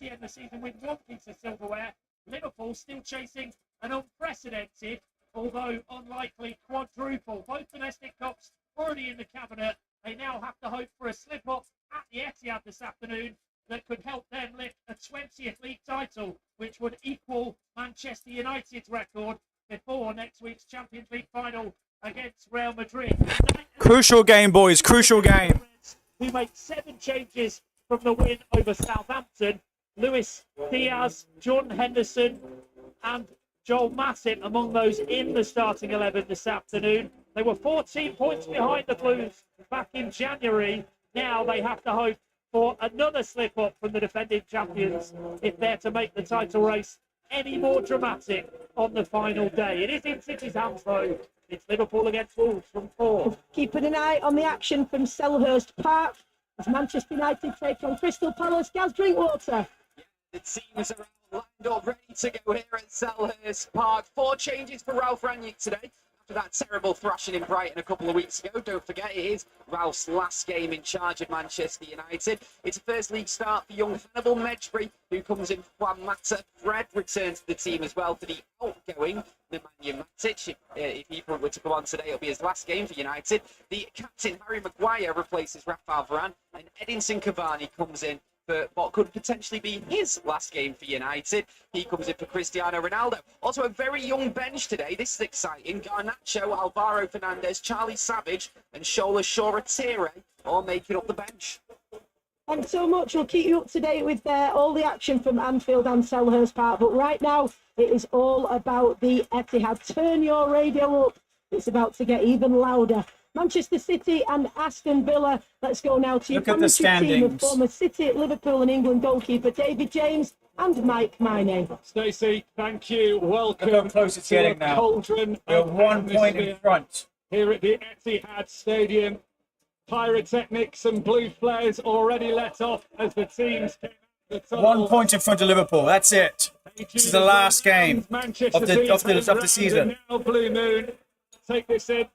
City end the season with one piece of silverware. Liverpool still chasing an unprecedented, although unlikely, quadruple. Both domestic cups already in the cabinet. They now have to hope for a slip-up at the Etihad this afternoon that could help them lift a 20th league title, which would equal Manchester United's record before next week's Champions League final against Real Madrid. Crucial game, boys. Crucial game. Who made 7 changes from the win over Southampton. Luis Diaz, Jordan Henderson and Joel Matip among those in the starting 11 this afternoon. They were 14 points behind the Blues back in January. Now they have to hope for another slip-up from the defending champions if they're to make the title race any more dramatic on the final day. It is in City's hands, though. It's Liverpool against Wolves from 4. Keeping an eye on the action from Selhurst Park as Manchester United take on Crystal Palace. Gaz Drinkwater. The team is lined up, ready to go here at Selhurst Park. 4 changes for Ralph Rangnick today after that terrible thrashing in Brighton a couple of weeks ago. Don't forget, it is Ralph's last game in charge of Manchester United. It's a first league start for young Hannibal Mejbri, who comes in for Juan Mata. Fred returns to the team as well for the outgoing Nemanja Matic. If he were to come on today, it'll be his last game for United. The captain, Harry Maguire, replaces Rafael Varane, and Edinson Cavani comes in for what could potentially be his last game for United. He comes in for Cristiano Ronaldo. Also a very young bench today. This is exciting. Garnacho, Alvaro Fernandez, Charlie Savage and Shola Shoretire all making up the bench. Thanks so much. We'll keep you up to date with all the action from Anfield and Selhurst Park. But right now, it is all about the Etihad. Turn your radio up. It's about to get even louder. Manchester City and Aston Villa. Let's go now to your commentary team of former City, Liverpool and England goalkeeper David James and Mike Miney. Stacey, thank you. Welcome. Look how close it's getting now. Cauldron. We're 1 point in front. Here at the Etihad Stadium. Pyrotechnics and blue flares already let off as the teams came out the 1 point in front of Liverpool. That's it. This is the last game of the season. Now Blue Moon. Take this in.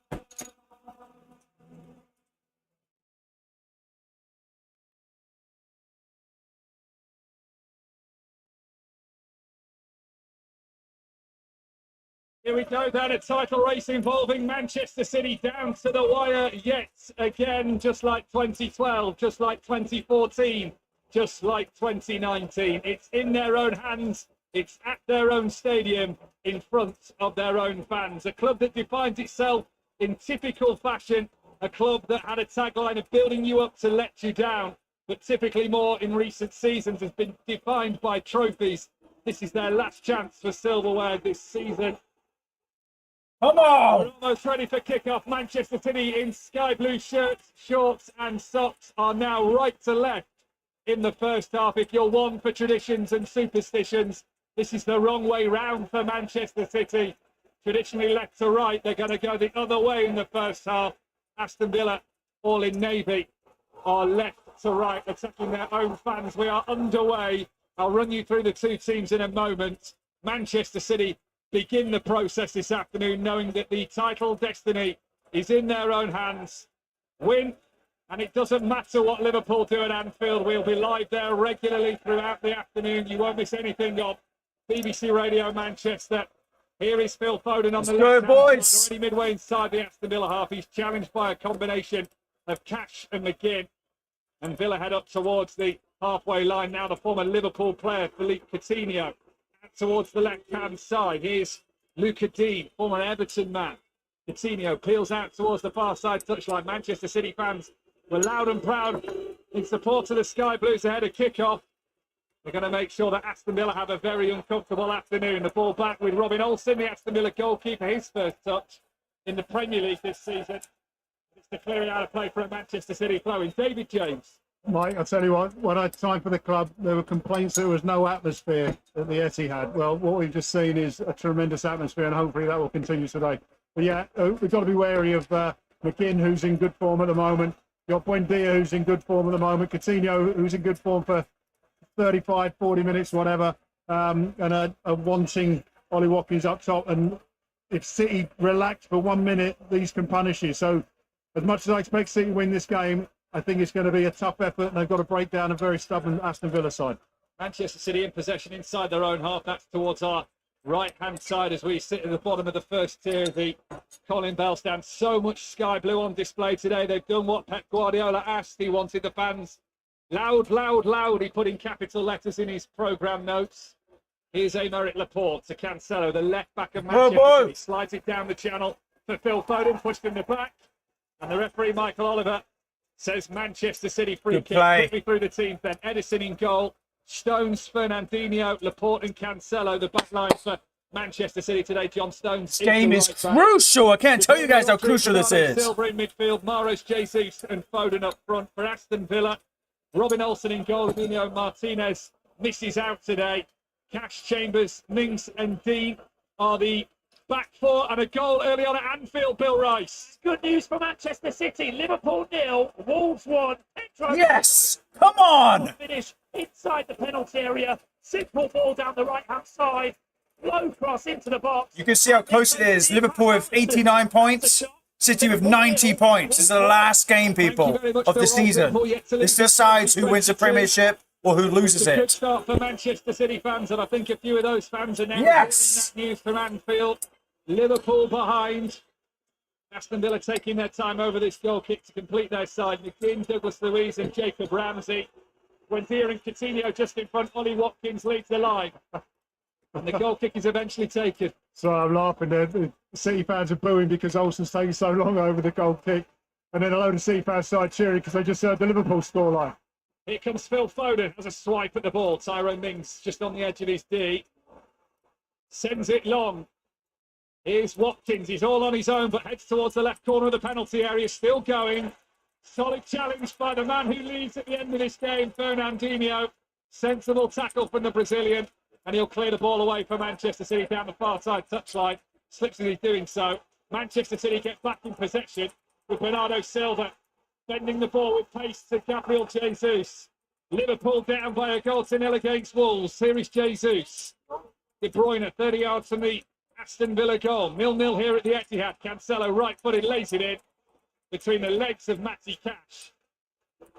Here we go, down a title race involving Manchester City down to the wire yet again, just like 2012, just like 2014, just like 2019. It's in their own hands, it's at their own stadium, in front of their own fans. A club that defines itself in typical fashion, a club that had a tagline of building you up to let you down, but typically more in recent seasons has been defined by trophies. This is their last chance for silverware this season. Come on! We're almost ready for kick-off. Manchester City in sky blue shirts, shorts and socks are now right to left in the first half. If you're one for traditions and superstitions, this is the wrong way round for Manchester City. Traditionally left to right, they're going to go the other way in the first half. Aston Villa, all in navy, are left to right, attacking their own fans. We are underway. I'll run you through the two teams in a moment. Manchester City begin the process this afternoon knowing that the title destiny is in their own hands. Win, and it doesn't matter what Liverpool do at Anfield. We'll be live there regularly throughout the afternoon. You won't miss anything on BBC Radio Manchester. Here is Phil Foden on the left hand side, already midway inside the Aston Villa half. He's challenged by a combination of Cash and McGinn. And Villa head up towards the halfway line now. The former Liverpool player, Philippe Coutinho, towards the left-hand side. Here's Luca Dean, former Everton man. Coutinho peels out towards the far side touchline. Manchester City fans were loud and proud in support of the Sky Blues ahead of kick-off. They're going to make sure that Aston Villa have a very uncomfortable afternoon. The ball back with Robin Olsen, the Aston Villa goalkeeper, his first touch in the Premier League this season. It's the clearing out of play for a Manchester City flowing. David James. Mike, I'll tell you what, when I signed for the club, there were complaints there was no atmosphere at the Etihad. Well, what we've just seen is a tremendous atmosphere, and hopefully that will continue today. But yeah, we've got to be wary of McGinn, who's in good form at the moment. You've got Buendia, who's in good form at the moment. Coutinho, who's in good form for 35, 40 minutes, whatever. And wanting Ollie Watkins up top. And if City relax for 1 minute, these can punish you. So as much as I expect City to win this game, I think it's going to be a tough effort, and they've got to break down a very stubborn Aston Villa side. Manchester City in possession inside their own half. That's towards our right-hand side as we sit at the bottom of the first tier of the Colin Bell stand. So much sky blue on display today. They've done what Pep Guardiola asked. He wanted the fans loud, loud, loud. He put in capital letters in his programme notes. Here's Aymeric Laporte to Cancelo, the left back of Manchester City. Slides it down the channel for Phil Foden, pushed in the back. And the referee, Michael Oliver, says Manchester City free kick. Quickly through the team then. Edison in goal. Stones, Fernandinho, Laporte and Cancelo. The back line for Manchester City today. John Stones. This game is crucial. I can't tell you guys how crucial this is. Silva in midfield. Mahrez, Jesus and Foden up front for Aston Villa. Robin Olsen in goal. Emilio Martinez misses out today. Cash, Chambers, Mings and Dean are the back four, and a goal early on at Anfield, Bill Rice. Good news for Manchester City. Liverpool 0, Wolves 1. Yes! Come on! Finish inside the penalty area. Simple ball down the right-hand side. Low cross into the box. You can see how close it is. Liverpool with 89 points. City with 90 points. This is the last game, people, of the season. This decides who wins the Premiership or who loses it. Good it. start for Manchester City fans, and I think a few of those fans are now hearing that news from Anfield. Liverpool behind. Aston Villa taking their time over this goal kick to complete their side. McGinn, Douglas Luiz and Jacob Ramsey. Wendier and Coutinho just in front. Ollie Watkins leads the line. And the goal kick is eventually taken. So I'm laughing there. The City fans are booing because Olsen's taking so long over the goal kick. And then a load of City fans started cheering because they just heard the Liverpool scoreline. Here comes Phil Foden as a swipe at the ball. Tyrone Mings just on the edge of his D. Sends it long. Here's Watkins. He's all on his own, but heads towards the left corner of the penalty area. Still going. Solid challenge by the man who leads at the end of this game, Fernandinho. Sensible tackle from the Brazilian. And he'll clear the ball away for Manchester City down the far side touchline. Slips as he's doing so. Manchester City get back in possession with Bernardo Silva bending the ball with pace to Gabriel Jesus. Liverpool down by a goal to nil against Wolves. Here is Jesus. De Bruyne 30 yards from the Aston Villa goal. 0-0 here at the Etihad. Cancelo right-footed lays it in between the legs of Matty Cash.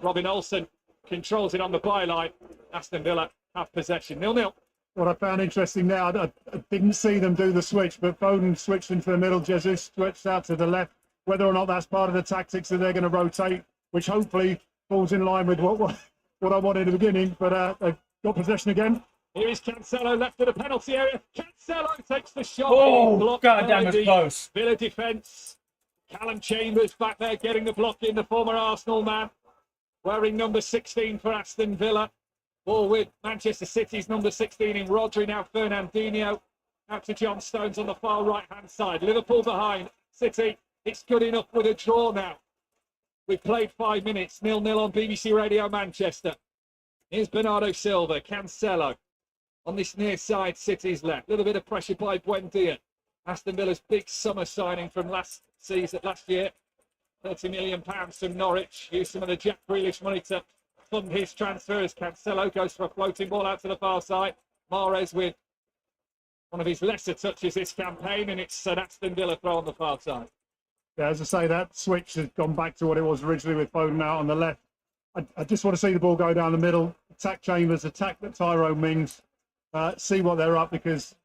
Robin Olsen controls it on the byline. Aston Villa have possession. 0-0. What I found interesting now, I didn't see them do the switch, but Foden switched into the middle. Jesus switched out to the left. Whether or not that's part of the tactics that they're going to rotate, which hopefully falls in line with what I wanted at the beginning. But they've got possession again. Here is Cancelo left of the penalty area. Cancelo takes the shot. Oh, God damn, it's close. Villa defence. Callum Chambers back there getting the block in, the former Arsenal man. Wearing number 16 for Aston Villa. Ball with Manchester City's number 16 in Rodri, now Fernandinho. Out to John Stones on the far right-hand side. Liverpool behind. City, it's good enough with a draw now. We've played 5 minutes. 0-0 on BBC Radio Manchester. Here's Bernardo Silva, Cancelo. On this near side, City's left. A little bit of pressure by Buendia. Aston Villa's big summer signing from last year. £30 million from Norwich. Used some of the Jack Grealish money to fund his transfers. Cancelo goes for a floating ball out to the far side. Mahrez with one of his lesser touches this campaign, and it's an Aston Villa throw on the far side. Yeah, as I say, that switch has gone back to what it was originally with Foden out on the left. I just want to see the ball go down the middle, attack Chambers, attack Tyrone Mings, see what they're up, because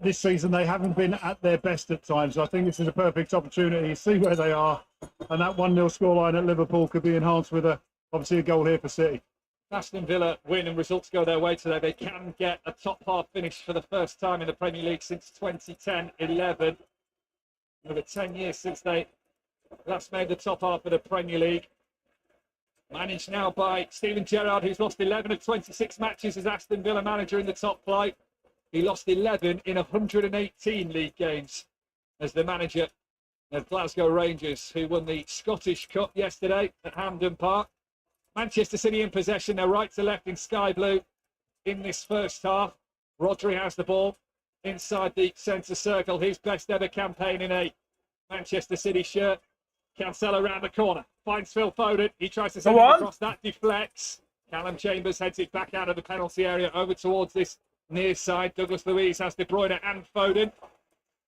this season they haven't been at their best at times. So I think this is a perfect opportunity to see where they are, and that 1-0 scoreline at Liverpool could be enhanced with obviously a goal here for City. Aston Villa win and results go their way today. They can get a top half finish for the first time in the Premier League since 2010-11. Over 10 years since they last made the top half of the Premier League. Managed now by Steven Gerrard, who's lost 11 of 26 matches as Aston Villa manager in the top flight. He lost 11 in 118 league games as the manager of Glasgow Rangers, who won the Scottish Cup yesterday at Hampden Park. Manchester City in possession. They're right to left in sky blue in this first half. Rodri has the ball inside the centre circle. His best ever campaign in a Manchester City shirt. Cancelo round the corner. Finds Phil Foden. He tries to send it across. That deflects. Callum Chambers heads it back out of the penalty area over towards this near side. Douglas Luiz has De Bruyne and Foden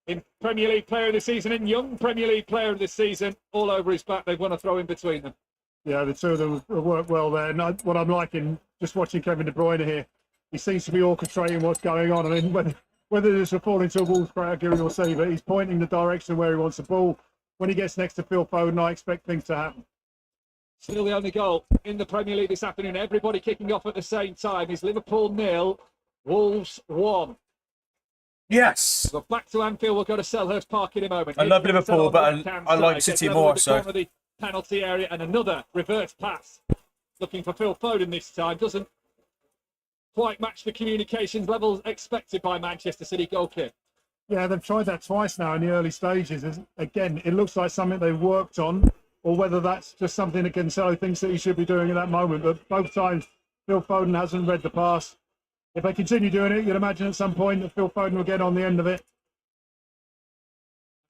in Premier League Player of the Season and Young Premier League Player of the Season all over his back. They've won a throw in between them. Yeah, the two of them have worked well there. And what I'm liking, just watching Kevin De Bruyne here, he seems to be orchestrating what's going on. I mean, whether this will fall into a Wolves crowd, Gary will see, but he's pointing the direction where he wants the ball. When he gets next to Phil Foden, I expect things to happen. Still the only goal in the Premier League this afternoon. Everybody kicking off at the same time. Is Liverpool 0, Wolves 1. Yes. We're back to Anfield. We'll go to Selhurst Park in a moment. I love Liverpool, but I like Gets City level more. with the So corner of the penalty area, and another reverse pass. Looking for Phil Foden this time. Doesn't quite match the communications levels expected by Manchester City goalkeeper. Yeah, they've tried that twice now in the early stages. Again, it looks like something they've worked on, or whether that's just something that Cancelo thinks that he should be doing at that moment. But both times, Phil Foden hasn't read the pass. If they continue doing it, you'd imagine at some point that Phil Foden will get on the end of it.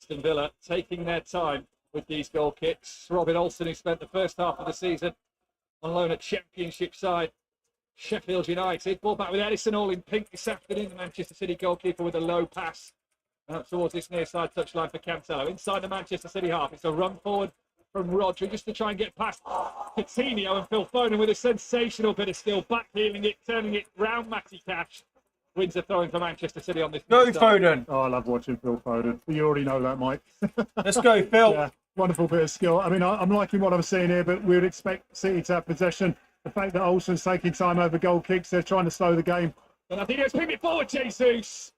Aston Villa taking their time with these goal kicks. Robin Olsen, who spent the first half of the season on loan at Championship side Sheffield United. Ball back with Edison, all in pink this afternoon. The Manchester City goalkeeper with a low pass up towards this near side touchline for Cancelo. Inside the Manchester City half, it's a run forward from Rodri just to try and get past Coutinho, and Phil Foden with a sensational bit of skill, backheeling it, turning it round. Matty Cash wins a throw-in for Manchester City on this. go Foden. Oh, I love watching Phil Foden. You already know that, Mike. Let's go, Phil. Yeah, wonderful bit of skill. I mean, I'm liking what I'm seeing here, but we would expect City to have possession. The fact that Olsen's taking time over goal kicks, they're trying to slow the game. And I think it's ping it forward, Jesus.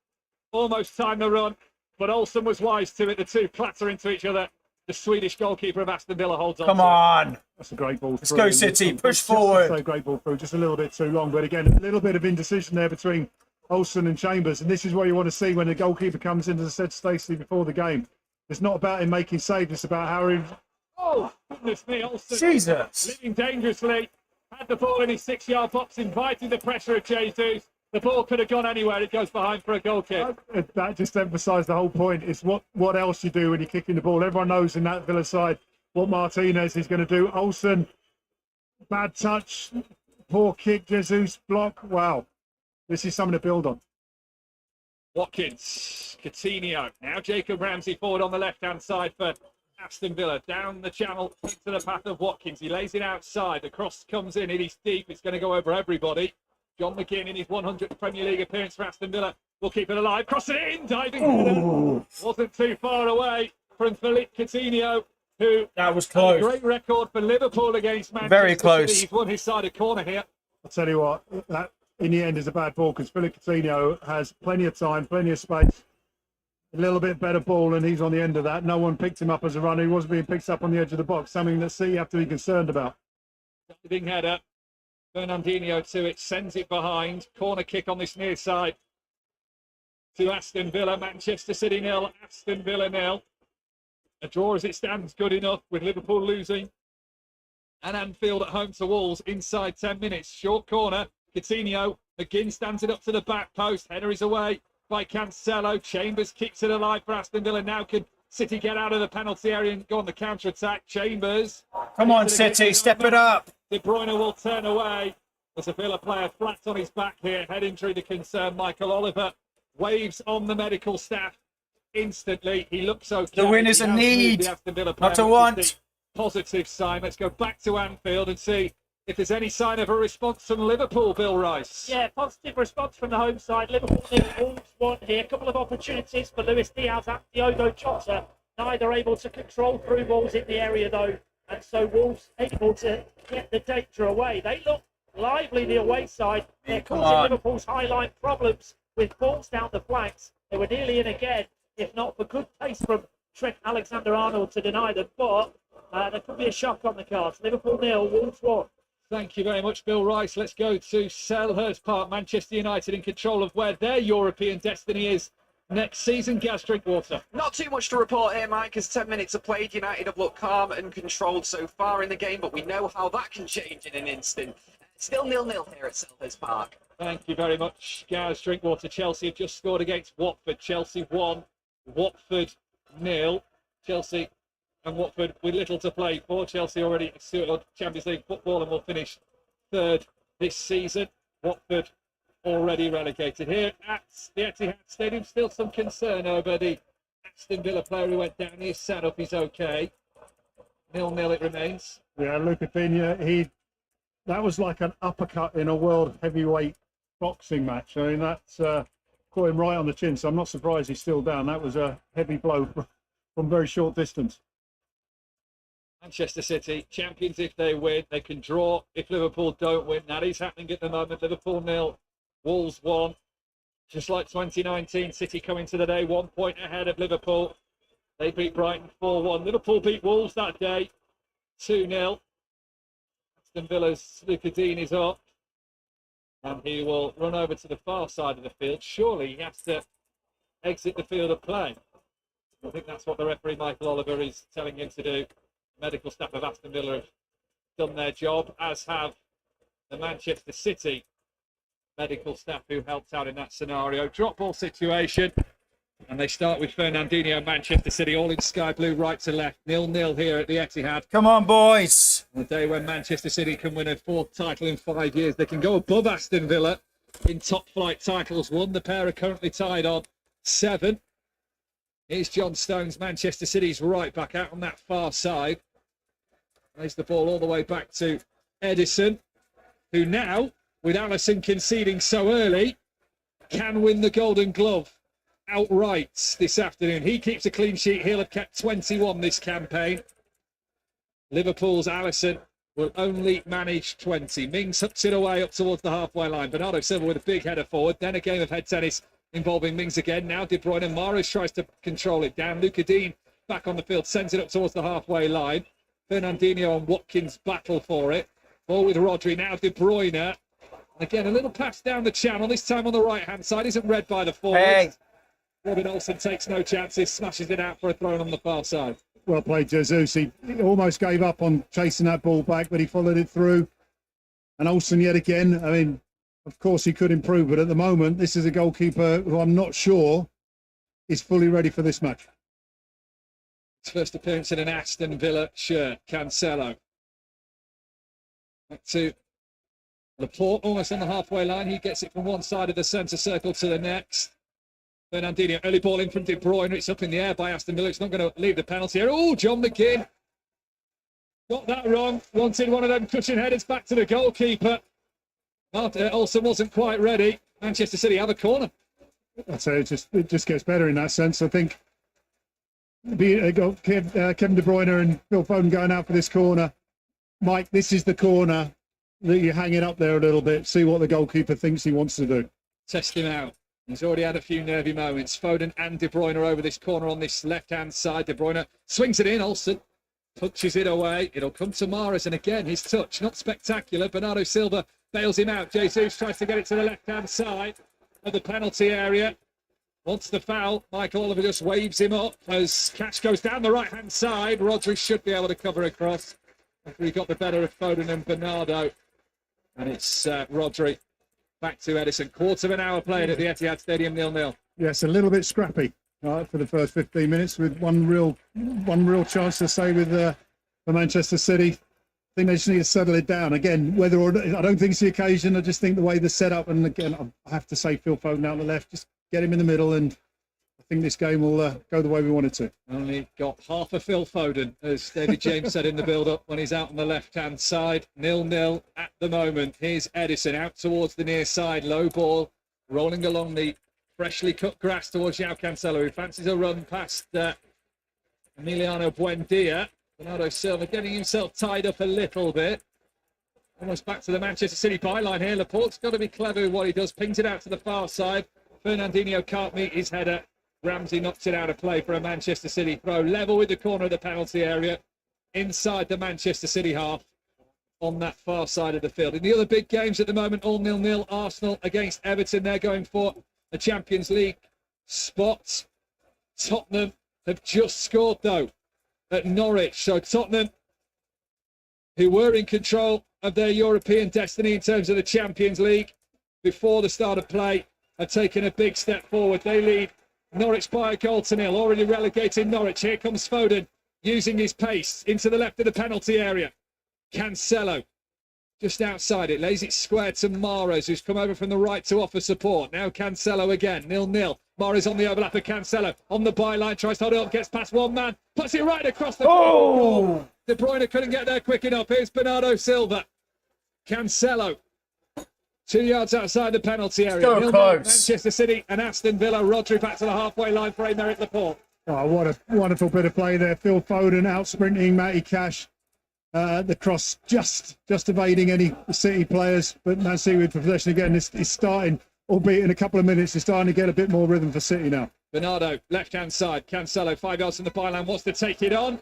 Almost timed the run, but Olsen was wise to it. The two clatter into each other. The Swedish goalkeeper of Aston Villa holds on. Come on. That's a great ball. Let's go, City. Push forward. So great ball through, just a little bit too long. But again, a little bit of indecision there between Olsen and Chambers. And this is what you want to see when the goalkeeper comes in, as I said Stacey before the game. It's not about him making saves, it's about how he... Oh, goodness me, Olsen. Jesus. Living dangerously. Had the ball in his 6-yard box, invited the pressure of Jesus. The ball could have gone anywhere. It goes behind for a goal kick. That just emphasised the whole point. It's what else you do when you're kicking the ball. Everyone knows in that Villa side what Martinez is going to do. Olsen, bad touch, poor kick, Jesus, block. Wow. This is something to build on. Watkins, Coutinho. Now Jacob Ramsey forward on the left-hand side for Aston Villa. Down the channel into the path of Watkins. He lays it outside. The cross comes in. It is deep. It's going to go over everybody. John McGinn in his 100th Premier League appearance for Aston Villa will keep it alive. Cross it in, diving header. Wasn't too far away from Philippe Coutinho, who That was had a close. great record for Liverpool against Manchester Very close. City. He's won his side of corner here. I'll tell you what, that in the end is a bad ball because Philippe Coutinho has plenty of time, plenty of space. A little bit better ball, and he's on the end of that. No one picked him up as a runner. He wasn't being picked up on the edge of the box, something that City have to be concerned about. Diving header. Fernandinho to it, sends it behind. Corner kick on this near side to Aston Villa. Manchester City 0, Aston Villa 0. A draw as it stands, good enough with Liverpool losing. And Anfield at home to Wolves inside 10 minutes. Short corner, Coutinho. McGinn stands it up to the back post. Header is away by Cancelo. Chambers kicks it alive for Aston Villa. Now can City get out of the penalty area and go on the counter-attack? Chambers. Come on, City. Step it up. De Bruyne will turn away. There's a Villa player flat on his back here. Head injury to concern Michael Oliver. Waves on the medical staff instantly. He looks okay. The win is a need, not a want. Positive sign. Let's go back to Anfield and see if there's any sign of a response from Liverpool, Bill Rice. Yeah, positive response from the home side. Liverpool nil, Wolves 1 here. A couple of opportunities for Luis Diaz and Diogo Jota. Neither able to control through balls in the area though. And so Wolves able to get the danger away. They look lively, the away side. They're causing Liverpool's high line problems with balls down the flanks. They were nearly in again, if not for good pace from Trent Alexander-Arnold to deny them. But there could be a shock on the cards. Liverpool 0, Wolves 1. Thank you very much, Bill Rice. Let's go to Selhurst Park. Manchester United in control of where their European destiny is next season. Gaz Drinkwater. Not too much to report here, Mike, as 10 minutes are played. United have looked calm and controlled so far in the game, but we know how that can change in an instant. Still 0-0 here at Selhurst Park. Thank you very much, Gaz Drinkwater. Chelsea have just scored against Watford. Chelsea 1, Watford 0. Chelsea and Watford with little to play for. Chelsea already secured Champions League football and will finish third this season. Watford already relegated. Here at the Etihad Stadium, still some concern over the Aston Villa player who went down. He's sat up, he's okay. 0-0 it remains. Yeah, Luca Pina, he that was like an uppercut in a world heavyweight boxing match. I mean, that's caught him right on the chin, so I'm not surprised he's still down. That was a heavy blow from very short distance. Manchester City, champions if they win. They can draw if Liverpool don't win. That is happening at the moment. Liverpool 0, Wolves 1. Just like 2019, City coming to the day 1 point ahead of Liverpool. They beat Brighton 4-1. Liverpool beat Wolves that day 2-0. Aston Villa's Luca Dean is up. And he will run over to the far side of the field. Surely he has to exit the field of play. I think that's what the referee, Michael Oliver, is telling him to do. Medical staff of Aston Villa have done their job, as have the Manchester City medical staff who helped out in that scenario. Drop ball situation, and they start with Fernandinho, Manchester City, all in sky blue, right to left. 0-0 here at the Etihad. Come on, boys. On the day when Manchester City can win a 4th title in 5 years, they can go above Aston Villa in top flight titles won. The pair are currently tied on 7. Here's John Stones, Manchester City's right back out on that far side. Plays the ball all the way back to Edison, who now, with Alisson conceding so early, can win the Golden Glove outright this afternoon. He keeps a clean sheet. He'll have kept 21 this campaign. Liverpool's Alisson will only manage 20. Mings hooks it away up towards the halfway line. Bernardo Silva with a big header forward. Then a game of head tennis involving Mings again. Now De Bruyne. Mahrez tries to control it down. Luca Dean back on the field, sends it up towards the halfway line. Fernandinho and Watkins battle for it. Ball with Rodri. Now De Bruyne. Again, a little pass down the channel, this time on the right-hand side. Isn't read by the forward. Hey. Robin Olsen takes no chances, smashes it out for a throw on the far side. Well played, Jesus. He almost gave up on chasing that ball back, but he followed it through. And Olsen yet again, I mean, of course he could improve, but at the moment, this is a goalkeeper who I'm not sure is fully ready for this match. His first appearance in an Aston Villa shirt, Cancelo. Back to Laporte, almost on the halfway line. He gets it from one side of the centre circle to the next. Fernandinho, early ball in from De Bruyne. It's up in the air by Aston Villa. It's not going to leave the penalty area. Oh, John McGinn got that wrong. Wanted one of them cushion headers back to the goalkeeper. Olsen wasn't quite ready. Manchester City have a corner. I'd say it just gets better in that sense. I think got Kevin De Bruyne and Phil Foden going out for this corner. Mike, this is the corner that you hang it up there a little bit, see what the goalkeeper thinks he wants to do. Test him out. He's already had a few nervy moments. Foden and De Bruyne are over this corner on this left-hand side. De Bruyne swings it in. Olsen punches it away. It'll come to Mahrez, and again, his touch, not spectacular. Bernardo Silva bails him out. Jesus tries to get it to the left-hand side of the penalty area. Wants the foul. Michael Oliver just waves him up as Cash goes down the right-hand side. Rodri should be able to cover across after he got the better of Foden and Bernardo. And it's Rodri back to Edison. Quarter of an hour played at the Etihad Stadium, 0-0. Yes, a little bit scrappy for the first 15 minutes, with one real chance to say with for Manchester City. I think they just need to settle it down again. Whether or not, I don't think it's the occasion. I just think the way the setup, and again, I have to say Phil Foden out the left, just get him in the middle, and I think this game will go the way we want it to. Only got half a Phil Foden, as David James said in the build-up when he's out on the left-hand side. 0-0 at the moment. Here's Edison out towards the near side. Low ball, rolling along the freshly cut grass towards João Cancelo, who fancies a run past Emiliano Buendia. Bernardo Silva getting himself tied up a little bit. Almost back to the Manchester City byline here. Laporte's got to be clever with what he does. Pings it out to the far side. Fernandinho can't meet his header. Ramsey knocks it out of play for a Manchester City throw. Level with the corner of the penalty area. Inside the Manchester City half on that far side of the field. In the other big games at the moment, all 0-0. Arsenal against Everton. They're going for the Champions League spot. Tottenham have just scored, though, at Norwich. So Tottenham, who were in control of their European destiny in terms of the Champions League before the start of play, have taken a big step forward. They lead Norwich by a goal to 0, already relegated Norwich. Here comes Foden, using his pace into the left of the penalty area. Cancelo, just outside it, lays it square to Mahrez, who's come over from the right to offer support. Now Cancelo again, 0-0. Mahrez on the overlap of Cancelo, on the byline, tries to hold it up, gets past one man, puts it right across the goal. De Bruyne couldn't get there quick enough. Here's Bernardo Silva. Cancelo. 2 yards outside the penalty area. So 0-0, close. Manchester City and Aston Villa. Rodri back to the halfway line for Aymeric Laporte. Oh, what a wonderful bit of play there. Phil Foden out sprinting Matty Cash. The cross just evading any City players. But Man City with possession again is starting, albeit in a couple of minutes, it's starting to get a bit more rhythm for City now. Bernardo, left-hand side. Cancelo, 5 yards from the byline, wants to take it on.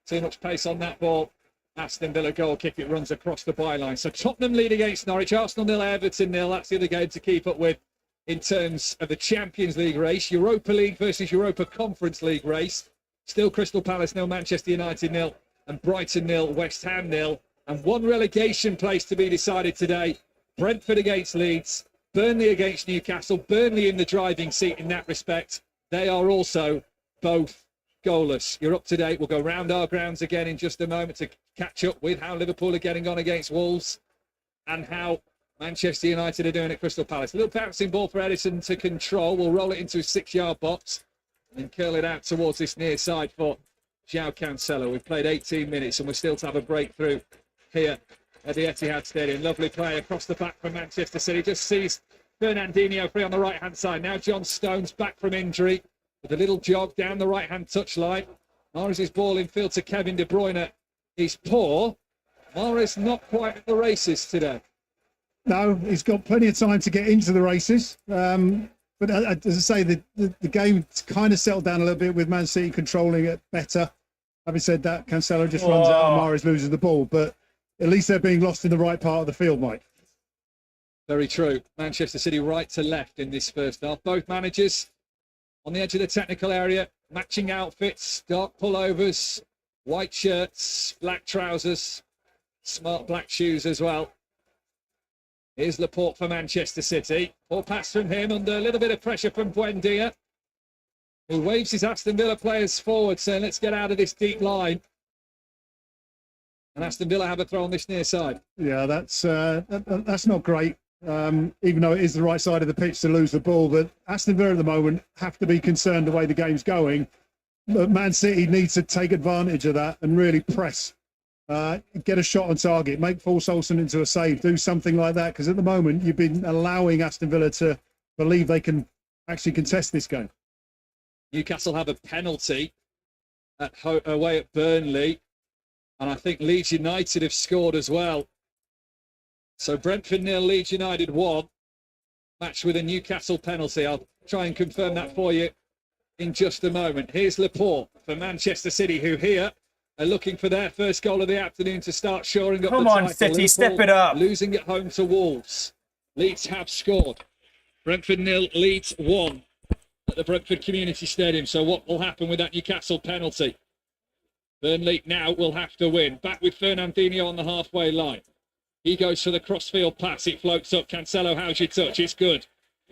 Too much pace on that ball. Aston Villa goal kick, it runs across the byline. So Tottenham lead against Norwich, Arsenal 0, Everton 0. That's the other game to keep up with in terms of the Champions League race. Europa League versus Europa Conference League race. Still Crystal Palace 0, Manchester United 0, and Brighton 0, West Ham 0. And one relegation place to be decided today. Brentford against Leeds, Burnley against Newcastle. Burnley in the driving seat in that respect. They are also both goalless. You're up to date. We'll go round our grounds again in just a moment to catch up with how Liverpool are getting on against Wolves and how Manchester United are doing at Crystal Palace. A little bouncing ball for Edison to control. We'll roll it into a 6-yard box and curl it out towards this near side for João Cancelo. We've played 18 minutes and we're still to have a breakthrough here at the Etihad Stadium. Lovely play across the back from Manchester City. Just sees Fernandinho free on the right-hand side. Now John Stones back from injury with a little jog down the right-hand touchline. Mahrez's ball in field to Kevin De Bruyne is poor. Mahrez not quite at the races today. No, he's got plenty of time to get into the races. But as I say, the game kind of settled down a little bit with Man City controlling it better. Having said that, Cancelo just runs out and Mahrez loses the ball. But at least they're being lost in the right part of the field, Mike. Very true. Manchester City right to left in this first half. Both managers on the edge of the technical area, matching outfits, dark pullovers, white shirts, black trousers, smart black shoes as well. Here's Laporte for Manchester City. Ball pass from him under a little bit of pressure from Buendia, who waves his Aston Villa players forward, saying, let's get out of this deep line. And Aston Villa have a throw on this near side. Yeah, that's not great. Even though it is the right side of the pitch to lose the ball, but Aston Villa at the moment have to be concerned the way the game's going. But Man City needs to take advantage of that and really press, get a shot on target, make Paul Solson into a save, do something like that. Because at the moment you've been allowing Aston Villa to believe they can actually contest this game. Newcastle have a penalty away at Burnley, and I think Leeds United have scored as well. So Brentford 0, Leeds United 1. Match with a Newcastle penalty. I'll try and confirm that for you in just a moment. Here's Laporte for Manchester City, who here are looking for their first goal of the afternoon to start shoring up the title. Come on, City, step it up. Losing at home to Wolves. Leeds have scored. Brentford 0, Leeds 1 at the Brentford Community Stadium. So what will happen with that Newcastle penalty? Burnley now will have to win. Back with Fernandinho on the halfway line. He goes for the crossfield pass. It floats up. Cancelo, how's your touch? It's good.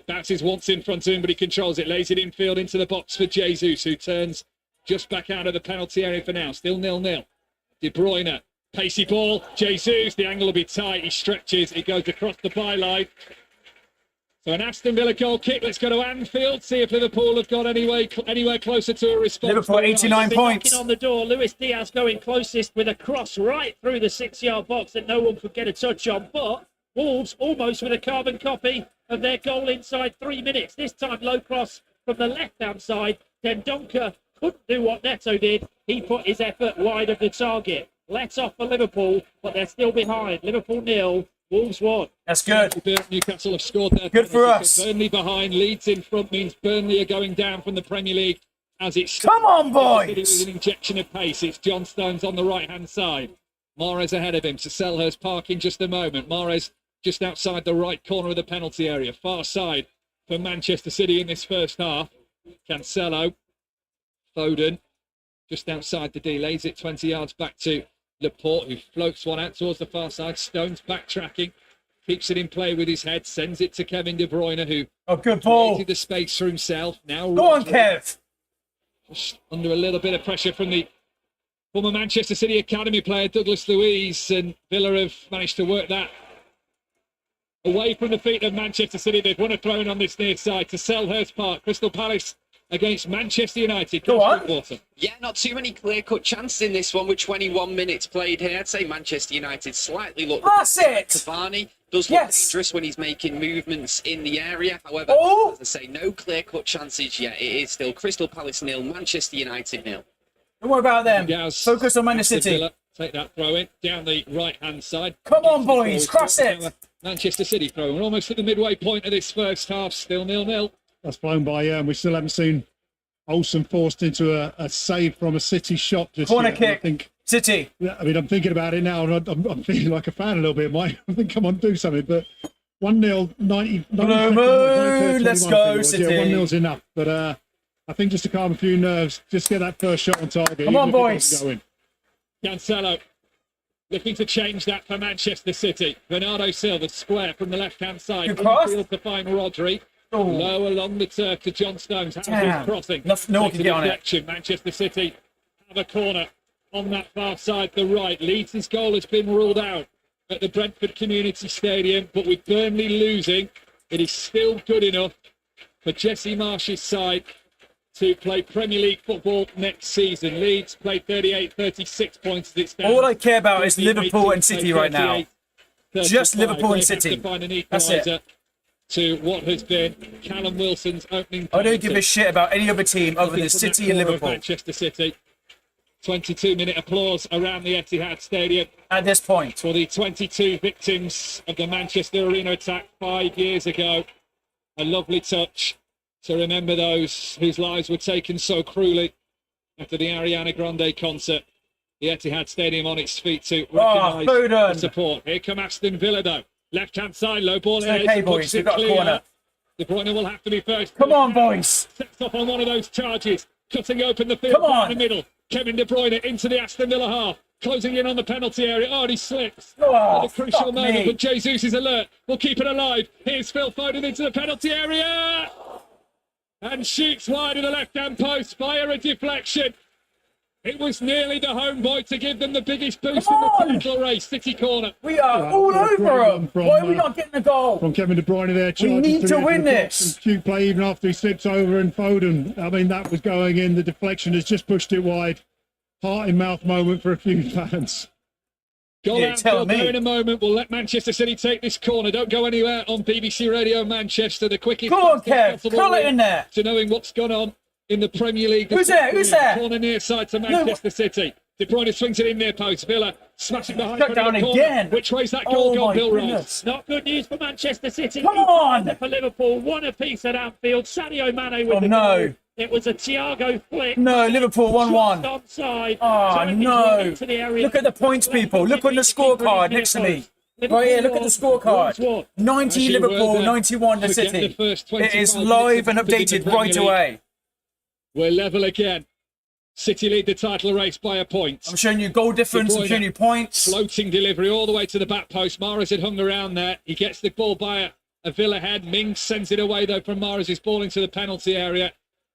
Bounces once in front of him, but he controls it. Lays it infield into the box for Jesus, who turns just back out of the penalty area for now. Still 0-0. De Bruyne, pacey ball. Jesus, the angle will be tight. He stretches. It goes across the byline. So an Aston Villa goal kick. Let's go to Anfield. See if Liverpool have got anywhere closer to a response. Liverpool 89 points. Knocking on the door. Luis Diaz going closest with a cross right through the 6-yard box that no one could get a touch on. But Wolves almost with a carbon copy of their goal inside 3 minutes. This time low cross from the left-hand side. Then Donker couldn't do what Neto did. He put his effort wide of the target. Let's off for Liverpool, but they're still behind. Liverpool 0. Wolves 1. That's good. Newcastle have scored their Good for us. Burnley behind, Leeds in front means Burnley are going down from the Premier League as it's. Come on, boys. With an injection of pace. It's John Stones on the right-hand side. Mahrez ahead of him to Selhurst Park in just a moment. Mahrez just outside the right corner of the penalty area. Far side for Manchester City in this first half. Cancelo, Foden, just outside the D. Lays it 20 yards back to Laporte, who floats one out towards the far side. Stones backtracking, keeps it in play with his head, sends it to Kevin De Bruyne, who Good ball. created the space for himself. Now Go on, Kev. just under a little bit of pressure from the former Manchester City academy player Douglas Luiz, and Villa have managed to work that away from the feet of Manchester City. They've won a throw in on this near side to Selhurst Park. Crystal Palace against Manchester United. Go on. Water. Yeah, not too many clear-cut chances in this one with 21 minutes played here. I'd say Manchester United slightly look. That's it. Cavani does look Yes. dangerous when he's making movements in the area. However, Oh. as I say, no clear-cut chances yet. It is still Crystal Palace 0, Manchester United 0. Don't worry about them. Gaz, Focus on Man Aston City. Villa take that throw in down the right-hand side. Come on, boys. Cross it. Manchester City throw. We're almost at the midway point of this first half. Still 0-0. That's flown by, yeah, and we still haven't seen Olsen forced into a save from a City shot just Corner yet. And I kick. think, City. yeah, I mean, I'm thinking about it now, and I'm feeling like a fan a little bit, Mike. I think, come on, do something. But 1-0, 90. Blue Moon, let's go, City. Yeah, 1-0's enough. But I think just to calm a few nerves, just get that first shot on target. Come on, even if it boys. doesn't go in. Cancelo looking to change that for Manchester City. Bernardo Silva square from the left-hand side. Good cross. Infield to find Rodri. Oh. Low along the turf to John Stones. How's Damn. his crossing? No one Takes can a get on it. deflection. Manchester City have a corner on that far side, the right. Leeds' goal has been ruled out at the Brentford Community Stadium, but with Burnley losing, it is still good enough for Jesse Marsh's side to play Premier League football next season. Leeds played 38-36 points as it stands. All I care about is Liverpool and City right now. 38-35. Just Liverpool and They have City. to find an That's it. equaliser to what has been Callum Wilson's opening. I don't give a penalty. shit about any other team other than Looking from City that and corner of Liverpool Manchester City. 22-minute applause around the Etihad Stadium at this point. for the 22 victims of the Manchester Arena attack 5 years ago. A lovely touch to remember those whose lives were taken so cruelly after the Ariana Grande concert. The Etihad Stadium on its feet to recognise Foden. the support. Here come Aston Villa though. Left-hand side, low ball. It's here, okay, he boys. puts We've it got a clear. corner. De Bruyne will have to be first. Come on, boys. Sets off on one of those charges, cutting open the field Come down on. the middle. Kevin De Bruyne into the Aston Villa half, closing in on the penalty area. Oh, and he slips Oh, at the crucial fuck moment, me. but Jesus is alert. We'll keep it alive. Here's Phil Foden into the penalty area and shoots wide of the left-hand post via a deflection. It was nearly the homeboy to give them the biggest boost Come in on. the title race. City corner. We are Yeah, all yeah, over great them. run from, Why are we not getting a goal? From Kevin De Bruyne there. charging need through to the win edge of the box, this. and cute play even after he slips over, and Foden, I mean, that was going in. The deflection has just pushed it wide. Heart in mouth moment for a few fans. Goal Yeah, tell outfield me. there in a moment. We'll let Manchester City take this corner. Don't go anywhere on BBC Radio Manchester. The quickest Come on, Kev. possible Call it link in there. to knowing what's gone on in the Premier League. Who's there? Who's there? Corner near side to Manchester City. De Bruyne swings it in near post. Villa smashing behind. Shut down the corner. again. Which way's that goal Oh, gone, my Bill Wright? goodness. Not good news for Manchester City. Come on. For Liverpool, one apiece at Anfield. Sadio Mane with Oh, the no. goal. It was a Thiago flick. No, Liverpool 1-1. Just onside. Oh, Trying to no. get into the area. Look at the points, people. Look on the scorecard next to me. Right here, look at the scorecard. 90 As you Liverpool, were there, 91 to forget City. the first It is 25 live and minutes of updated the right Premier League. away. We're level again. City lead the title race by a point. I'm showing you goal difference, I'm showing you points. Floating delivery all the way to the back post. Mahrez had hung around there. He gets the ball by a Villa head. Mings sends it away though from Mahrez's ball into the penalty area.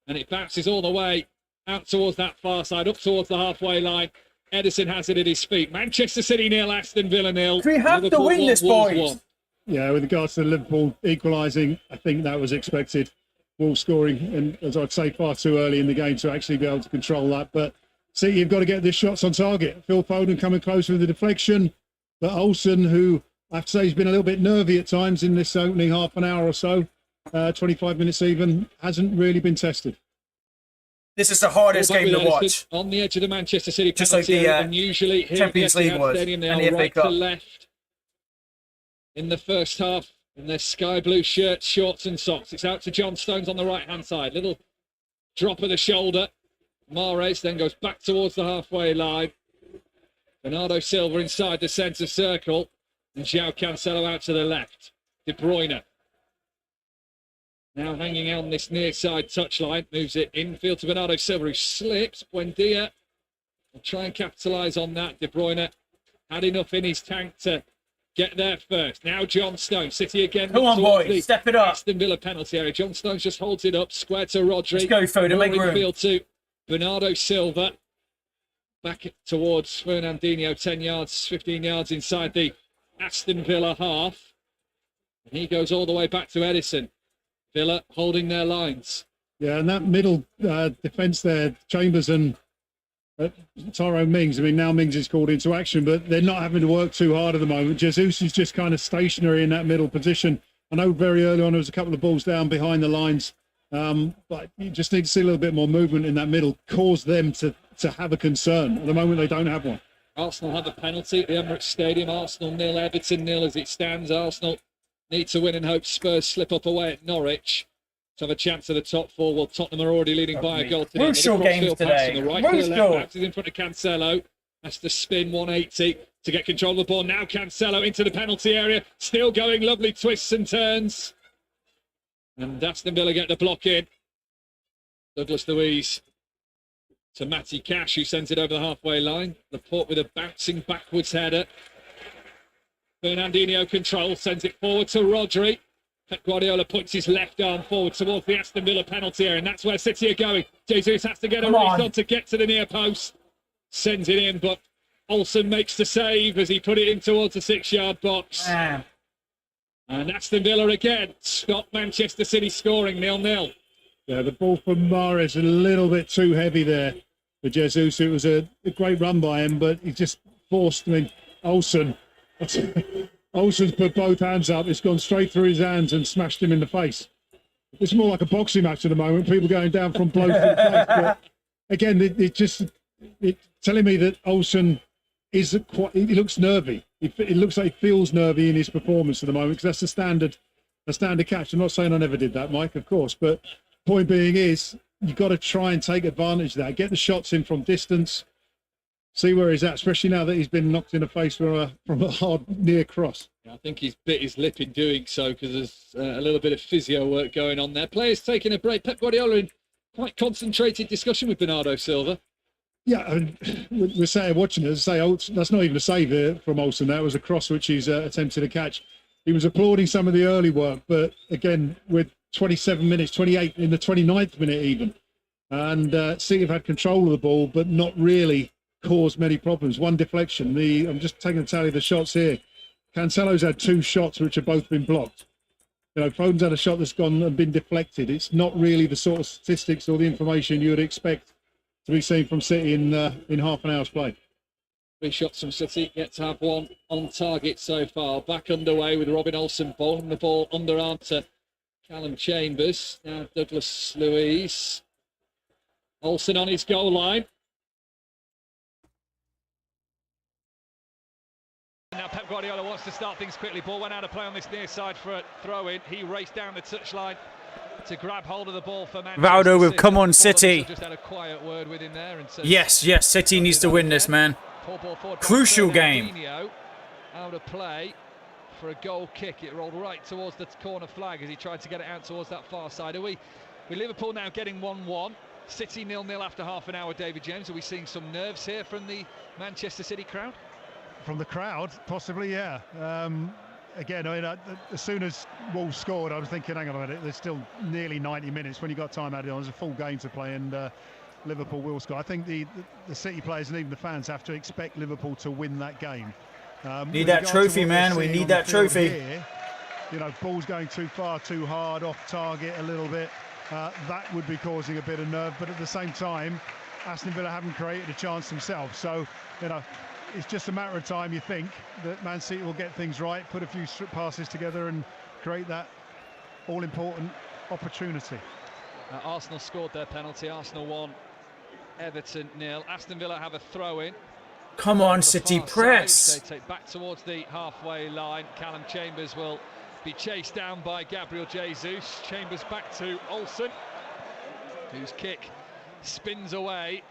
And it bounces all the way out towards that far side, up towards the halfway line. Edison has it at his feet. Manchester City 0, Aston Villa 0. We have to win this, boys. Yeah, with regards to Liverpool equalising, I think that was expected. Wolves scoring, and as I'd say, far too early in the game to actually be able to control that. But City have got to get their shots on target. Phil Foden coming close with the deflection. But Olsen, who I have to say has been a little bit nervy at times in this opening half an hour or so, 25 minutes even, hasn't really been tested. This is the hardest Ball back game to with Edison watch. on the edge of the Manchester City Just penalty like the, area, and usually here Champions at the League Etihad was, Stadium, they and are the FA right to Cup. left in the first half in their sky blue shirts, shorts and socks. It's out to John Stones on the right hand side. Little drop of the shoulder. Mahrez then goes back towards the halfway line. Bernardo Silva inside the centre circle, and João Cancelo out to the left. De Bruyne now hanging on this near side touchline, moves it infield to Bernardo Silva, who slips. Buendia will try and capitalise on that. De Bruyne had enough in his tank to get there first. Now John Stones, City again. Come on, towards boys, the step it up. Aston Villa penalty area. John Stones just holds it up, square to Rodri. Let's go, Foden, Ball make room. infield to Bernardo Silva. Back towards Fernandinho, 10 yards, 15 yards inside the Aston Villa half. And he goes all the way back to Edison. Villa holding their lines. Yeah, and that middle defence there, Chambers and Tyrone Mings. I mean, now Mings is called into action, but they're not having to work too hard at the moment. Jesus is just kind of stationary in that middle position. I know very early on there was a couple of balls down behind the lines, but you just need to see a little bit more movement in that middle, cause them to have a concern. At the moment, they don't have one. Arsenal have a penalty at the Emirates Stadium. Arsenal 0, Everton 0 as it stands. Arsenal need to win and hope Spurs slip up away at Norwich to have a chance at the top 4. Well, Tottenham are already leading by a goal today. Crucial games today. Crucial. Is in front of Cancelo. That's the spin 180 to get control of the ball. Now Cancelo into the penalty area. Still going. Lovely twists and turns. And Aston Villa get the block in. Douglas Luiz to Matty Cash, who sends it over the halfway line. Laporte with a bouncing backwards header. Fernandinho control, sends it forward to Rodri. Pep Guardiola puts his left arm forward towards the Aston Villa penalty area, and that's where City are going. Jesus has to get a race on to get to the near post. Sends it in, but Olsen makes the save as he put it in towards the 6-yard box. And Aston Villa again stop Manchester City scoring 0-0. Yeah, the ball from Mahrez a little bit too heavy there for Jesus. It was a great run by him, but he just forced. I mean, Olsen's put both hands up. It's gone straight through his hands and smashed him in the face. It's more like a boxing match at the moment. People going down from blows to the face. But again, it's telling me that Olsen is he looks nervy. It looks like he feels nervy in his performance at the moment, because that's a standard catch. I'm not saying I never did that, Mike, of course, but point being is you've got to try and take advantage of that. Get the shots in from distance. See where he's at, especially now that he's been knocked in the face from a hard near cross. I think he's bit his lip in doing so, because there's a little bit of physio work going on there. Players taking a break. Pep Guardiola in quite concentrated discussion with Bernardo Silva. Yeah, I mean, we're saying, watching it, that's not even a save from Olsen. That was a cross which he's attempted to catch. He was applauding some of the early work, but again, with 27 minutes, 28 in the 29th minute even. And City have had control of the ball, but not really caused many problems. One deflection. I'm just taking a tally of the shots here. Cancelo's had 2 shots which have both been blocked. Foden's had a shot that's gone and been deflected. It's not really the sort of statistics or the information you would expect to be seen from City in half an hour's play. 3 shots from City, yet to have 1 on target so far. Back underway with Robin Olsen bowling the ball underarm to Callum Chambers. Now Douglas Luiz. Olsen on his goal line. Now Pep Guardiola wants to start things quickly. Ball went out of play on this near side for a throw-in. He raced down the touchline to grab hold of the ball for Manchester Valdo with City. come on City. Just had a quiet word with him there and said, Yes, City needs to win this, man. Crucial game. Out of play for a goal kick. It rolled right towards the corner flag as he tried to get it out towards that far side. Are we with Liverpool now getting 1-1? City 0-0 after half an hour, David James. Are we seeing some nerves here from the Manchester City crowd? From the crowd, possibly, yeah. Again, I mean, as soon as Wolves scored, I was thinking, hang on a minute, there's still nearly 90 minutes. When you got time added on, there's a full game to play, and Liverpool will score. I think the City players and even the fans have to expect Liverpool to win that game. Need that trophy, man. We need that trophy. Here, balls going too far, too hard, off target a little bit. That would be causing a bit of nerve, but at the same time, Aston Villa haven't created a chance themselves. So, it's just a matter of time, you think, that Man City will get things right, put a few strip passes together and create that all-important opportunity. Arsenal scored their penalty. Arsenal 1, Everton 0. Aston Villa have a throw-in. Come on, City, press. They take back towards the halfway line. Callum Chambers will be chased down by Gabriel Jesus. Chambers back to Olsen, whose kick spins away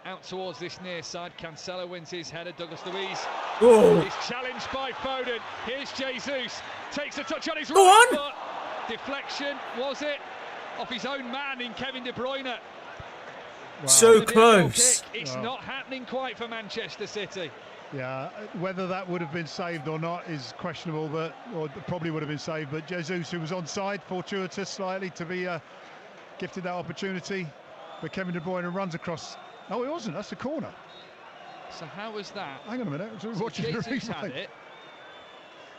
out towards this near side. Cancelo wins his header. Douglas Luiz is challenged by Foden. Here's Jesus, takes a touch on his right foot. Deflection, was it? Off his own man in Kevin De Bruyne. Wow. So close. It's not happening quite for Manchester City. Yeah, whether that would have been saved or not is questionable, or probably would have been saved. But Jesus, who was onside, fortuitous slightly to be gifted that opportunity. But Kevin De Bruyne runs across. No, it wasn't. That's the corner. So how was that? Hang on a minute. So Jesus had it.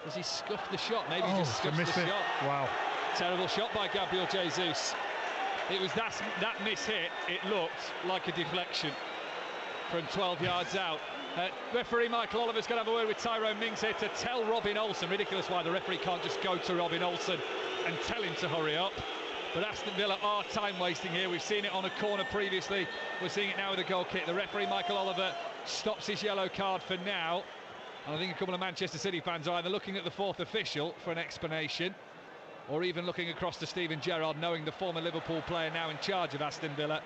Has he scuffed the shot? Maybe he just scuffed the shot. Wow. Terrible shot by Gabriel Jesus. It was that miss hit. It looked like a deflection from 12 yards out. Referee Michael Oliver's going to have a word with Tyrone Mings here to tell Robin Olsen. Ridiculous why the referee can't just go to Robin Olsen and tell him to hurry up. But Aston Villa are time wasting here. We've seen it on a corner previously. We're seeing it now with a goal kick. The referee Michael Oliver stops his yellow card for now. And I think a couple of Manchester City fans are either looking at the fourth official for an explanation, or even looking across to Steven Gerrard, knowing the former Liverpool player now in charge of Aston Villa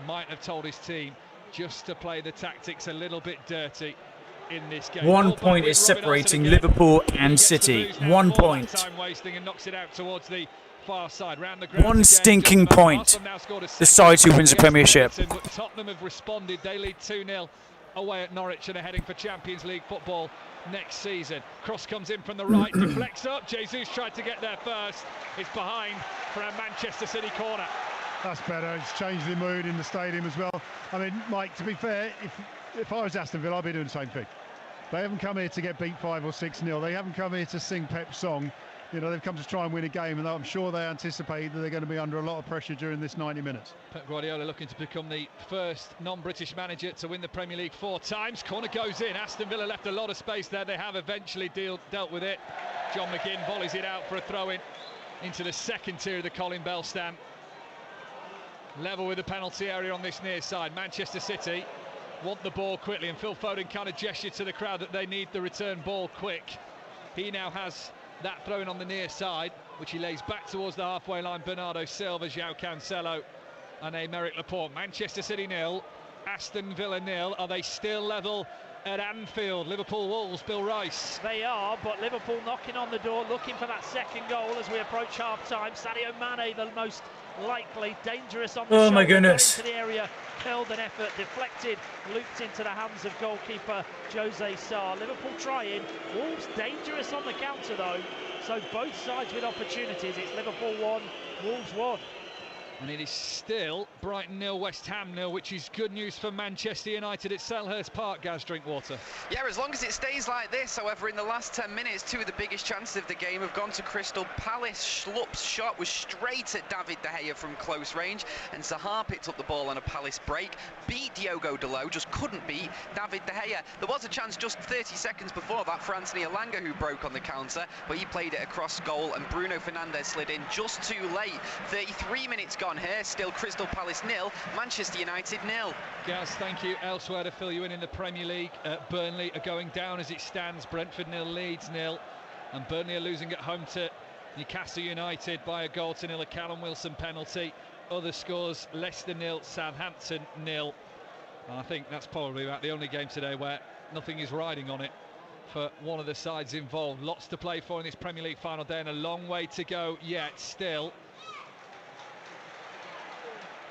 might have told his team just to play the tactics a little bit dirty in this game. 1 point is separating Liverpool and City. 1 point. Time wasting and knocks it out towards the far side. One stinking point decides who wins the Premiership. Tottenham have responded. They lead 2-0 away at Norwich and are heading for Champions League football next season. Cross comes in from the right, deflects up. Jesus tried to get there first. It's behind for a Manchester City corner. That's better. It's changed the mood in the stadium as well. I mean, Mike, to be fair, if I was Aston Villa, I'd be doing the same thing. They haven't come here to get beat 5 or 6-0. They haven't come here to sing Pep's song. You know, they've come to try and win a game, and I'm sure they anticipate that they're going to be under a lot of pressure during this 90 minutes. Pep Guardiola looking to become the first non-British manager to win the Premier League 4 times. Corner goes in. Aston Villa left a lot of space there. They have eventually dealt with it. John McGinn volleys it out for a throw-in into the second tier of the Colin Bell stand. Level with the penalty area on this near side. Manchester City want the ball quickly, and Phil Foden kind of gestured to the crowd that they need the return ball quick. He now has that throw in on the near side, which he lays back towards the halfway line. Bernardo Silva, João Cancelo and Aymeric Laporte. Manchester City 0, Aston Villa 0. Are they still level at Anfield? Liverpool Wolves, Bill Rice. They are, but Liverpool knocking on the door, looking for that second goal as we approach half-time. Sadio Mane, the most likely, dangerous on the Oh my shoulder, goodness. into the area, curled an effort, deflected, looped into the hands of goalkeeper Jose Sarr. Liverpool trying, Wolves dangerous on the counter though, so both sides with opportunities. It's Liverpool 1, Wolves 1. And it is still Brighton 0, West Ham 0, which is good news for Manchester United at Selhurst Park. Gaz Drinkwater. Yeah, as long as it stays like this. However, in the last 10 minutes, 2 of the biggest chances of the game have gone to Crystal Palace. Schlupp's shot was straight at David De Gea from close range, and Zaha picked up the ball on a Palace break, beat Diogo Dalot, just couldn't beat David De Gea. There was a chance just 30 seconds before that for Anthony Elanga, who broke on the counter, but he played it across goal, and Bruno Fernandes slid in just too late. 33 minutes gone here, still Crystal Palace 0, Manchester United 0. Gaz, thank you. Elsewhere to fill you in the Premier League, Burnley are going down as it stands. Brentford 0, Leeds 0, and Burnley are losing at home to Newcastle United by a goal to 0, a Callum Wilson penalty. Other scores: Leicester 0, Southampton 0. And I think that's probably about the only game today where nothing is riding on it for one of the sides involved. Lots to play for in this Premier League final day, and a long way to go yet still.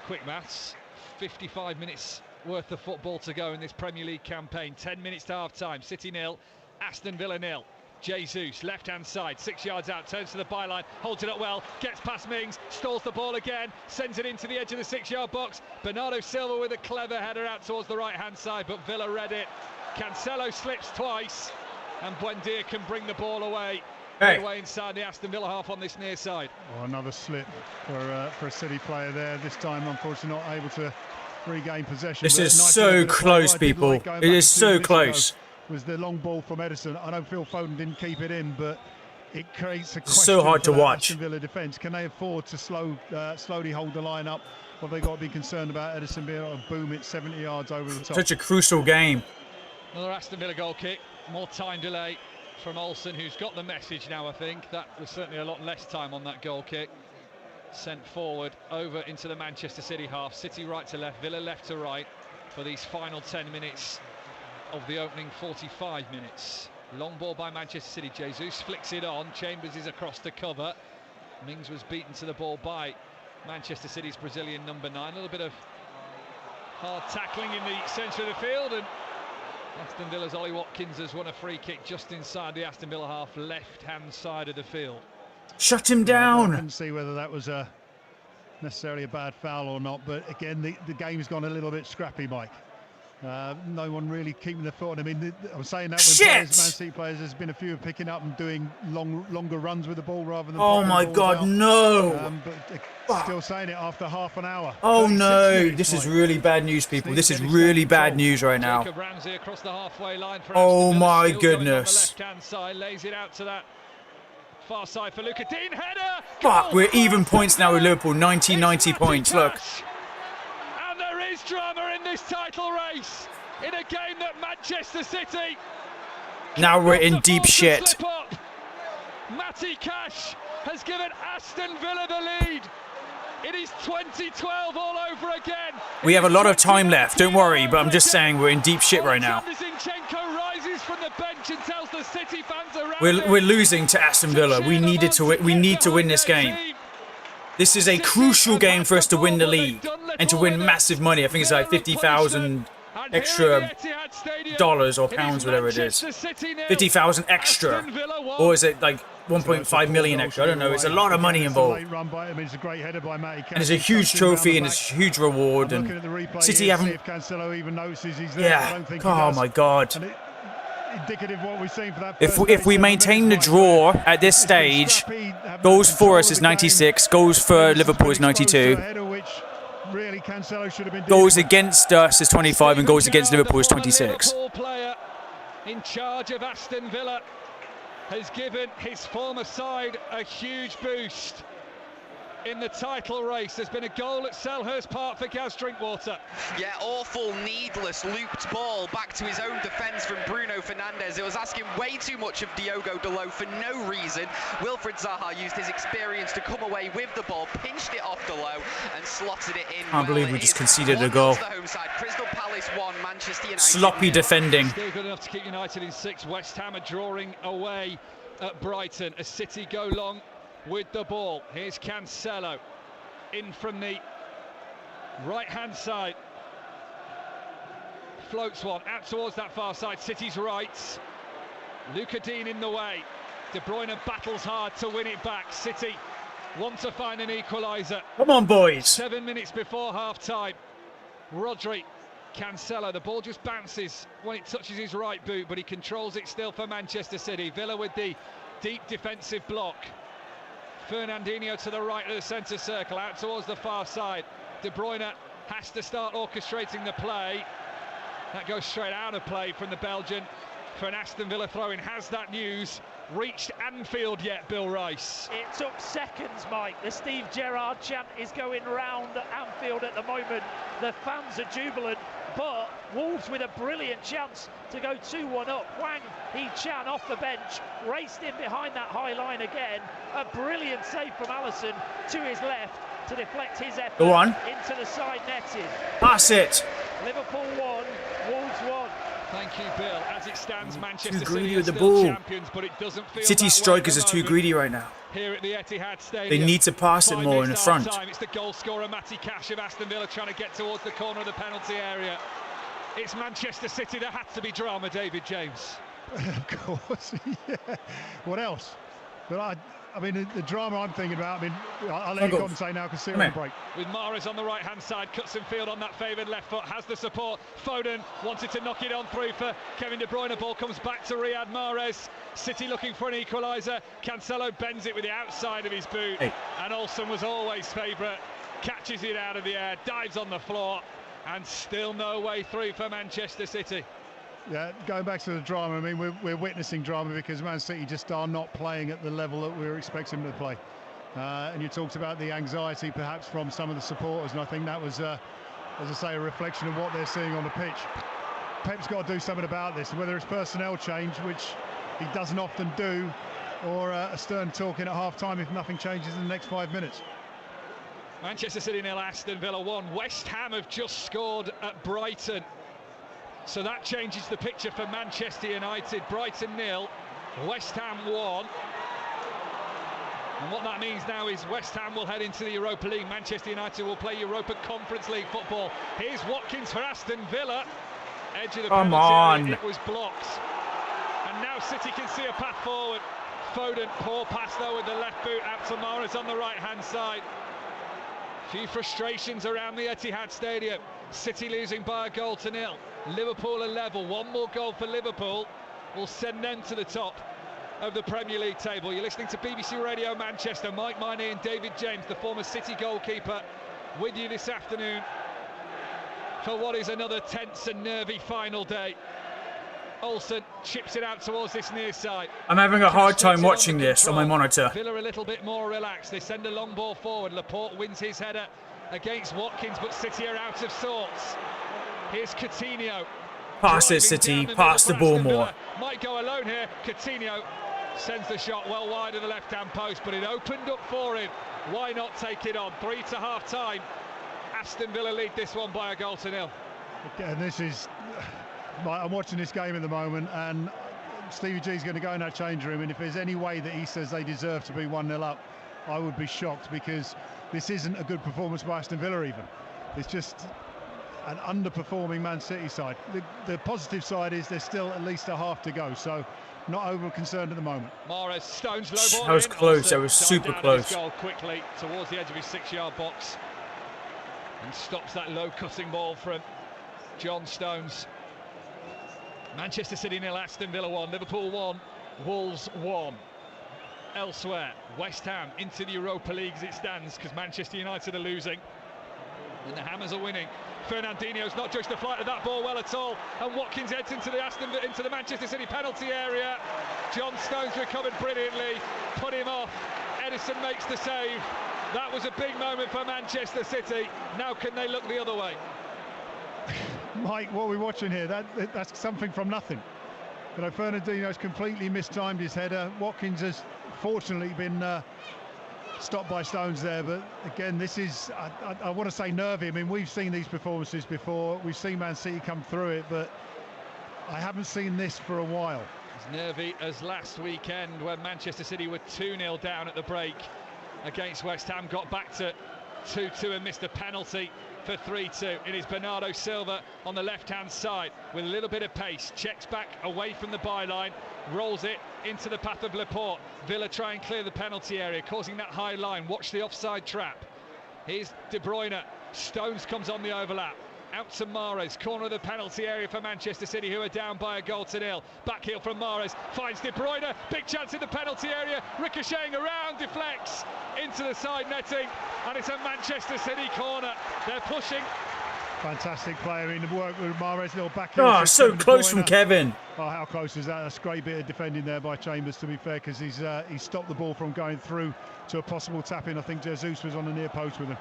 Quick maths, 55 minutes worth of football to go in this Premier League campaign. 10 minutes to half-time. City 0, Aston Villa 0. Jesus, left-hand side, 6 yards out, turns to the byline, holds it up well, gets past Mings, stalls the ball again, sends it into the edge of the 6-yard box. Bernardo Silva with a clever header out towards the right-hand side, but Villa read it. Cancelo slips twice, and Buendia can bring the ball away. Away inside the Aston Villa half on this near side. Oh, another slip for a City player there. This time, unfortunately, not able to regain possession. This is so close, people. It is so close. Was the long ball from Edison. I know Phil Foden didn't keep it in, but it creates a question so hard to for watch. Aston Villa defence. Can they afford to slowly hold the line up? Or have they got to be concerned about Edison being able to boom it 70 yards over the top? Such a crucial game. Another Aston Villa goal kick. More time delay from Olsen, who's got the message now. I think that was certainly a lot less time on that goal kick. Sent forward over into the Manchester City half. City right to left, Villa left to right for these final 10 minutes of the opening 45 minutes. Long ball by Manchester City. Jesus flicks it on. Chambers is across to cover. Mings was beaten to the ball by Manchester City's Brazilian number 9. A little bit of hard tackling in the centre of the field, and Aston Villa's Ollie Watkins has won a free kick just inside the Aston Villa half, left-hand side of the field. Shut him down. I couldn't see whether that was necessarily a bad foul or not, but again, the game's gone a little bit scrappy, Mike. No one really keeping their foot on. I mean, I'm saying that when Shit! Man City players, there's been a few picking up and doing longer runs with the ball rather than. Oh my God, no! But still saying it after half an hour. Oh 36 no! minutes, This is Mike. really bad news, people. This is really bad news right now. Jacob Ramsey across the halfway line for Oh Aston Villa, my still going on the goodness. left-hand side, lays it out to that far side for Luca Dean, header. Fuck, Goal! we're even points now with Liverpool. 90 points. Look. And there is drama in this title race in a game that Manchester City. Now we're in deep shit. Matty Cash has given Aston Villa the lead. It is 2012 all over again. We have a lot of time left, don't worry, but I'm just saying we're in deep shit right now. Zinchenko rises from the bench and tells the City fans around We're losing to Aston Villa. We need to win this game. This is a crucial game for us to win the league and to win massive money. I think it's like 50,000 extra dollars or pounds, whatever it is. 50,000 extra, or is it like 1.5 million extra? I don't know. It's a lot of money involved. And it's a huge trophy and it's a huge reward. And City haven't. Yeah. Oh my God. If we maintain the draw at this stage, goals for us is 96, goals for Liverpool is 92, goals against us is 25, and goals against Liverpool is 26. Player in charge of Aston Villa has given his former side a huge boost in the title race. There's been a goal at Selhurst Park for Gaz Drinkwater. Yeah, awful, needless, looped ball back to his own defence from Bruno Fernandes. It was asking way too much of Diogo Dalot for no reason. Wilfred Zaha used his experience to come away with the ball, pinched it off Dalot and slotted it in. Can't believe we just conceded a goal. The home side. Crystal Palace 1, Manchester United. Sloppy defending. Still good enough to keep United in 6. West Ham are drawing away at Brighton as City go long with the ball. Here's Cancelo in from the right-hand side. Floats one out towards that far side. City's right. Luca Dean in the way. De Bruyne battles hard to win it back. City want to find an equaliser. Come on, boys. 7 minutes before half-time. Rodri, Cancelo. The ball just bounces when it touches his right boot, but he controls it still for Manchester City. Villa with the deep defensive block. Fernandinho to the right of the centre circle, out towards the far side. De Bruyne has to start orchestrating the play. That goes straight out of play from the Belgian for an Aston Villa throw-in. Has that news reached Anfield yet, Bill Rice? It took seconds, Mike. The Steve Gerrard chant is going round at Anfield at the moment. The fans are jubilant, but Wolves with a brilliant chance to go 2-1 up. Hwang Hee-chan off the bench, raced in behind that high line again. A brilliant save from Alisson to his left to deflect his effort Go on. into the side netting. Pass it. Liverpool 1, Wolves 1. Thank you, Bill. As it stands, Manchester Too greedy City with are the still ball. champions, but it doesn't feel City that way strikers at are the too moment. greedy right now. Here at the Etihad Stadium. They need to pass it 5 more in the minutes front. half-time. It's the goal scorer Matty Cash of Aston Villa trying to get towards the corner of the penalty area. It's Manchester City. There had to be drama, David James. Of course, yeah. What else? But I mean, the drama I'm thinking about, I mean, I'll let you go and say now because we're on break. With Mahrez on the right-hand side, cuts in field on that favoured left foot, has the support. Foden wanted to knock it on through for Kevin De Bruyne. Ball comes back to Riyad Mahrez. City looking for an equaliser. Cancelo bends it with the outside of his boot. Hey. And Olsen was always favourite. Catches it out of the air, dives on the floor, and still no way through for Manchester City. Yeah, going back to the drama, I mean, we're witnessing drama because Man City just are not playing at the level that we were expecting them to play. And you talked about the anxiety perhaps from some of the supporters, and I think that was, as I say, a reflection of what they're seeing on the pitch. Pep's got to do something about this, whether it's personnel change, which he doesn't often do, or a stern talking at half-time if nothing changes in the next 5 minutes. Manchester City 0, Aston Villa 1. West Ham have just scored at Brighton. So that changes the picture for Manchester United. Brighton 0, West Ham 1. And what that means now is West Ham will head into the Europa League. Manchester United will play Europa Conference League football. Here's Watkins for Aston Villa. Edge of the Come penalty on. area, it was blocked. And now City can see a path forward. Foden, poor pass though with the left boot out to Mahrez on the right-hand side. Few frustrations around the Etihad Stadium. City losing by a goal to nil. Liverpool are level. One more goal for Liverpool will send them to the top of the Premier League table. You're listening to BBC Radio Manchester. Mike Miney and David James, the former City goalkeeper, with you this afternoon for what is another tense and nervy final day. Olsen chips it out towards this near side. I'm having a hard time watching this on my monitor. Villa a little bit more relaxed. They send a long ball forward. Laporte wins his header against Watkins, but City are out of sorts. Here's Coutinho. Pass it, City. Pass the ball more. Might go alone here. Coutinho sends the shot well wide of the left-hand post, but it opened up for him. Why not take it on? 3 to half-time. Aston Villa lead this one by a goal to nil. Again, this is... I'm watching this game at the moment, and Stevie G's going to go in that change room, and if there's any way that he says they deserve to be 1-0 up, I would be shocked, because this isn't a good performance by Aston Villa even. It's just an underperforming Man City side. The positive side is there's still at least a half to go, so not over concerned at the moment. Mahrez, Stones, low ball. That was close. That was super close. Goal quickly towards the edge of his 6-yard box and stops that low cutting ball from John Stones. Manchester City 0, Aston Villa 1, Liverpool 1, Wolves 1. Elsewhere, West Ham into the Europa League as it stands, because Manchester United are losing and the Hammers are winning. Fernandinho's not judged the flight of that ball well at all, and Watkins heads into the Manchester City penalty area. John Stones recovered brilliantly, put him off. Edison makes the save. That was a big moment for Manchester City. Now can they look the other way? Mike, what are we watching here? That's something from nothing. You know, Fernandinho's completely mistimed his header. Watkins has fortunately been stopped by Stones there, but again, this is, I want to say nervy. I mean, we've seen these performances before. We've seen Man City come through it, but I haven't seen this for a while. As nervy as last weekend when Manchester City were 2-0 down at the break against West Ham, got back to 2-2 and missed a penalty for 3-2. It is Bernardo Silva on the left-hand side with a little bit of pace, checks back away from the byline, rolls it into the path of Laporte. Villa try and clear the penalty area, causing that high line. Watch the offside trap. Here's De Bruyne. Stones comes on the overlap. Out to Mahrez, corner of the penalty area for Manchester City, who are down by a goal to nil. Back heel from Mahrez, finds De Bruyne, big chance in the penalty area, ricocheting around, deflects into the side netting, and it's a Manchester City corner. They're pushing. Fantastic play. I mean, the work with Mahrez, little back heel. Oh, so close from Kevin. Oh, how close is that? That's a great bit of defending there by Chambers, to be fair, because he's stopped the ball from going through to a possible tap-in. I think Jesus was on the near post with him.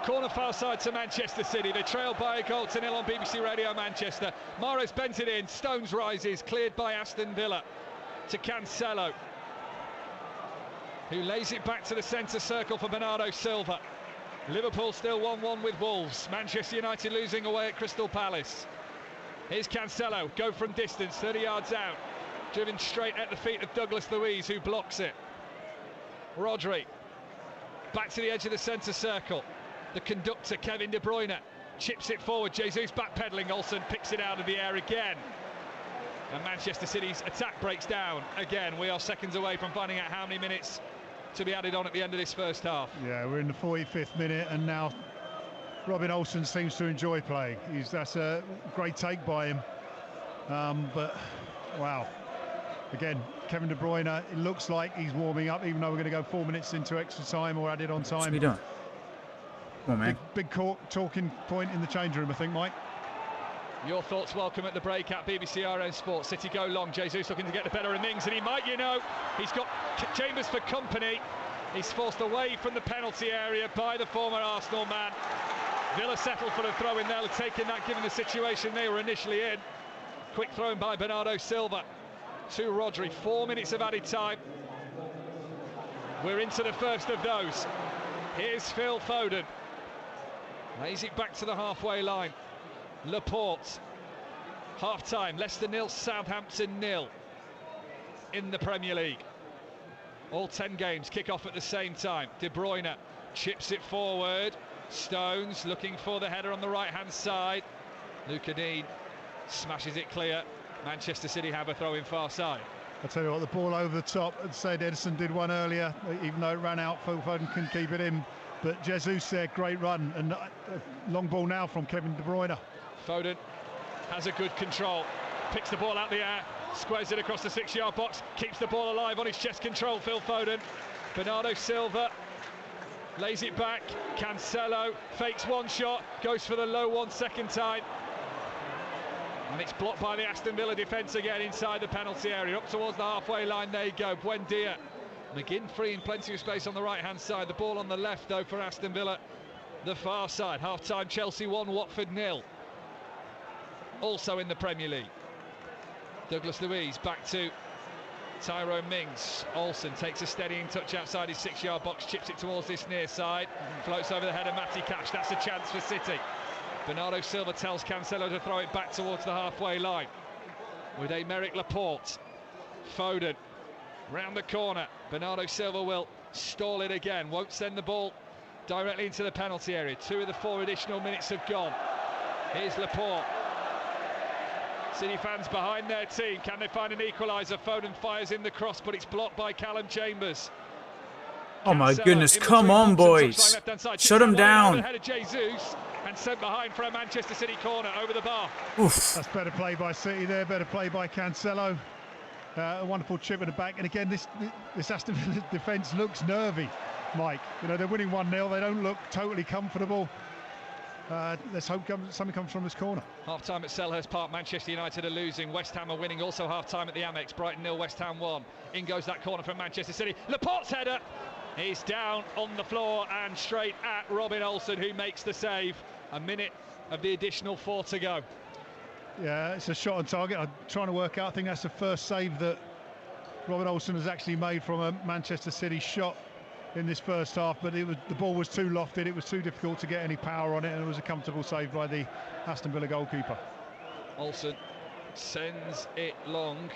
Corner far side to Manchester City. They trail by a goal to nil on BBC Radio Manchester. Mahrez bent it in. Stones rises, cleared by Aston Villa to Cancelo, who lays it back to the centre circle for Bernardo Silva. Liverpool still 1-1 with Wolves. Manchester United losing away at Crystal Palace. Here's Cancelo, go from distance, 30 yards out, driven straight at the feet of Douglas Luiz, who blocks it. Rodri, back to the edge of the centre circle. The conductor, Kevin De Bruyne, chips it forward. Jesus backpedaling. Olsen picks it out of the air again. And Manchester City's attack breaks down again. We are seconds away from finding out how many minutes to be added on at the end of this first half. Yeah, we're in the 45th minute, and now Robin Olsen seems to enjoy playing. That's a great take by him. But, wow. Again, Kevin De Bruyne, it looks like he's warming up, even though we're going to go 4 minutes into extra time or added on time. What's he doing? Come on, man. Big talking point in the change room, I think, Mike. Your thoughts welcome at the break at BBC RN Sport. City go long. Jesus looking to get the better of Mings, and he might, you know. He's got Chambers for company. He's forced away from the penalty area by the former Arsenal man. Villa settled for a throw in there, taking that given the situation they were initially in. Quick throw in by Bernardo Silva to Rodri. 4 minutes of added time. We're into the first of those. Here's Phil Foden. Lays it back to the halfway line. Laporte. Half-time, Leicester 0, Southampton 0 in the Premier League. All 10 games kick off at the same time. De Bruyne chips it forward. Stones looking for the header on the right-hand side. Luca Dean smashes it clear. Manchester City have a throw in far side. I'll tell you what, the ball over the top, as said, Edison did one earlier, even though it ran out, Phil Foden can keep it in. But Jesus there, great run, and long ball now from Kevin De Bruyne. Foden has a good control, picks the ball out the air, squares it across the 6-yard box, keeps the ball alive on his chest control, Phil Foden. Bernardo Silva lays it back, Cancelo fakes one shot, goes for the low one second time. And it's blocked by the Aston Villa defence again inside the penalty area. Up towards the halfway line, there you go, Buendia. McGinn free in plenty of space on the right-hand side. The ball on the left, though, for Aston Villa. The far side, half-time, Chelsea 1, Watford 0. Also in the Premier League. Douglas Luiz back to Tyrone Mings. Olsen takes a steadying touch outside his 6-yard box, chips it towards this near side, floats over the head of Matty Cash. That's a chance for City. Bernardo Silva tells Cancelo to throw it back towards the halfway line with Aymeric Laporte. Foden round the corner. Bernardo Silva will stall it again, won't send the ball directly into the penalty area. 2 of the 4 additional minutes have gone. Here's Laporte. City fans behind their team. Can they find an equaliser? Foden fires in the cross, but it's blocked by Callum Chambers. Oh my goodness, come on, boys. Shut him down. And sent behind for a Manchester City corner over the bar. Oof. That's better play by City there, better play by Cancelo. A wonderful chip at the back. And again, this Aston Villa defence looks nervy, Mike. You know, they're winning 1-0. They don't look totally comfortable. Let's hope something comes from this corner. Half-time at Selhurst Park, Manchester United are losing. West Ham are winning. Also half-time at the Amex. Brighton 0, West Ham 1. In goes that corner from Manchester City. Laporte's header. He's down on the floor and straight at Robin Olsen, who makes the save. A minute of the additional 4 to go. Yeah, it's a shot on target. I'm trying to work out. I think that's the first save that Robin Olsen has actually made from a Manchester City shot in this first half, but the ball was too lofted, it was too difficult to get any power on it, and it was a comfortable save by the Aston Villa goalkeeper. Olsen sends it long.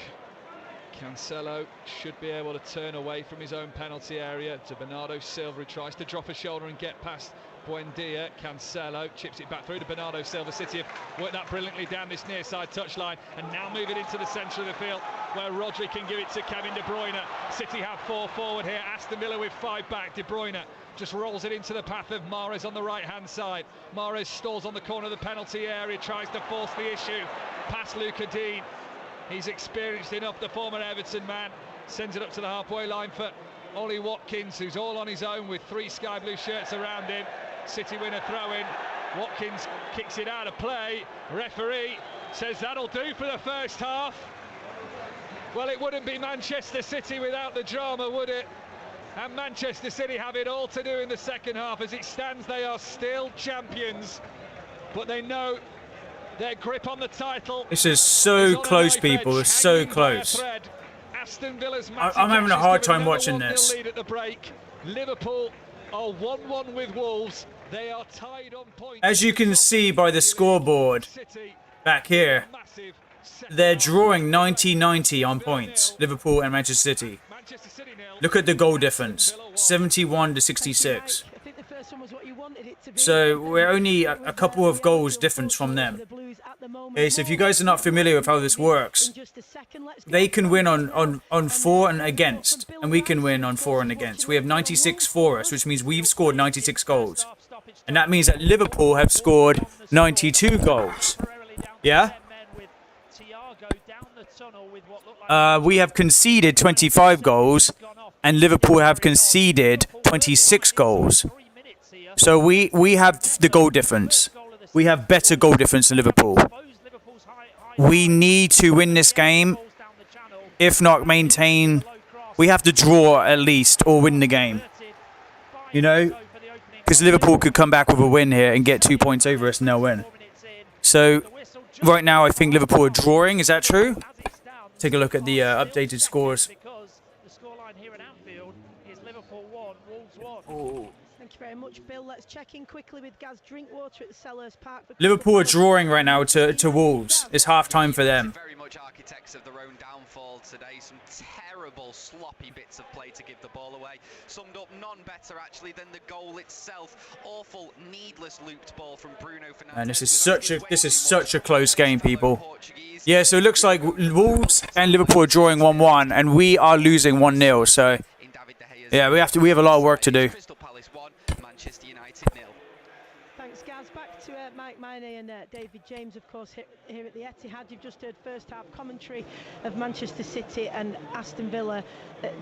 Cancelo should be able to turn away from his own penalty area to Bernardo Silva, who tries to drop a shoulder and get past Buendia. Cancelo chips it back through to Bernardo Silva. City have worked that brilliantly down this near side touchline, and now move it into the centre of the field where Rodri can give it to Kevin De Bruyne. City have 4 forward here, Aston Villa with 5 back. De Bruyne just rolls it into the path of Mahrez on the right-hand side. Mahrez stalls on the corner of the penalty area, tries to force the issue past Luca Dean. He's experienced enough, the former Everton man. Sends it up to the halfway line for Ollie Watkins, who's all on his own with 3 sky blue shirts around him. City win a throw-in. Watkins kicks it out of play. Referee says that'll do for the first half. Well, it wouldn't be Manchester City without the drama, would it? And Manchester City have it all to do in the second half. As it stands, they are still champions, but they know their grip on the title. This is so close, people. It's so close. I'm having a hard time watching this. Liverpool are 1-1 with Wolves. They are tied on points. As you can see by the scoreboard back here, they're drawing 90-90 on points, Liverpool and Manchester City. Look at the goal difference, 71 to 66. So we're only a couple of goals difference from them. Okay, so if you guys are not familiar with how this works, they can win on for and against, and we can win on for and against. We have 96 for us, which means we've scored 96 goals. And that means that Liverpool have scored 92 goals. Yeah? We have conceded 25 goals, and Liverpool have conceded 26 goals. So we have the goal difference. We have better goal difference than Liverpool. We need to win this game. If not maintain, we have to draw at least or win the game. You know? Because Liverpool could come back with a win here and get 2 points over us and they'll win. So right now I think Liverpool are drawing. Is that true? Take a look at the updated scores. Thank you very much, Bill. Let's check in quickly with Gaz Drinkwater at the Selhurst Park. Liverpool are drawing right now to Wolves. It's half time for them. Very much architects of their own downfall today. Some terrible, sloppy bits of play to give the ball away. Summed up none better actually than the goal itself. Awful, needless looped ball from Bruno Fernandes. And this is such a close game, people. Yeah, so it looks like Wolves and Liverpool are drawing 1-1, and we are losing 1-0. So yeah, we have a lot of work to do. United 0. Thanks, Gaz. Back to Mike Miney and David James, of course, here at the Etihad. You've just heard first half commentary of Manchester City and Aston Villa.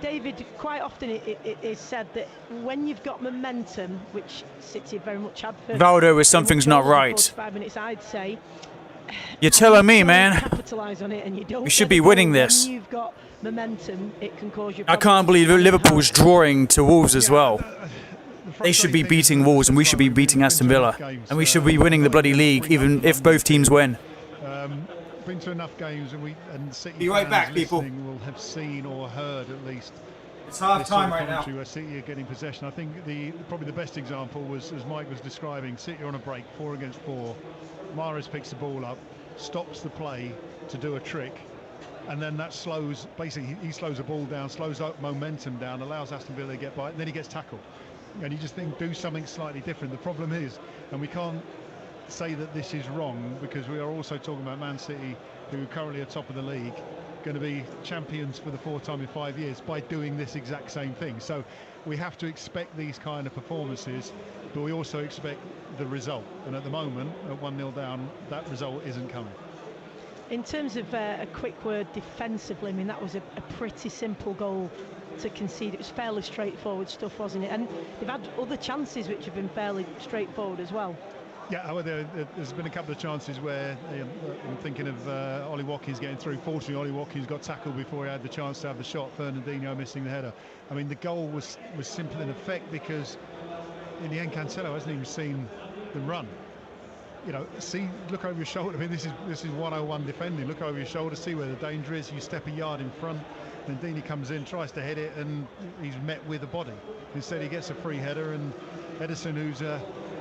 David, quite often it is said that when you've got momentum, which City very much had for Valdo, is something's not right. 45 minutes, I'd say. You're telling me, You man. capitalise on it and you don't We should get be the winning goal. this. When you've got momentum, it can cause you I problems. can't believe Liverpool's drawing to Wolves as well. They should be beating Wolves and we should be beating Aston Villa. And we should be winning the bloody league even if both teams win. Been to enough games and City Be right back, people. will have seen or heard at least. It's half This sort time of right now. commentary where City are getting possession. I think probably the best example was, as Mike was describing, City are on a break, 4 against 4. Mahrez picks the ball up, stops the play to do a trick, and then that slows, basically he slows the ball down, slows up momentum down, allows Aston Villa to get by, and then he gets tackled. And you just think, do something slightly different. The problem is, and we can't say that this is wrong, because we are also talking about Man City, who currently are top of the league, going to be champions for the 4th time in 5 years by doing this exact same thing. So we have to expect these kind of performances, but we also expect the result. And at the moment, at 1-0 down, that result isn't coming. In terms of a quick word defensively, I mean, that was a pretty simple goal to concede. It was fairly straightforward stuff, wasn't it? And they've had other chances which have been fairly straightforward as well. Yeah, there's been a couple of chances where I'm thinking of Ollie Watkins getting through. Fortunately, Ollie Watkins got tackled before he had the chance to have the shot. Fernandinho missing the header. I mean, the goal was simple in effect because in the end, Cancelo hasn't even seen them run. You know, look over your shoulder. I mean, this is 101 defending. Look over your shoulder, see where the danger is. You step a yard in front. Then Dini comes in, tries to head it, and he's met with a body. Instead, he gets a free header, and Ederson, who's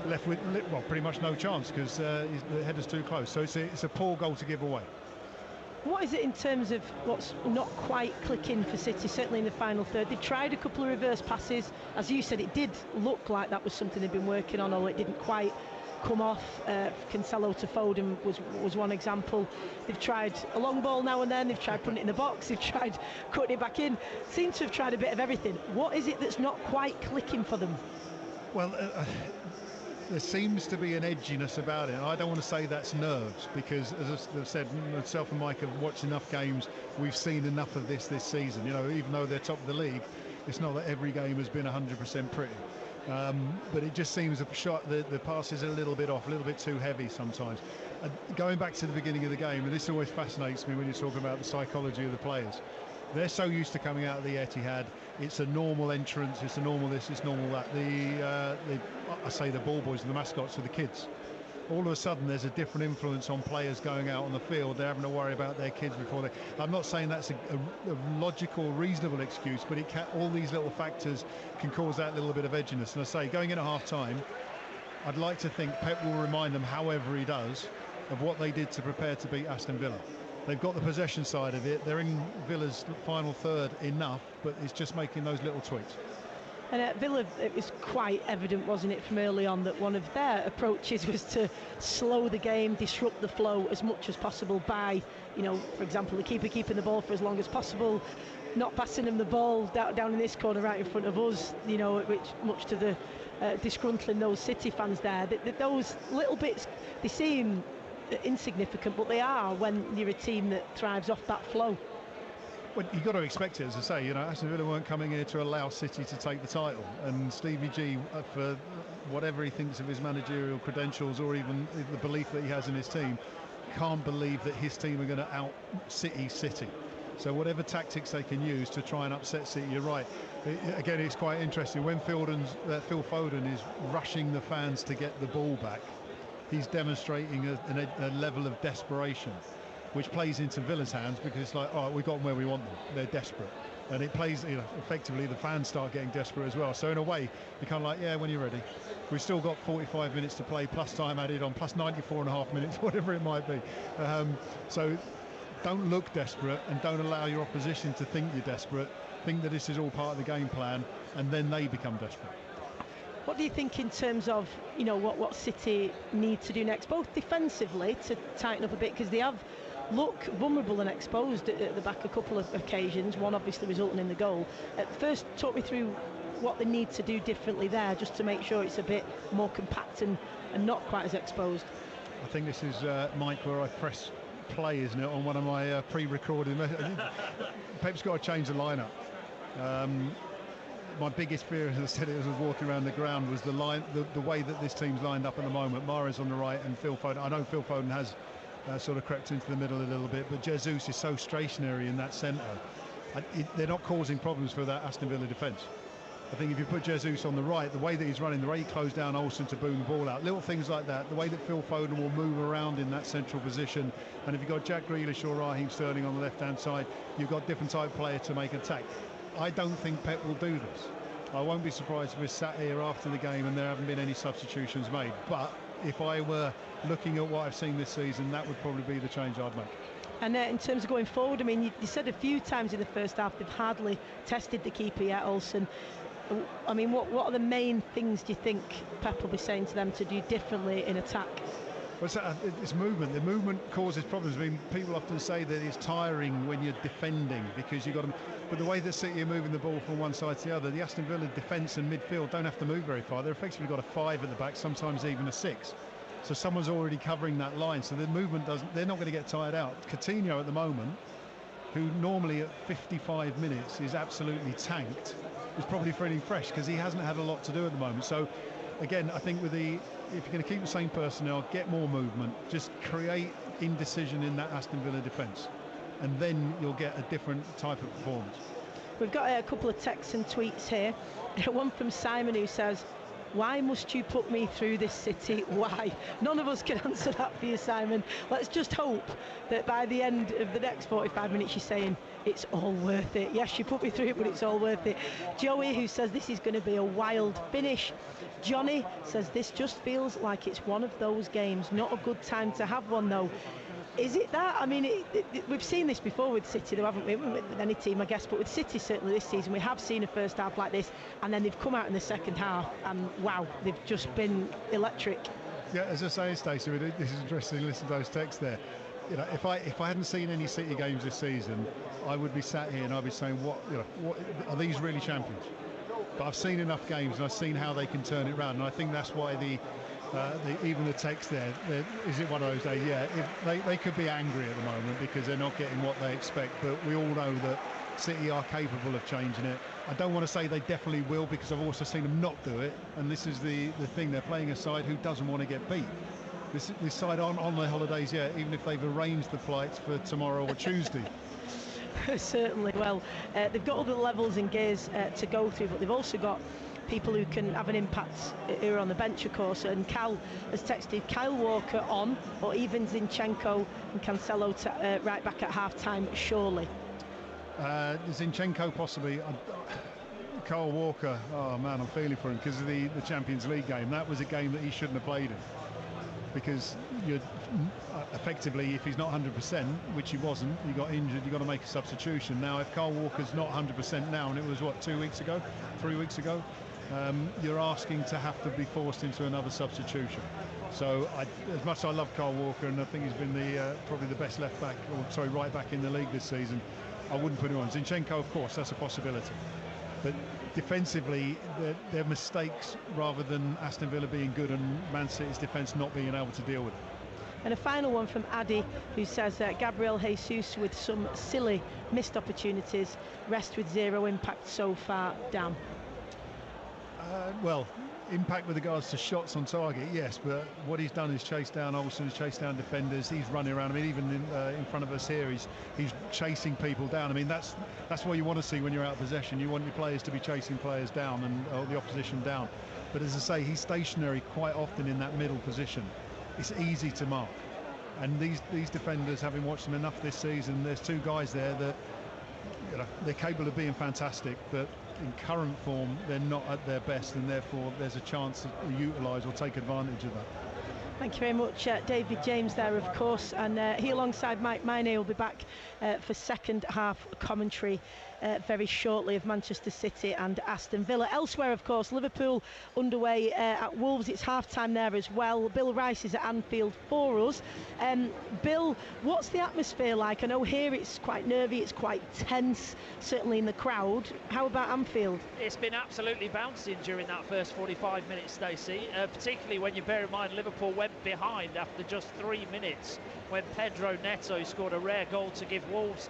left with pretty much no chance because the header's too close. So it's a poor goal to give away. What is it in terms of what's not quite clicking for City, certainly in the final third? They tried a couple of reverse passes. As you said, it did look like that was something they'd been working on, although it didn't quite come off. Cancelo to Foden was one example. They've tried a long ball now and then, they've tried putting it in the box, they've tried cutting it back in. Seem to have tried a bit of everything. What is it that's not quite clicking for them? Well, there seems to be an edginess about it. I don't want to say that's nerves, because as I've said, myself and Mike have watched enough games. We've seen enough of this season. You know, even though they're top of the league, it's not that every game has been 100% pretty. But it just seems the pass is a little bit off, a little bit too heavy sometimes. Going back to the beginning of the game, and this always fascinates me when you're talking about the psychology of the players. They're so used to coming out of the Etihad. It's a normal entrance, it's a normal this, it's normal that. I say the ball boys and the mascots are the kids. All of a sudden there's a different influence on players going out on the field. They're having to worry about their kids before I'm not saying that's a logical, reasonable excuse, but all these little factors can cause that little bit of edginess. And I say, going in at half time, I'd like to think Pep will remind them, however he does, of what they did to prepare to beat Aston Villa. They've got the possession side of it. They're in Villa's final third enough, but it's just making those little tweaks. And Villa, it was quite evident, wasn't it, from early on, that one of their approaches was to slow the game, disrupt the flow as much as possible by, you know, for example, the keeper keeping the ball for as long as possible, not passing them the ball down in this corner right in front of us, you know, which much to the disgruntling those City fans there. Those little bits, they seem insignificant, but they are when you're a team that thrives off that flow. Well, you've got to expect it, as I say. You know, Aston Villa weren't coming here to allow City to take the title, and Stevie G, for whatever he thinks of his managerial credentials or even the belief that he has in his team, can't believe that his team are going to out City. So whatever tactics they can use to try and upset City, you're right. Again, it's quite interesting when Phil Foden is rushing the fans to get the ball back. He's demonstrating a level of desperation, which plays into Villa's hands, because it's like, oh, we've got them where we want them. They're desperate. And it plays, you know, effectively the fans start getting desperate as well. So in a way, you're kind of like, yeah, when you're ready. We've still got 45 minutes to play, plus time added on, plus 94.5 minutes, whatever it might be. So don't look desperate, and don't allow your opposition to think you're desperate. Think that this is all part of the game plan, and then they become desperate. What do you think in terms of, you know, what City need to do next, both defensively to tighten up a bit, because they have looked vulnerable and exposed at the back a couple of occasions, one obviously resulting in the goal. First, talk me through what they need to do differently there, just to make sure it's a bit more compact and not quite as exposed? I think this is Mike, where I press play, isn't it, on one of my pre-recorded Pep's got to change the lineup. My biggest fear, as I said it as I was walking around the ground, was the way that this team's lined up at the moment. Mahrez on the right and Phil Foden. I know Phil Foden has sort of crept into the middle a little bit, but Jesus is so stationary in that centre. They're not causing problems for that Aston Villa defence. I think if you put Jesus on the right, the way that he's running, the way he closed down Olsen to boom the ball out, little things like that, the way that Phil Foden will move around in that central position, and if you've got Jack Grealish or Raheem Sterling on the left-hand side, you've got different type of player to make attack. I don't think Pep will do this. I won't be surprised if we're sat here after the game and there haven't been any substitutions made. But if I were looking at what I've seen this season, that would probably be the change I'd make. And in terms of going forward, I mean, you said a few times in the first half they've hardly tested the keeper yet, Olsen. I mean, what are the main things do you think Pep will be saying to them to do differently in attack? Well, it's movement. The movement causes problems. I mean, people often say that it's tiring when you're defending because you've got to. But the way that City are moving the ball from one side to the other, the Aston Villa defence and midfield don't have to move very far. They've effectively got a 5 at the back, sometimes even a 6. So someone's already covering that line. So the movement doesn't. They're not going to get tired out. Coutinho at the moment, who normally at 55 minutes is absolutely tanked, is probably feeling fresh because he hasn't had a lot to do at the moment. So again, I think if you're going to keep the same personnel, get more movement, just create indecision in that Aston Villa defence, and then you'll get a different type of performance. We've got a couple of texts and tweets here. One from Simon who says, "Why must you put me through this, City? Why?" None of us can answer that for you, Simon. Let's just hope that by the end of the next 45 minutes you're saying it's all worth it. Yes, you put me through it, but it's all worth it. Joey, who says this is going to be a wild finish. Johnny says this just feels like it's one of those games. Not a good time to have one, though. Is it that? I mean, we've seen this before with City, though, haven't we? With any team, I guess, but with City certainly this season, we have seen a first half like this, and then they've come out in the second half, and wow, they've just been electric. Yeah, as I say, Stacey, this is interesting. Listen to those texts there. You know, if I hadn't seen any City games this season, I would be sat here and I'd be saying, what are these really champions? But I've seen enough games and I've seen how they can turn it around, and I think that's why even the text there, is it one of those days? Yeah, they could be angry at the moment because they're not getting what they expect, but we all know that City are capable of changing it. I don't want to say they definitely will, because I've also seen them not do it, and this is the thing, they're playing a side who doesn't want to get beat. This side on their holidays, yeah, even if they've arranged the flights for tomorrow or Tuesday. Certainly. Well, they've got other levels and gears to go through, but they've also got people who can have an impact here on the bench, of course. And Cal has texted Kyle Walker on, or even Zinchenko and Cancelo right back at half-time, surely. Zinchenko possibly. Kyle Walker, oh man, I'm feeling for him because of the Champions League game. That was a game that he shouldn't have played in, because you're effectively, if he's not 100%, which he wasn't, he got injured, you've got to make a substitution. Now, if Kyle Walker's not 100% now, and it was, what, 3 weeks ago, you're asking to have to be forced into another substitution. So, as much as I love Kyle Walker, and I think he's been probably the best right back in the league this season, I wouldn't put him on. Zinchenko, of course, that's a possibility. But defensively, they're mistakes rather than Aston Villa being good and Man City's defence not being able to deal with it. And a final one from Addy, who says Gabriel Jesus with some silly missed opportunities, rest with zero impact so far. Damn. Well, impact with regards to shots on target, yes, but what he's done is chase down Olsen, chase down defenders. He's running around. I mean, even in front of us here, he's chasing people down. I mean, that's what you want to see when you're out of possession. You want your players to be chasing players down and the opposition down. But as I say, he's stationary quite often in that middle position. It's easy to mark. And these defenders, having watched them enough this season, there's two guys there that, you know, they're capable of being fantastic, but in current form they're not at their best, and therefore there's a chance to utilise or take advantage of that. Thank you very much, David James there, of course, and he alongside Mike Miney will be back for second half commentary very shortly of Manchester City and Aston Villa. Elsewhere, of course, Liverpool underway at Wolves. It's half-time there as well. Bill Rice is at Anfield for us. Bill, what's the atmosphere like? I know here it's quite nervy, it's quite tense, certainly in the crowd. How about Anfield? It's been absolutely bouncing during that first 45 minutes, Stacey, particularly when you bear in mind Liverpool went behind after just 3 minutes when Pedro Neto scored a rare goal to give Wolves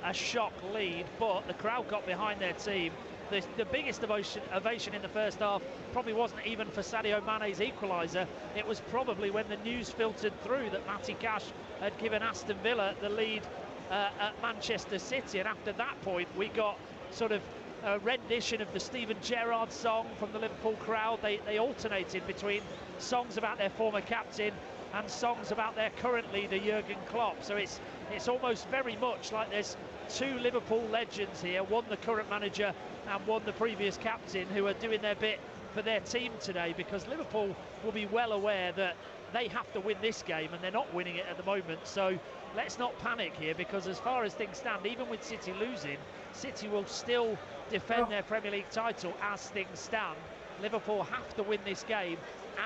a shock lead, but the crowd got behind their team. The biggest ovation in the first half probably wasn't even for Sadio Mane's equaliser. It was probably when the news filtered through that Matty Cash had given Aston Villa the lead at Manchester City, and after that point we got sort of a rendition of the Steven Gerrard song from the Liverpool crowd. They alternated between songs about their former captain and songs about their current leader Jurgen Klopp. So it's almost very much like there's two Liverpool legends here, one the current manager and one the previous captain, who are doing their bit for their team today, because Liverpool will be well aware that they have to win this game and they're not winning it at the moment. So let's not panic here, because as far as things stand, even with City losing, City will still defend their Premier League title as things stand. Liverpool have to win this game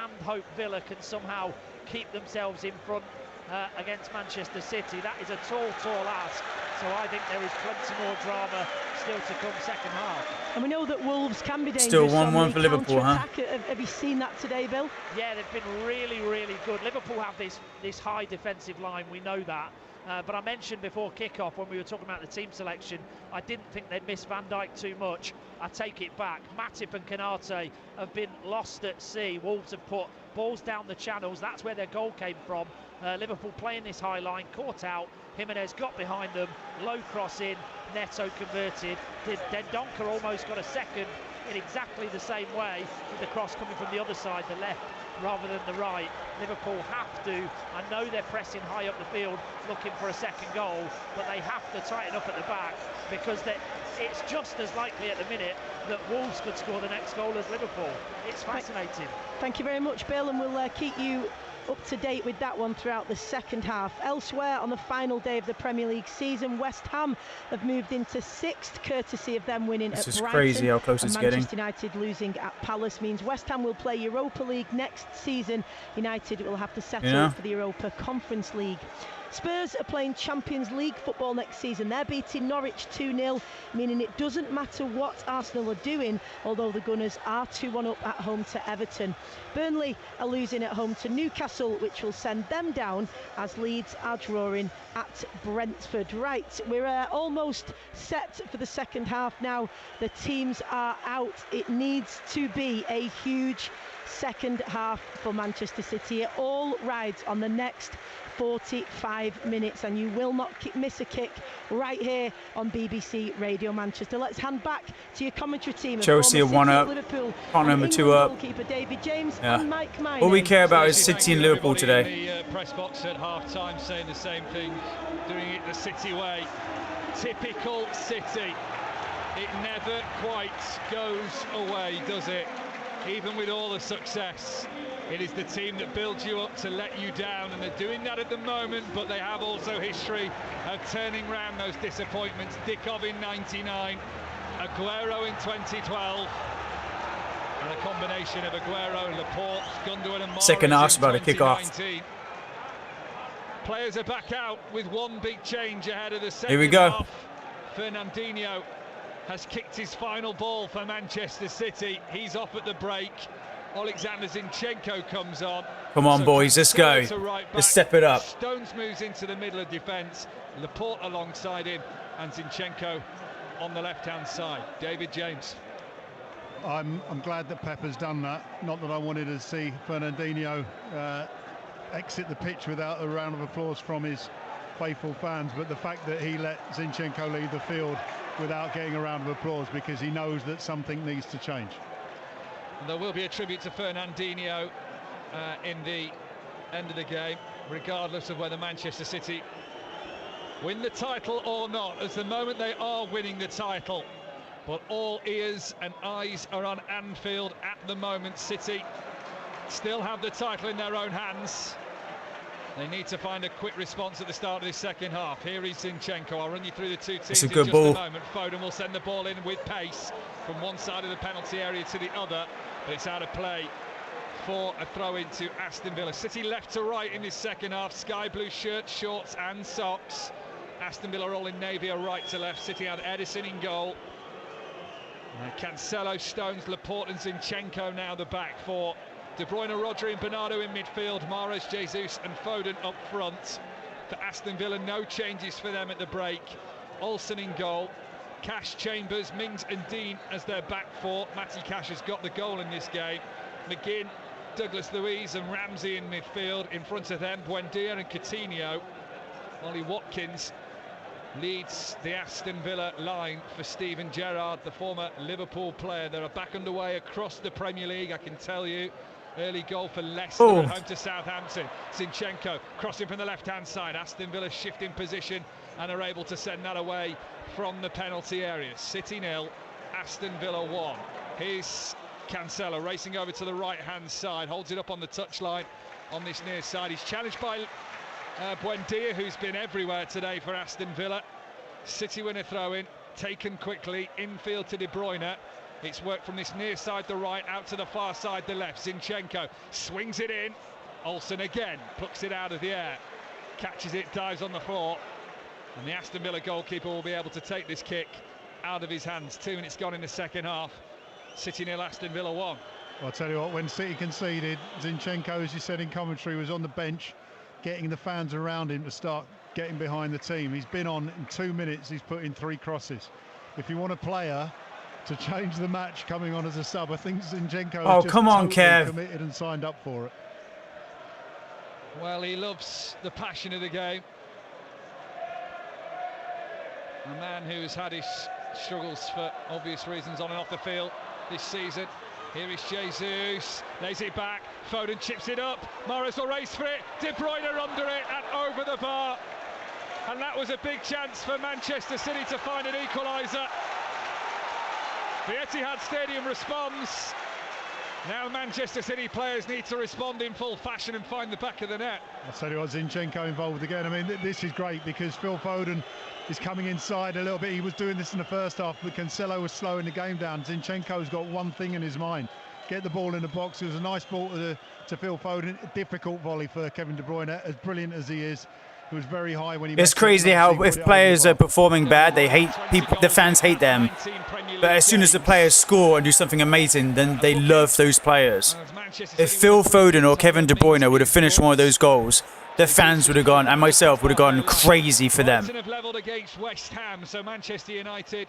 and hope Villa can somehow keep themselves in front against Manchester City. That is a tall ask, so I think there is plenty more drama still to come second half. And we know that Wolves can be dangerous. Still 1-1 for Liverpool, huh? Have you seen that today, Bill? Yeah, they've been really good. Liverpool have this high defensive line, we know that. But I mentioned before kick-off, when we were talking about the team selection, I didn't think they'd miss Van Dijk too much. I take it back. Matip and Konate have been lost at sea. Wolves have put balls down the channels. That's where their goal came from. Liverpool playing this high line, caught out. Jimenez got behind them, low cross in, Neto converted. Dendoncker almost got a second in exactly the same way, with the cross coming from the other side, the left rather than the right. Liverpool have to, I know they're pressing high up the field looking for a second goal, but they have to tighten up at the back, because it's just as likely at the minute that Wolves could score the next goal as Liverpool. It's fascinating. Thank you very much, Bill, and we'll keep you up to date with that one throughout the second half. Elsewhere, on the final day of the Premier League season, West Ham have moved into 6th, courtesy of them winning at Brighton. This is crazy how close it's getting. Manchester United losing at Palace means West Ham will play Europa League next season. United will have to settle for the Europa Conference League. Spurs are playing Champions League football next season. They're beating Norwich 2-0, meaning it doesn't matter what Arsenal are doing, although the Gunners are 2-1 up at home to Everton. Burnley are losing at home to Newcastle, which will send them down, as Leeds are drawing at Brentford. Right, we're almost set for the second half now. The teams are out. It needs to be a huge second half for Manchester City. It all rides on the next 45 minutes, and you will not miss a kick right here on BBC Radio Manchester. Let's hand back to your commentary team. Chelsea are 1 up, Tottenham 2 up. Goalkeeper David James and Mike Minor. All we care about is City and Liverpool today. In the press box at half-time saying the same thing, doing it the City way. Typical City. It never quite goes away, does it? Even with all the success, it is the team that builds you up to let you down, and they're doing that at the moment, but they have also history of turning round those disappointments. Dickov in 99, Aguero in 2012, and a combination of Aguero, Laporte, Gundogan and Mahrez. Second half's about to kick off. Players are back out with one big change ahead of the second Here we go. half. Fernandinho has kicked his final ball for Manchester City. He's off at the break. Alexander Zinchenko comes on. Come on, boys, let's go. Let's step it up. Stones moves into the middle of defence. Laporte alongside him, and Zinchenko on the left-hand side. David James. I'm glad that Pepper's done that. Not that I wanted to see Fernandinho exit the pitch without a round of applause from his faithful fans, but the fact that he let Zinchenko leave the field without getting a round of applause, because he knows that something needs to change. And there will be a tribute to Fernandinho in the end of the game, regardless of whether Manchester City win the title or not. At the moment they are winning the title, but all ears and eyes are on Anfield at the moment. City still have the title in their own hands. They need to find a quick response at the start of this second half. Here is Zinchenko. I'll run you through the two teams It's a in good just ball. a moment. Foden will send the ball in with pace from one side of the penalty area to the other, but it's out of play for a throw into Aston Villa. City left to right in this second half. Sky blue shirts, shorts and socks. Aston Villa all in navy are right to left. City had Edison in goal. Cancelo, Stones, Laporte and Zinchenko now the back four. De Bruyne, Rodri and Bernardo in midfield. Mahrez, Jesus and Foden up front. For Aston Villa, no changes for them at the break. Olsen in goal. Cash, Chambers, Mings and Dean as their back four. Matty Cash has got the goal in this game. McGinn, Douglas Luiz and Ramsey in midfield. In front of them, Buendia and Coutinho. Ollie Watkins leads the Aston Villa line for Steven Gerrard, the former Liverpool player. They're back underway across the Premier League, I can tell you. Early goal for Leicester at home to Southampton. Zinchenko crossing from the left-hand side. Aston Villa shifting position and are able to send that away from the penalty area. City 0, Aston Villa 1. Here's Cancelo racing over to the right-hand side, holds it up on the touchline on this near side. He's challenged by Buendia, who's been everywhere today for Aston Villa. City winner throw-in, taken quickly, infield to De Bruyne. It's worked from this near side, the right, out to the far side, the left. Zinchenko swings it in. Olsen again plucks it out of the air, catches it, dives on the floor, and the Aston Villa goalkeeper will be able to take this kick out of his hands. 2 minutes gone in the second half. City 0, Aston Villa 1. I'll tell you what, when City conceded, Zinchenko, as you said in commentary, was on the bench, getting the fans around him to start getting behind the team. He's been on in 2 minutes, he's put in 3 crosses. If you want a player to change the match coming on as a sub, I think Zinchenko Oh, just come on, totally Kev. committed and signed up for it. Well, he loves the passion of the game. A man who's had his struggles for obvious reasons on and off the field this season. Here is Jesus, lays it back, Foden chips it up, Mahrez will race for it, De Bruyne under it and over the bar. And that was a big chance for Manchester City to find an equaliser. The Etihad Stadium responds. Now Manchester City players need to respond in full fashion and find the back of the net. I'll tell you what, Zinchenko involved again. I mean, this is great because Phil Foden is coming inside a little bit. He was doing this in the first half, but Cancelo was slowing the game down. Zinchenko's got one thing in his mind: get the ball in the box. It was a nice ball to Phil Foden. A difficult volley for Kevin De Bruyne, as brilliant as he is. It was very high when he. It's crazy how if players are performing bad, they hate people. The fans hate them, but as soon as the players score and do something amazing, then they love those players. If Phil Foden or Kevin De Bruyne would have finished one of those goals, the fans would have gone, and myself would have gone crazy for them. Have levelled against West Ham, so Manchester United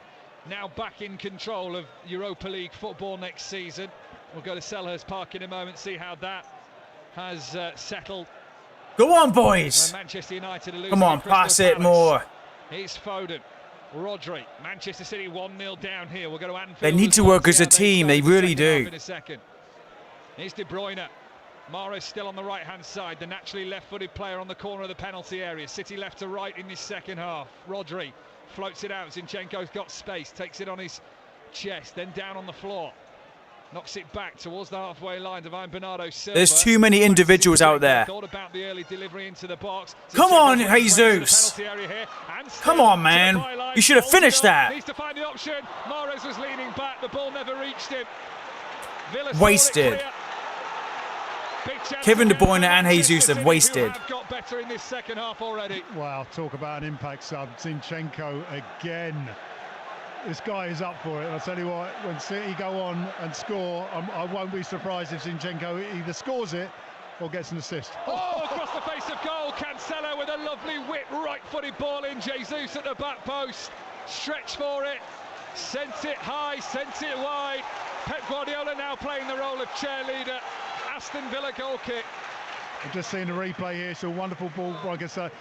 now back in control of Europa League football next season. We'll go to Selhurst Park in a moment, see how that has settled. Go on, boys! Manchester United are losing. Come on, pass it more. Here's Foden. Rodri. Manchester City 1-0 down here. We'll go to Anfield. They need to work as a team. They really do. In a second. Here's De Bruyne. Mahrez still on the right-hand side. The naturally left-footed player on the corner of the penalty area. City left to right in this second half. Rodri floats it out. Zinchenko's got space. Takes it on his chest. Then down on the floor. Knocks it back towards the halfway line. Divine Bernardo Silva. There's too many individuals out there. Thought about the early delivery into the box. Come on, Jesus. Come on, man. You should have finished that. Needs to find the option. Mahrez was leaning back. The ball never reached him. Wasted. Kevin De Bruyne and Jesus have wasted. Got better in this second half already. Wow, talk about an impact sub. Zinchenko again. This guy is up for it. And I'll tell you what, when City go on and score, I won't be surprised if Zinchenko either scores it or gets an assist. Oh, across the face of goal. Cancelo with a lovely whip, right-footed ball in. Jesus at the back post. Stretched for it. Sent it high, sent it wide. Pep Guardiola now playing the role of cheerleader. Aston Villa goal kick. I've just seen the replay here. It's a wonderful ball. Like I said,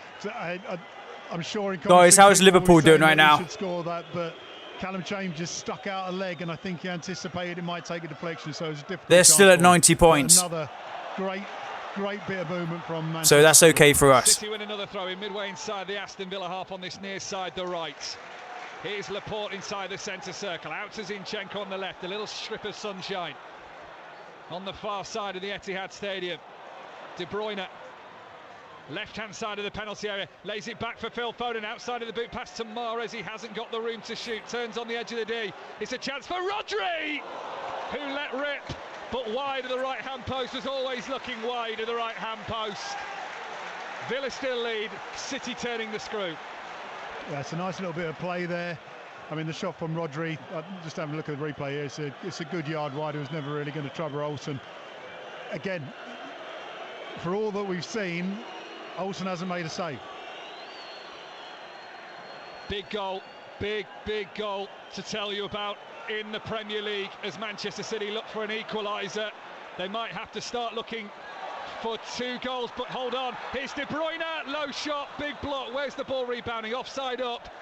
I'm sure in Guys, how's Liverpool doing right now? Should score that, but Callum Chambers just stuck out a leg, and I think he anticipated it might take a deflection, so it was a difficult. They're still at 90 points. Another great bit of movement from Manchester. So that's okay for us. City win another throw in midway inside the Aston Villa half on this near side, the right. Here's Laporte inside the centre circle. Out to Zinchenko on the left. A little strip of sunshine on the far side of the Etihad Stadium. De Bruyne Left-hand side of the penalty area, lays it back for Phil Foden, outside of the boot pass to Mahrez. He hasn't got the room to shoot, turns on the edge of the D. It's a chance for Rodri, who let rip, but wide of the right-hand post, was always looking wide of the right-hand post. Villa still lead, City turning the screw. Yeah, it's a nice little bit of play there. I mean, the shot from Rodri, just having a look at the replay here, it's a good yard wide. It was never really going to trouble Olsen. Again, for all that we've seen, Olsen hasn't made a save. Big goal, big goal to tell you about in the Premier League as Manchester City look for an equaliser. They might have to start looking for 2 goals, but hold on, here's De Bruyne, low shot, big block. Where's the ball rebounding? Offside up.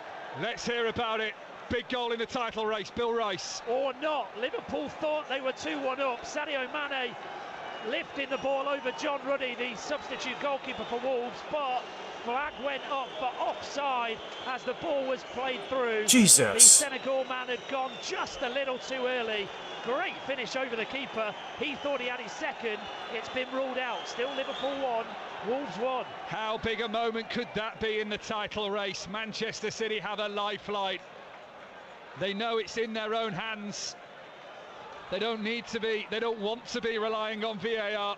Let's hear about it. Big goal in the title race, Bill Rice. Or not. Liverpool thought they were 2-1 up. Sadio Mane lifting the ball over John Ruddy, the substitute goalkeeper for Wolves, but flag went up for offside as the ball was played through. Jesus. The Senegal man had gone just a little too early. Great finish over the keeper. He thought he had his second. It's been ruled out. Still Liverpool 1, Wolves 1. How big a moment could that be in the title race? Manchester City have a lifeline. They know it's in their own hands. They don't want to be relying on VAR.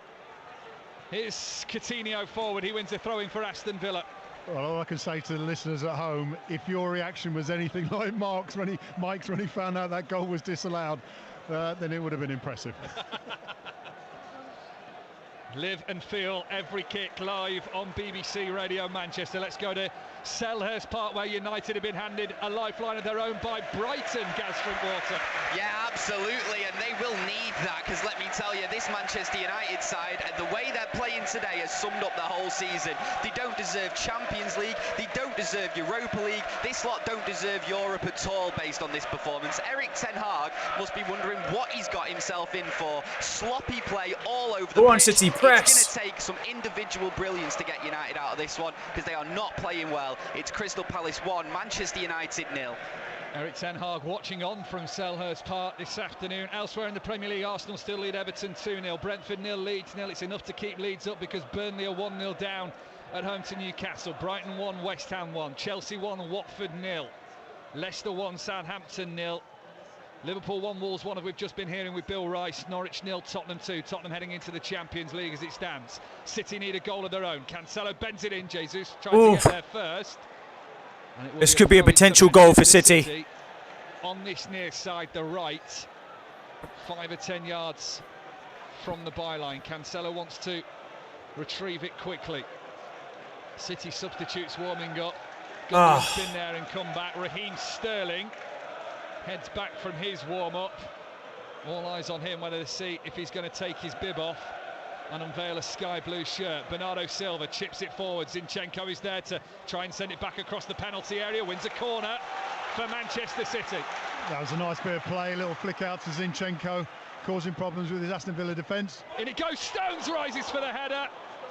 Here's Coutinho forward. He wins a throw-in for Aston Villa. Well, all I can say to the listeners at home, if your reaction was anything like Mike's when he found out that goal was disallowed, then it would have been impressive. Live and feel every kick live on BBC Radio Manchester. Let's go to Selhurst Park, where United have been handed a lifeline of their own by Brighton, Gaz Drinkwater. Yeah, absolutely, and they will need that, because let me tell you, this Manchester United side, the way they're playing today has summed up the whole season. They don't deserve Champions League, they don't deserve Europa League, this lot don't deserve Europe at all based on this performance. Erik ten Hag must be wondering what he's got himself in for. Sloppy play all over the Go on, pitch. City, press. It's going to take some individual brilliance to get United out of this one, because they are not playing well. It's Crystal Palace 1, Manchester United 0. Erik ten Hag watching on from Selhurst Park this afternoon. Elsewhere in the Premier League, Arsenal still lead Everton 2-0. Brentford 0, Leeds 0. It's enough to keep Leeds up because Burnley are 1-0 down at home to Newcastle. Brighton 1, West Ham 1. Chelsea 1, Watford 0. Leicester 1, Southampton 0. Liverpool 1, Wolves 1, as we've just been hearing with Bill Rice. Norwich 0, Tottenham 2. Tottenham heading into the Champions League as it stands. City need a goal of their own. Cancelo bends it in. Jesus trying to get there first. This could be a potential goal for City. On this near side, the right, 5 or 10 yards from the byline. Cancelo wants to retrieve it quickly. City substitutes warming up. Gundogan's been there and come back. Raheem Sterling heads back from his warm-up. All eyes on him, whether to see if he's going to take his bib off and unveil a sky blue shirt. Bernardo Silva chips it forward. Zinchenko is there to try and send it back across the penalty area. Wins a corner for Manchester City. That was a nice bit of play, a little flick out to Zinchenko, causing problems with his Aston Villa defence. In it goes, Stones rises for the header.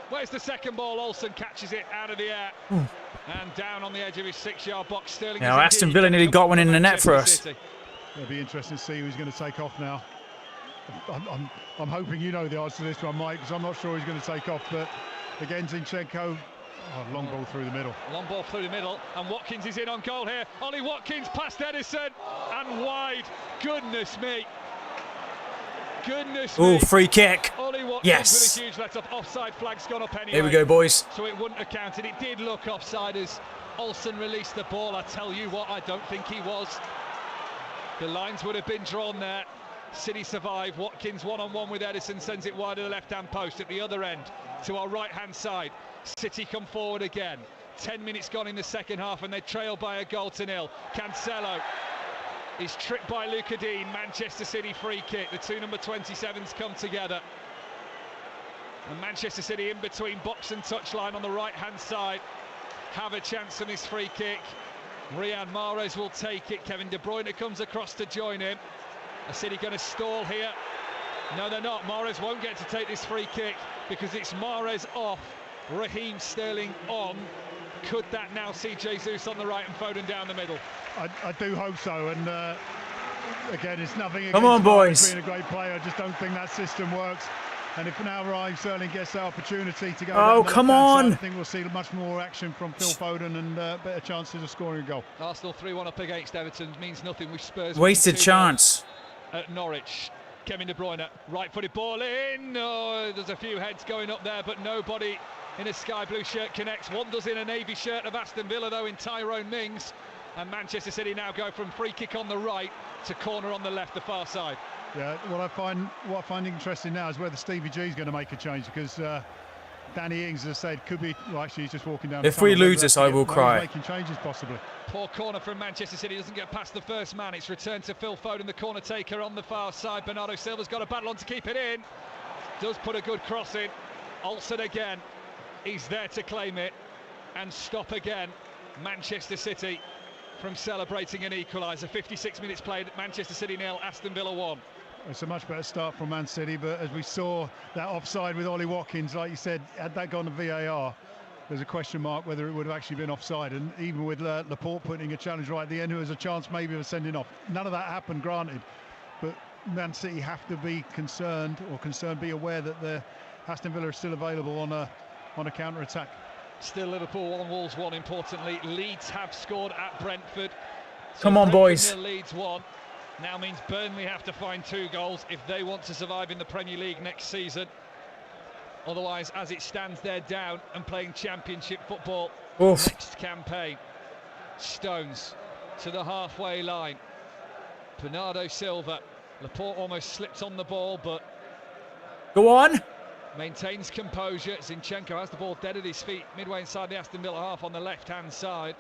Where's the second ball? Olsen catches it out of the air. And down on the edge of his 6-yard box. Sterling. Now Aston Villa nearly got one in the net for us. It'll be interesting to see who's going to take off now. I'm hoping you know the answer to this one, Mike, because I'm not sure he's going to take off. But again, Zinchenko, long ball through the middle. Long ball through the middle, and Watkins is in on goal here. Ollie Watkins past Edison and wide. Goodness me. Goodness me. Free kick. Ollie Watkins Yes. with a huge let-off. Offside flag's gone up anyway. Here we go, boys. So it wouldn't have counted. It did look offside as Olsen released the ball. I tell you what, I don't think he was. The lines would have been drawn there. City survive. Watkins one-on-one with Edison, sends it wide of the left-hand post at the other end to our right-hand side. City come forward again. 10 minutes gone in the second half and they trail by a goal to nil. Cancelo is tripped by Luka Dean. Manchester City free kick. The two number 27s come together. And Manchester City in between box and touchline on the right-hand side have a chance on this free kick. Riyad Mahrez will take it. Kevin De Bruyne comes across to join him. Are City going to stall here? No, they're not. Mahrez won't get to take this free kick because it's Mahrez off, Raheem Sterling on. Could that now see Jesus on the right and Foden down the middle? I do hope so. And again, it's nothing Come on, against boys. being a great player. I just don't think that system works. And if now Raheem Sterling gets that opportunity to go, Oh, down the come left-hand on. side, I think we'll see much more action from Phil Foden and better chances of scoring a goal. Arsenal 3-1 up against Everton means nothing with Spurs. Wasted chance. At Norwich. Kevin De Bruyne, right-footed ball in. Oh, there's a few heads going up there, but nobody in a sky blue shirt connects. One does in a navy shirt of Aston Villa, though, in Tyrone Mings. And Manchester City now go from free kick on the right to corner on the left, the far side. Yeah, what I find interesting now is whether Stevie G is going to make a change, because Danny Ings, as I said, could be. Well, actually, he's just walking down. If we lose this, I will he's cry. Making changes possibly. Poor corner from Manchester City, doesn't get past the first man. It's returned to Phil Foden, the corner taker on the far side. Bernardo Silva's got a battle on to keep it in. Does put a good cross in. Olsen again. He's there to claim it and stop again Manchester City from celebrating an equaliser. 56 minutes played, Manchester City 0, Aston Villa 1. It's a much better start from Man City, but as we saw that offside with Ollie Watkins, like you said, had that gone to VAR, there's a question mark whether it would have actually been offside. And even with Laporte putting a challenge right at the end, there was a chance maybe of sending off. None of that happened, granted, but Man City have to be concerned, be aware that the Aston Villa are still available on a counter-attack. Still Liverpool 1, Wolves 1, importantly. Leeds have scored at Brentford. So Come on, boys. Leeds 1. Now means Burnley have to find 2 goals if they want to survive in the Premier League next season. Otherwise, as it stands, they're down and playing Championship football next campaign. Stones to the halfway line. Bernardo Silva. Laporte almost slipped on the ball, but Go on. maintains composure. Zinchenko has the ball dead at his feet, midway inside the Aston Villa half on the left-hand side.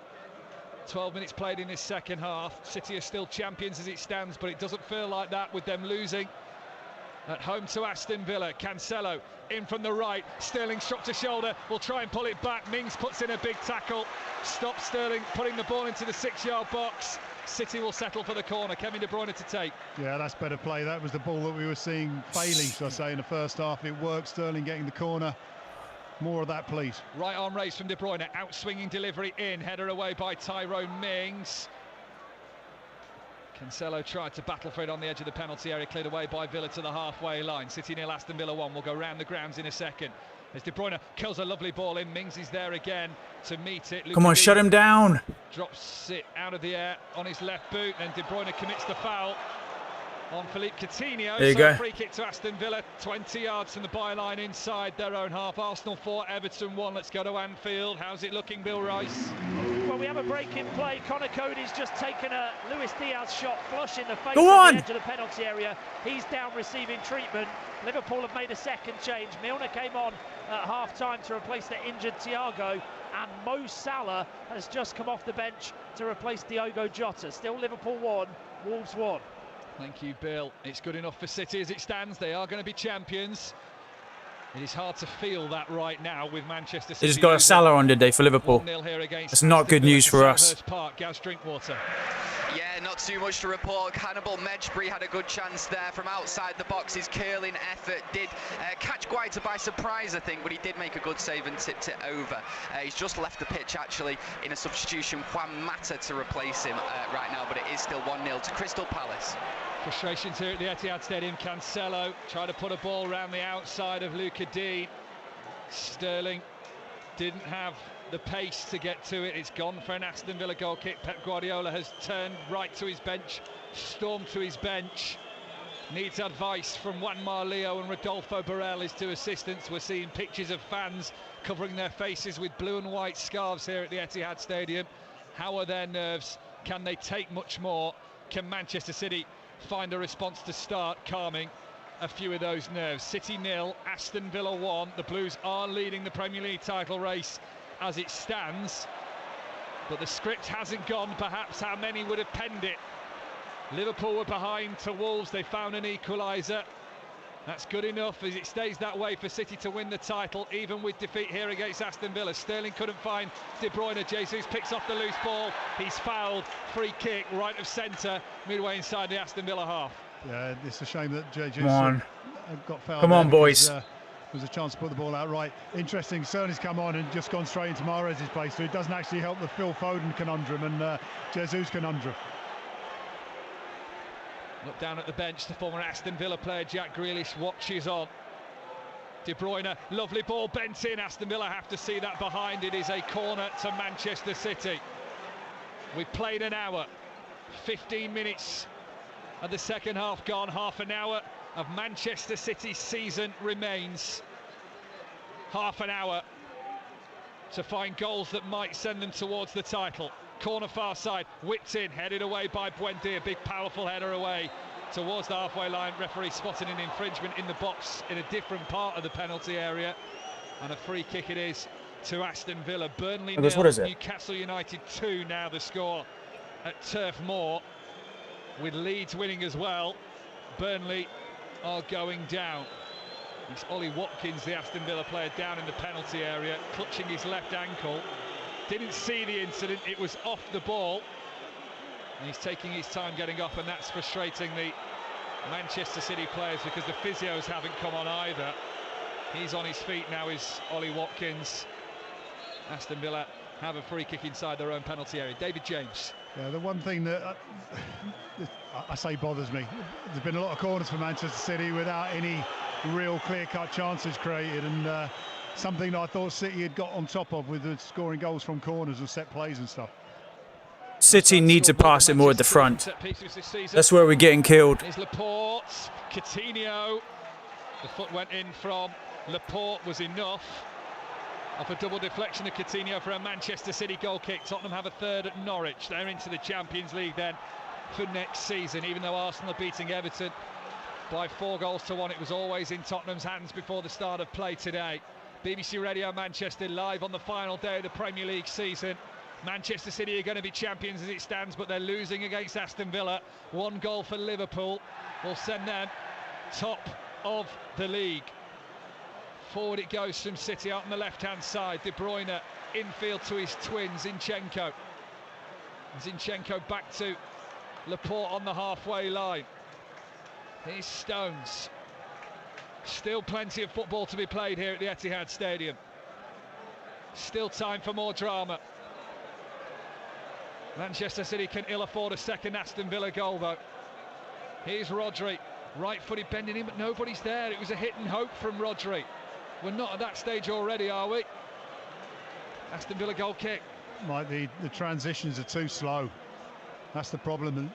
12 minutes played in this second half. City are still champions as it stands, but it doesn't feel like that with them losing at home to Aston Villa. Cancelo in from the right. Sterling shot to shoulder. Will try and pull it back. Mings puts in a big tackle. Stops Sterling putting the ball into the 6-yard box. City will settle for the corner. Kevin De Bruyne to take. Yeah, that's better play. That was the ball that we were seeing failing, should I say, in the first half. It worked. Sterling getting the corner. More of that, please. Right arm raised from De Bruyne. Out-swinging delivery in. Header away by Tyrone Mings. Cancelo tried to battle for it on the edge of the penalty area. Cleared away by Villa to the halfway line. City 0, Aston Villa 1. We'll go round the grounds in a second. As De Bruyne kills a lovely ball in. Mings is there again to meet it. Come on, shut him down. Drops it out of the air on his left boot, and De Bruyne commits the foul on Philippe Coutinho. There you go. Free kick to Aston Villa, 20 yards from the byline inside their own half. Arsenal 4, Everton 1. Let's go to Anfield. How's it looking, Bill Rice? Well, we have a break in play. Connor Cody's just taken a Luis Diaz shot flush in the face Go on on. the edge of the penalty area. He's down receiving treatment. Liverpool have made a second change. Milner came on at half-time to replace the injured Thiago, and Mo Salah has just come off the bench to replace Diogo Jota. Still Liverpool 1, Wolves 1. Thank you, Bill. It's good enough for City as it stands. They are going to be champions. It is hard to feel that right now with Manchester City. They just got a Salah on today for Liverpool. 1-0 here against That's not Aston good Villa news at for us. Selhurst Park. Gaz Drinkwater. Yeah, not too much to report. Hannibal Mejbri had a good chance there from outside the box. His curling effort did catch Guaita by surprise, I think, but he did make a good save and tipped it over. He's just left the pitch, actually, in a substitution. Juan Mata to replace him right now, but it is still 1-0 to Crystal Palace. Frustrations here at the Etihad Stadium. Cancelo tried to put a ball around the outside of Luca Dean. Sterling didn't have the pace to get to it. It's gone for an Aston Villa goal kick. Pep Guardiola has turned right to his bench, stormed to his bench. Needs advice from Juanma Leo and Rodolfo Borrell, his 2 assistants. We're seeing pictures of fans covering their faces with blue and white scarves here at the Etihad Stadium. How are their nerves? Can they take much more? Can Manchester City find a response to start calming a few of those nerves? City 0, Aston Villa 1. The Blues are leading the Premier League title race as it stands, but the script hasn't gone perhaps how many would have penned it. Liverpool were behind to Wolves. They found an equaliser. That's good enough as it stays that way for City to win the title, even with defeat here against Aston Villa. Sterling couldn't find De Bruyne. Jesus picks off the loose ball. He's fouled. Free kick right of centre, midway inside the Aston Villa half. Yeah, it's a shame that Jesus got fouled. Come on, boys. There was a chance to put the ball out right. Interesting, Sterling's come on and just gone straight into Mahrez's place, so it doesn't actually help the Phil Foden conundrum and Jesus conundrum. Look down at the bench, the former Aston Villa player Jack Grealish watches on. De Bruyne, lovely ball bent in. Aston Villa have to see that behind. It is a corner to Manchester City. We've played an hour, 15 minutes of the second half gone. Half an hour of Manchester City's season remains. Half an hour to find goals that might send them towards the title. Corner far side, whipped in, headed away by Buendia. Big powerful header away towards the halfway line. Referee spotted an infringement in the box in a different part of the penalty area, and a free kick it is to Aston Villa. Burnley 0, what is it? Newcastle United 2 now the score at Turf Moor, with Leeds winning as well. Burnley are going down. It's Ollie Watkins, the Aston Villa player, down in the penalty area, clutching his left ankle. Didn't see the incident, it was off the ball. And he's taking his time getting up, and that's frustrating the Manchester City players because the physios haven't come on either. He's on his feet now, is Ollie Watkins. Aston Villa have a free kick inside their own penalty area. David James. Yeah, the one thing that I say bothers me, there's been a lot of corners for Manchester City without any real clear-cut chances created, and something that I thought City had got on top of with the scoring goals from corners and set plays and stuff. City need to pass it more at the front. That's where we're getting killed. Is Laporte, Coutinho. The foot went in from Laporte, was enough. Off a double deflection of Coutinho for a Manchester City goal kick. Tottenham have a third at Norwich. They're into the Champions League then for next season, even though Arsenal are beating Everton by 4-1. It was always in Tottenham's hands before the start of play today. BBC Radio Manchester live on the final day of the Premier League season. Manchester City are going to be champions as it stands, but they're losing against Aston Villa. 1 goal for Liverpool will send them top of the league. Forward it goes from City out on the left-hand side. De Bruyne infield to his twin, Zinchenko. Zinchenko back to Laporte on the halfway line. Here's Stones. Still plenty of football to be played here at the Etihad Stadium. Still time for more drama. Manchester City can ill afford a second Aston Villa goal though. Here's Rodri, right-footed bending in, but nobody's there. It was a hit and hope from Rodri. We're not at that stage already, are we? Aston Villa goal kick. Mike, the transitions are too slow. That's the problem.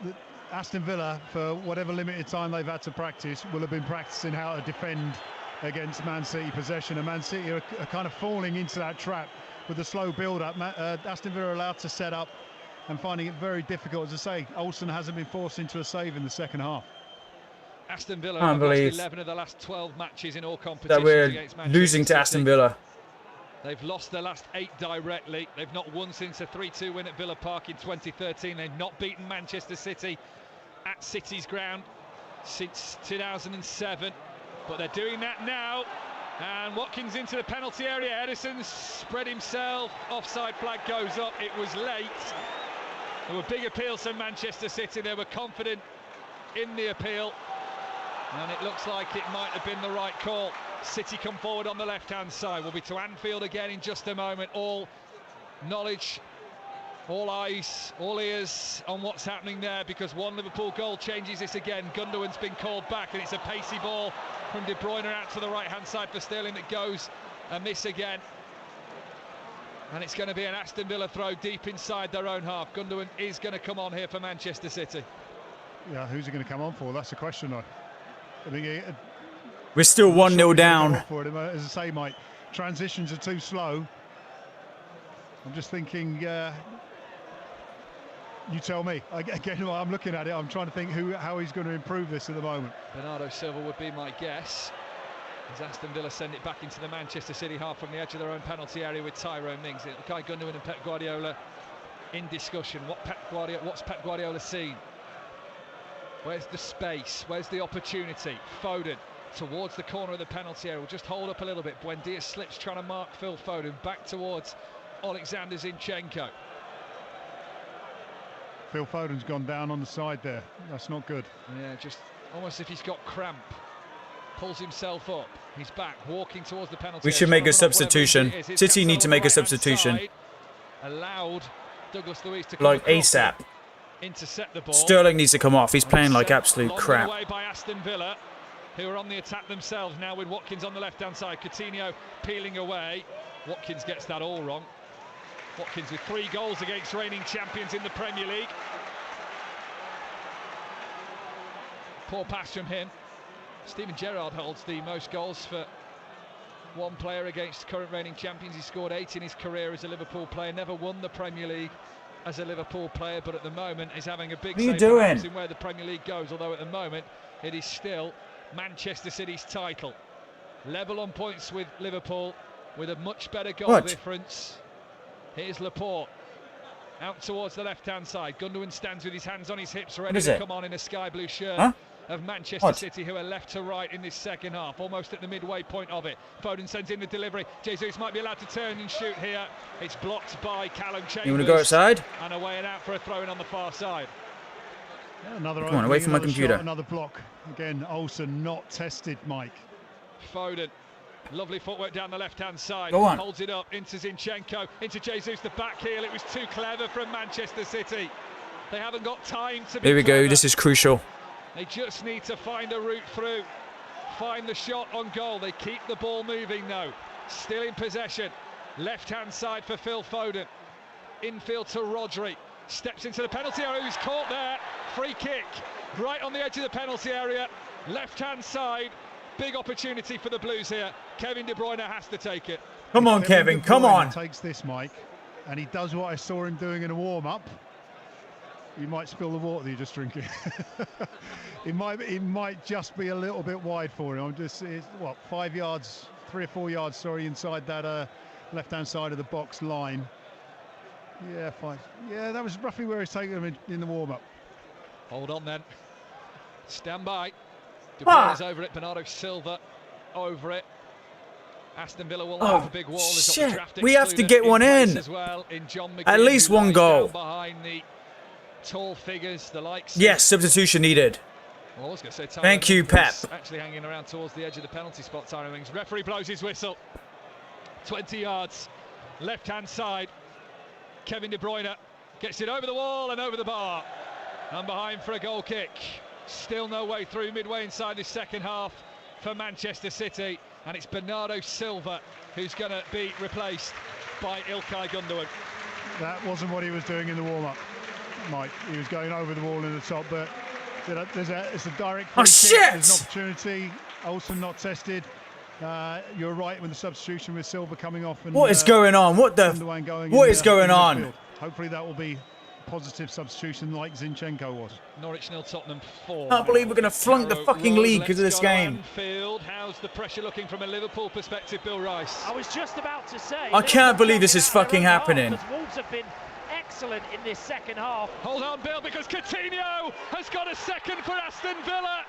Aston Villa, for whatever limited time they've had to practice, will have been practicing how to defend against Man City possession, and Man City are kind of falling into that trap with the slow build-up. Aston Villa are allowed to set up and finding it very difficult. As I say, Olsen hasn't been forced into a save in the second half. Aston Villa have lost 11 of the last 12 matches in all competitions that we're against Manchester losing to City. Aston Villa. They've lost their last 8 directly. They've not won since a 3-2 win at Villa Park in 2013. They've not beaten Manchester City at City's ground since 2007. But they're doing that now. And Watkins into the penalty area. Edison spread himself. Offside flag goes up. It was late. There were big appeals from Manchester City. They were confident in the appeal. And it looks like it might have been the right call. City come forward on the left-hand side. We'll be to Anfield again in just a moment. All knowledge, all eyes, all ears on what's happening there, because one Liverpool goal changes this again. Gundogan's been called back, and it's a pacey ball from De Bruyne out to the right-hand side for Sterling that goes a miss again. And it's going to be an Aston Villa throw deep inside their own half. Gundogan is going to come on here for Manchester City. Yeah, who's he going to come on for? That's the question, though. I mean, we're still 1-0 down. As I say, Mike, transitions are too slow. I'm just thinking, you tell me. Again, I'm looking at it, I'm trying to think how he's going to improve this at the moment. Bernardo Silva would be my guess, as Aston Villa send it back into the Manchester City half from the edge of their own penalty area with Tyrone Mings. Kai Gundogan and Pep Guardiola in discussion. What's Pep Guardiola seen? Where's the space? Where's the opportunity? Foden towards the corner of the penalty area. Will just hold up a little bit. Buendia slips trying to mark Phil Foden. Back towards Alexander Zinchenko. Phil Foden's gone down on the side there. That's not good. Yeah, just almost if he's got cramp. Pulls himself up. He's back, walking towards the penalty area. We should make a substitution. City need to make a substitution. Allowed Douglas Luiz to like ASAP. Intercept the ball. Sterling needs to come off. He's playing like absolute crap. Away by Aston Villa. who are on the attack themselves now with Watkins on the left-hand side. Coutinho peeling away. Watkins gets that all wrong. Watkins with 3 goals against reigning champions in the Premier League. Poor pass from him. Steven Gerrard holds the most goals for one player against current reigning champions. He scored 8 in his career as a Liverpool player, never won the Premier League as a Liverpool player, but at the moment is having a big say perhaps in where the Premier League goes, although at the moment it is still Manchester City's title. Level on points with Liverpool, with a much better goal difference. Here's Laporte, out towards the left-hand side. Gundogan stands with his hands on his hips, ready to come on in a sky blue shirt of Manchester City, who are left to right in this second half, almost at the midway point of it. Foden sends in the delivery. Jesus might be allowed to turn and shoot here. It's blocked by Callum Chambers. You want to go outside? And away and out for a throw-in on the far side. Yeah, another Come on, away from my computer. Shot, another block. Again, Olsen not tested, Mike. Foden. Lovely footwork down the left-hand side. Go on. Holds it up into Zinchenko, into Jesus, the back heel. It was too clever from Manchester City. They haven't got time to be Here we clever. go. This is crucial. They just need to find a route through, find the shot on goal. They keep the ball moving though. Still in possession. Left-hand side for Phil Foden. Infield to Rodri. Steps into the penalty area. He's caught there. Free kick. Right on the edge of the penalty area. Left-hand side. Big opportunity for the Blues here. Kevin De Bruyne has to take it. Come on, Kevin. Come on. Takes this, Mike, and he does what I saw him doing in a warm-up. You might spill the water that you're just drinking. it might just be a little bit wide for him. It's 5 yards, 3 or 4 yards, sorry, inside that left-hand side of the box line. Yeah, 5. Yeah, that was roughly where he's taking him in the warm-up. Hold on then. Stand by. De Bruyne is over it. Bernardo Silva over it. Aston Villa will have a big wall. Shit. We have to get one in. As well in John McGinn, at least one goal. Behind the tall figures, the likes. Yes, substitution needed. Well, I was going to say, thank you, Pep. Actually hanging around towards the edge of the penalty spot, Tyrone Mings. Referee blows his whistle. 20 yards, left-hand side. Kevin De Bruyne gets it over the wall and over the bar. And behind for a goal kick. Still no way through, midway inside this second half for Manchester City. And it's Bernardo Silva who's going to be replaced by Ilkay Gundogan. That wasn't what he was doing in the warm-up, Mike. He was going over the wall in the top, but it's a direct free kick. There's an opportunity. Olsen not tested. You're right with the substitution with Silva coming off. And, what is going on? What is going on? Hopefully that will be positive substitution like Zinchenko was. Norwich 0, Tottenham 4. I can't believe we're going to flunk the fucking league because of this game. Anfield. How's the pressure looking from a Liverpool perspective, Bill Rice? I was just about to say. I can't believe this is fucking happening. Wolves have been excellent in this second half. Hold on, Bill, because Coutinho has got a second for Aston Villa.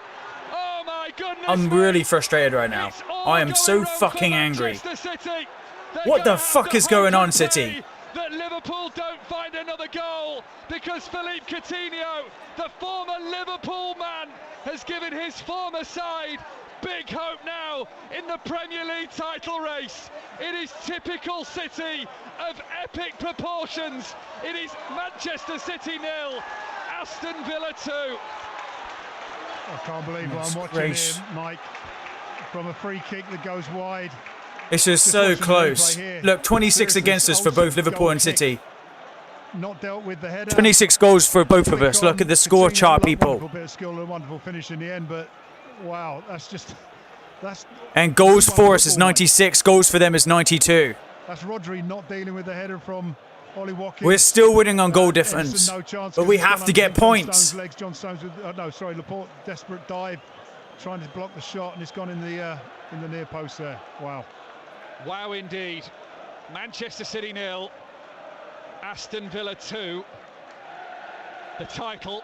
Oh my goodness! I'm really frustrated right now. I am so fucking angry. What the fuck is going on, City? That Liverpool don't find another goal because Philippe Coutinho, the former Liverpool man, has given his former side big hope now in the Premier League title race. It is typical City of epic proportions. It is Manchester City 0, Aston Villa 2. I can't believe what I'm watching here, Mike. From a free kick that goes wide. This is so close. Look, 26 against us for both Liverpool and City. Not dealt with the header. 26 goals for both of us. Look at the score chart, people. A bit of skill and a wonderful finish in the end, but wow, that's. And goals for us is 96. Goals for them is 92. That's Rodri not dealing with the header from Ollie Watkins. We're still winning on goal difference, but we have to get points. John Stones with, Laporte, desperate dive, trying to block the shot, and it's gone in the near post there. Wow. Wow, indeed. Manchester City 0, Aston Villa 2. The title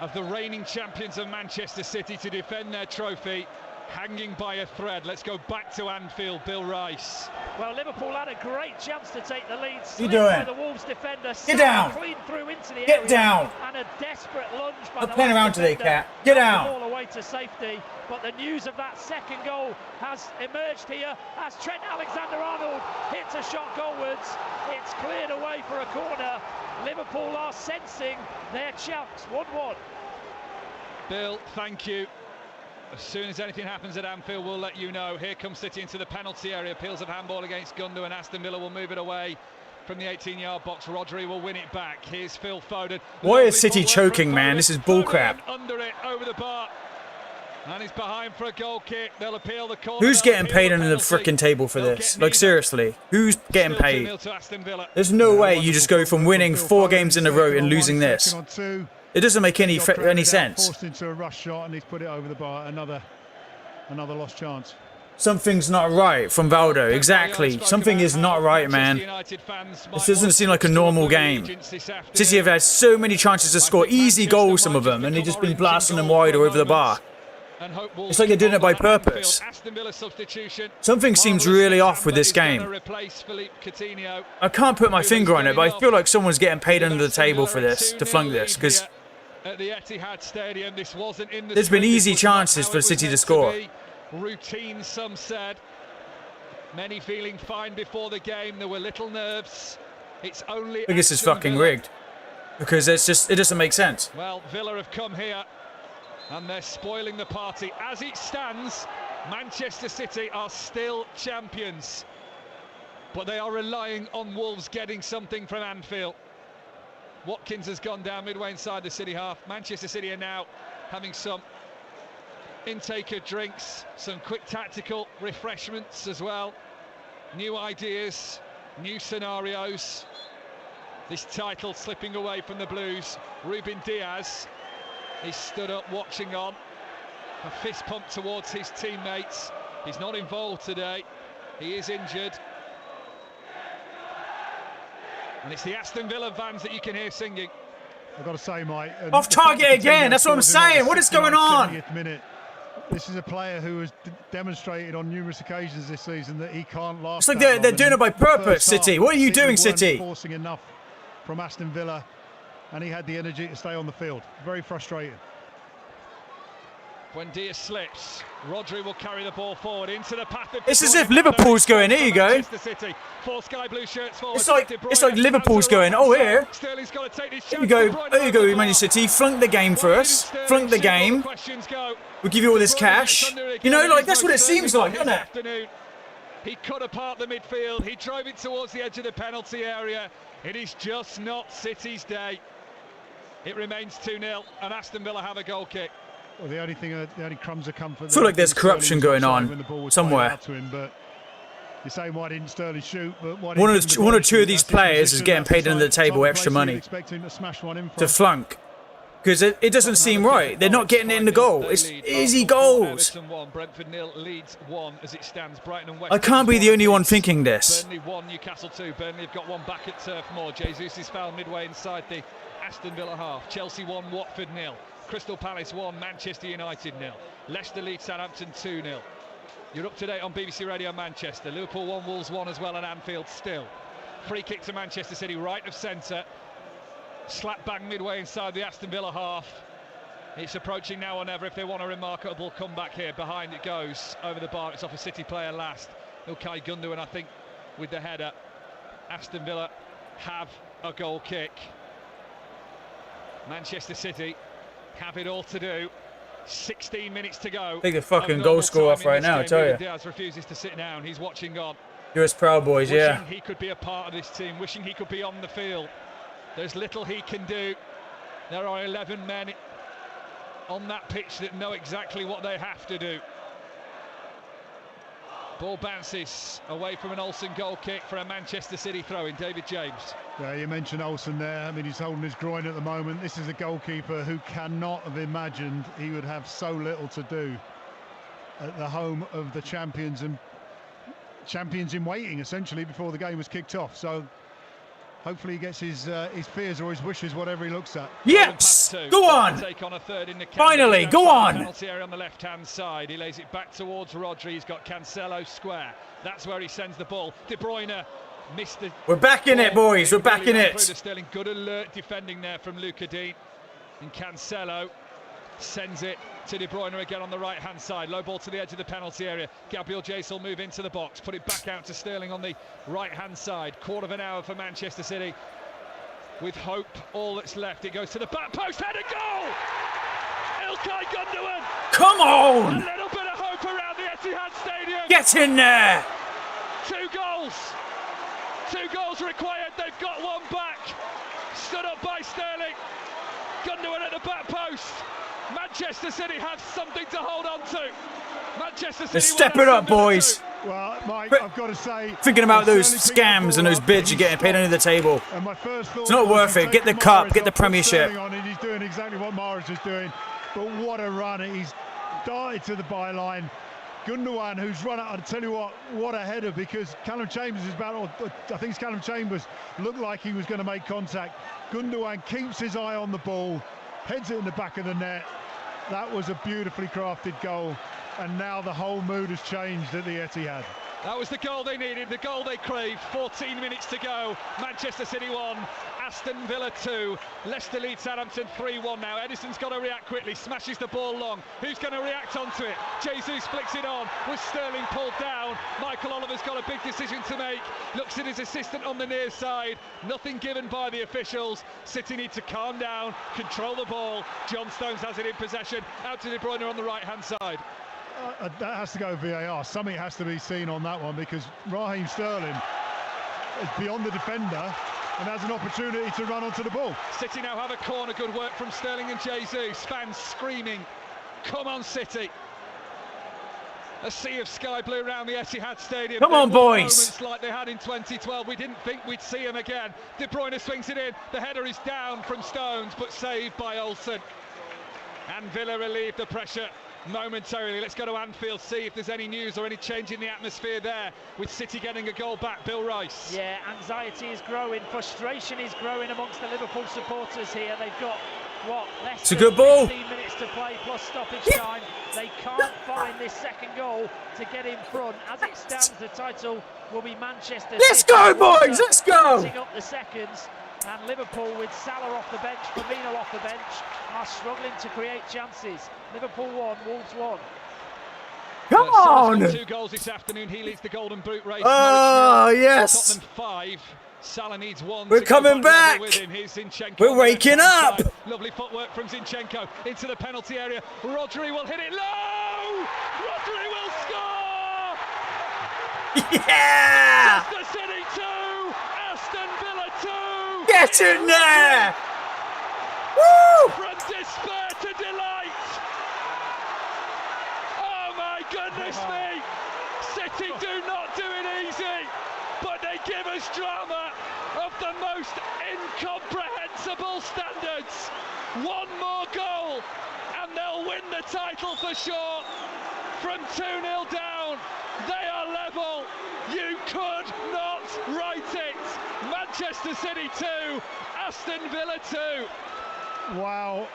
of the reigning champions of Manchester City to defend their trophy hanging by a thread. Let's go back to Anfield, Bill Rice. Well, Liverpool had a great chance to take the lead. You doing? By the Wolves defender. Get down. Clean through into the Get area, down. And a desperate lunge by I'm the playing around today, Cat. Get down. Ball away to safety. But the news of that second goal has emerged here as Trent Alexander-Arnold hits a shot goalwards. It's cleared away for a corner. Liverpool are sensing their chance. 1-1. Bill, thank you. As soon as anything happens at Anfield, we'll let you know. Here comes City into the penalty area. Appeals of handball against Gundu, and Aston Villa will move it away from the 18-yard box. Rodri will win it back. Here's Phil Foden. Why is City choking, man? This is bullcrap. Under it, over the bar. And he's behind for a goal kick. They'll appeal the corner. Who's getting paid under the frickin' table for this? Like, seriously, who's getting paid? There's no way you just go from winning 4 games in a row and losing this. It doesn't make any sense. Forced into a rush shot and he's put it over the bar. Another lost chance. Something's not right from Valdo. Exactly. Something is not right, man. This doesn't seem like a normal game. City have had so many chances to score easy goals, some of them, and they've just been blasting them wide or over the bar. It's like they're doing it by purpose. Something seems really off with this game. I can't put my finger on it, but I feel like someone's getting paid under the table for this, to flunk this, because there's been easy chances for City to score. Routine, some said. Many feeling fine before the game. There were little nerves. It's only. I think this is fucking rigged, because it doesn't make sense. Well, Villa have come here, and they're spoiling the party. As it stands, Manchester City are still champions, but they are relying on Wolves getting something from Anfield. Watkins has gone down midway inside the City half. Manchester City are now having some intake of drinks, some quick tactical refreshments as well. New ideas, new scenarios. This title slipping away from the Blues. Ruben Diaz, he stood up watching on. A fist pump towards his teammates. He's not involved today. He is injured. And it's the Aston Villa fans that you can hear singing. I've got to say, Mike. Off target again, that's what I'm saying. What is going on? This is a player who has demonstrated on numerous occasions this season that he can't last. It's like they're doing it by purpose, City. What are you doing, City? Forcing enough from Aston Villa, and he had the energy to stay on the field. Very frustrating. When Diaz slips, Rodri will carry the ball forward into the path of. It's as if Liverpool's going. Here you go. Four sky blue shirts forward. It's like Liverpool's going. Oh, here. Sterling's got to take this There you go. There you go, Man City. Flunk the game for us. Flunk the game. We'll give you all this cash. You know, like that's what it seems like, doesn't it? He cut apart the midfield. He drove it towards the edge of the penalty area. It is just not City's day. It remains 2-0, and Aston Villa have a goal kick. Well, the only crumbs of comfort. I feel like there's corruption going on somewhere. You're saying why didn't Sterling shoot? But one or two of these players is getting paid under the table extra money to flunk. Because it doesn't seem right. They're not getting it in the goal. It's easy goals. I can't be the only one thinking this. Burnley 1, Newcastle 2. Burnley have got one back at Turf Moor. Jesus is fouled midway inside the Aston Villa half. Chelsea 1, Watford 0. Crystal Palace 1, Manchester United 0. Leicester leads Southampton 2-0. You're up to date on BBC Radio Manchester. Liverpool 1, Wolves 1 as well, and Anfield still. Free kick to Manchester City, right of centre. Slap bang midway inside the Aston Villa half. It's approaching now or never if they want a remarkable comeback here. Behind it goes, over the bar. It's off a City player last. Ilkay Gundogan, I think, with the header. Aston Villa have a goal kick. Manchester City have it all to do. 16 minutes to go. Take the fucking goal score off right now, I tell you. Diaz refuses to sit down. He's watching on. US Proud Boys, yeah. Wishing he could be a part of this team, wishing he could be on the field. There's little he can do. There are 11 men on that pitch that know exactly what they have to do. Ball bounces away from an Olsen goal kick for a Manchester City throw-in. David James. Yeah, you mentioned Olsen there. I mean, he's holding his groin at the moment. This is a goalkeeper who cannot have imagined he would have so little to do at the home of the champions and champions in waiting, essentially, before the game was kicked off. So hopefully he gets his fears or his wishes, whatever he looks at. Yes! Go on! Finally, go on! Penalty area on the left-hand side. He lays it back towards Rodri. He's got Cancelo square. That's where he sends the ball. De Bruyne missed the... We're back in it, boys. We're back in it. Sterling. Good alert defending there from Luca Dean. And Cancelo sends it to De Bruyne again on the right-hand side. Low ball to the edge of the penalty area. Gabriel Jesus will move into the box. Put it back out to Sterling on the right-hand side. Quarter of an hour for Manchester City. With hope, all that's left. It goes to the back post. Header goal! Ilkay Gundogan. Come A on! little bit of hope around the Etihad Stadium. Get in there! 2 goals. 2 goals required. They've got one back. Stood up by Sterling. Gundogan at the back post. Manchester City have something to hold on to. Manchester City. Let's step it up, boys. Well, Mike, But I've got to say, Thinking about those Sterling picked the scams and ball those up, bids he's you're getting paid stopped. under the table. And my first thought It's not was worth he's it. Get the taken cup, Mahrez get the off, put Premiership. Sterling on, and he's doing exactly what Mahrez is doing. But what a run. He's darted to the byline. Gundogan, who's run out, I'll tell you what a header, because Callum Chambers is about, I think it's Callum Chambers, looked like he was going to make contact. Gundogan keeps his eye on the ball, heads it in the back of the net. That was a beautifully crafted goal. And now the whole mood has changed at the Etihad. That was the goal they needed, the goal they craved. 14 minutes to go. Manchester City 1, Aston Villa 2. Leicester lead Southampton 3-1 now. Edison's got to react quickly, smashes the ball long. Who's going to react onto it? Jesus flicks it on. Was Sterling pulled down? Michael Oliver's got a big decision to make. Looks at his assistant on the near side. Nothing given by the officials. City need to calm down, control the ball. John Stones has it in possession. Out to De Bruyne on the right-hand side. That has to go VAR. Something has to be seen on that one, because Raheem Sterling is beyond the defender and has an opportunity to run onto the ball. City now have a corner. Good work from Sterling and Jesus. Fans screaming, come on City. A sea of sky blue around the Etihad Stadium. Come on, boys. Moments like they had in 2012. We didn't think we'd see him again. De Bruyne swings it in. The header is down from Stones, but saved by Olsen. And Villa relieve the pressure momentarily. Let's go to Anfield, see if there's any news or any change in the atmosphere there, with City getting a goal back. Bill Rice. Yeah, anxiety is growing, frustration is growing amongst the Liverpool supporters here. They've got, what, less It's a than good ball. 15 minutes to play plus stoppage time. They can't find this second goal to get in front. As it stands, the title will be Manchester Let's City. go, boys, let's go. Counting up the seconds. And Liverpool, with Salah off the bench, Firmino off the bench, are struggling to create chances. Liverpool 1, Wolves 1. Come Salah's got on! 2 goals this afternoon. He leads the Golden Boot race. Oh, Norwich nil, yes. Tottenham 5. Salah needs 1. We're to go coming back level back. with him. Here's Zinchenko We're on the waking left-hand up. side. Lovely footwork from Zinchenko into the penalty area. Rodri will hit it low. Rodri will score. Yeah! Manchester City 2, Aston Villa 2. Get in there! Woo! From despair to delight. Oh my goodness me. City do not do it easy, but they give us drama of the most incomprehensible standards. 1 more goal and they'll win the title for sure. From 2-0 down, they are level. You could not write it. Manchester City 2, Aston Villa 2. Wow.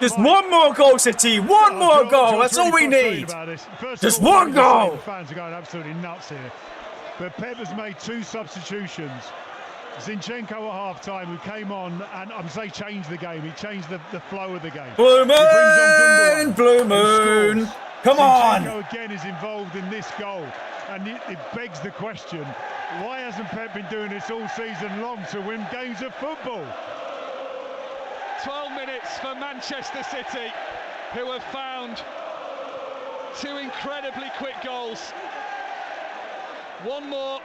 Just Mike, one more goal, City. One more John's goal. That's all we really need. frustrated about this. First Just of all, one let me just say goal. The fans are going absolutely nuts here. But Pep has made 2 substitutions. Zinchenko at half-time, who came on and I'm saying changed the game. He changed the flow of the game. Blue He brings on moon, Gundogan, blue who moon. scores. Come on. Zinchenko again is involved in this goal, and it begs the question: why hasn't Pep been doing this all season long to win games of football? 12 minutes for Manchester City, who have found 2 incredibly quick goals. 1 more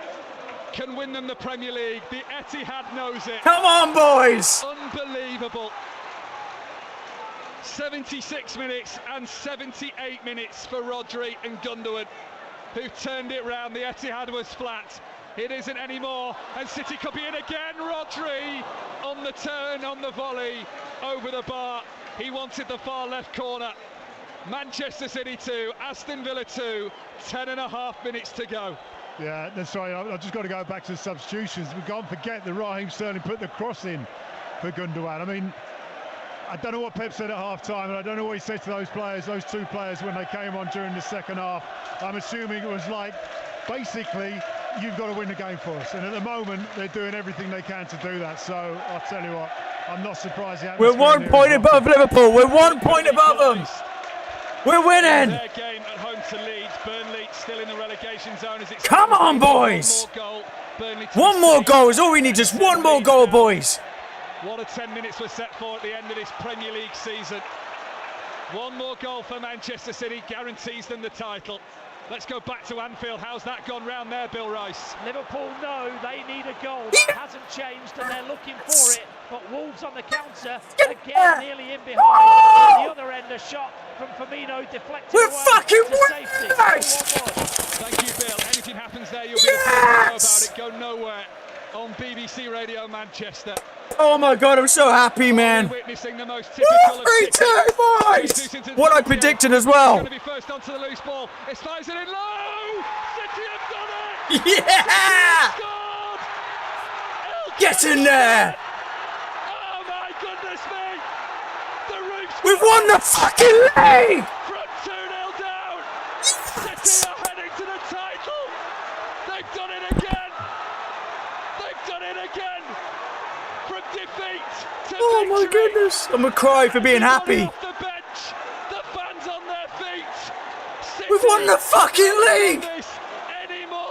can win them the Premier League. The Etihad knows it. Come on, boys. Unbelievable. 76 minutes and 78 minutes for Rodri and Gundogan, who turned it round. The Etihad was flat. It isn't anymore, and City could be in again. Rodri on the turn, on the volley, over the bar. He wanted the far left corner. Manchester City 2, Aston Villa 2, 10.5 minutes to go. Yeah, that's right. I've just got to go back to the substitutions. We can't forget that Raheem Sterling put the cross in for Gundogan. I mean, I don't know what Pep said at half-time, and I don't know what he said to those players, those 2 players, when they came on during the second half. I'm assuming it was like, basically, you've got to win the game for us. And at the moment, they're doing everything they can to do that. So I'll tell you what, I'm not surprised. We're 1 point above Liverpool. We're 1 point above them. We're winning. Their game at home to Leeds. Burnley still in the relegation zone as it's Come on, boys. 1 more goal. Burnley to 1 more receive. goal is all we need. Just 1 more goal, boys. What a 10 minutes we're set for at the end of this Premier League season. One more goal for Manchester City guarantees them the title. Let's go back to Anfield. How's that gone round there, Bill Rice? Liverpool know they need a goal. That hasn't changed and they're looking for it. But Wolves on the counter, again nearly in behind. The other end, a shot from Firmino deflected We're away fucking to safety. winners! 4-1. Thank you, Bill. Anything happens there, you'll be the first to know about it. Go nowhere on BBC Radio Manchester. Oh my god, I'm so happy, man. Witnessing the most typical of 3-2, boys! What I predicted as well. Going to be first onto the loose ball. It fires it in low. City have done it. Yeah! Scored. Get in there! Oh my goodness me! The roof's We've won the fucking league! from 2-0 down. City are heading to the title. They've done it again. They've done it again. From defeat to Oh my victory. goodness! I'm gonna cry for being happy. Off the bench, the fans on their feet. City We've won the fucking league!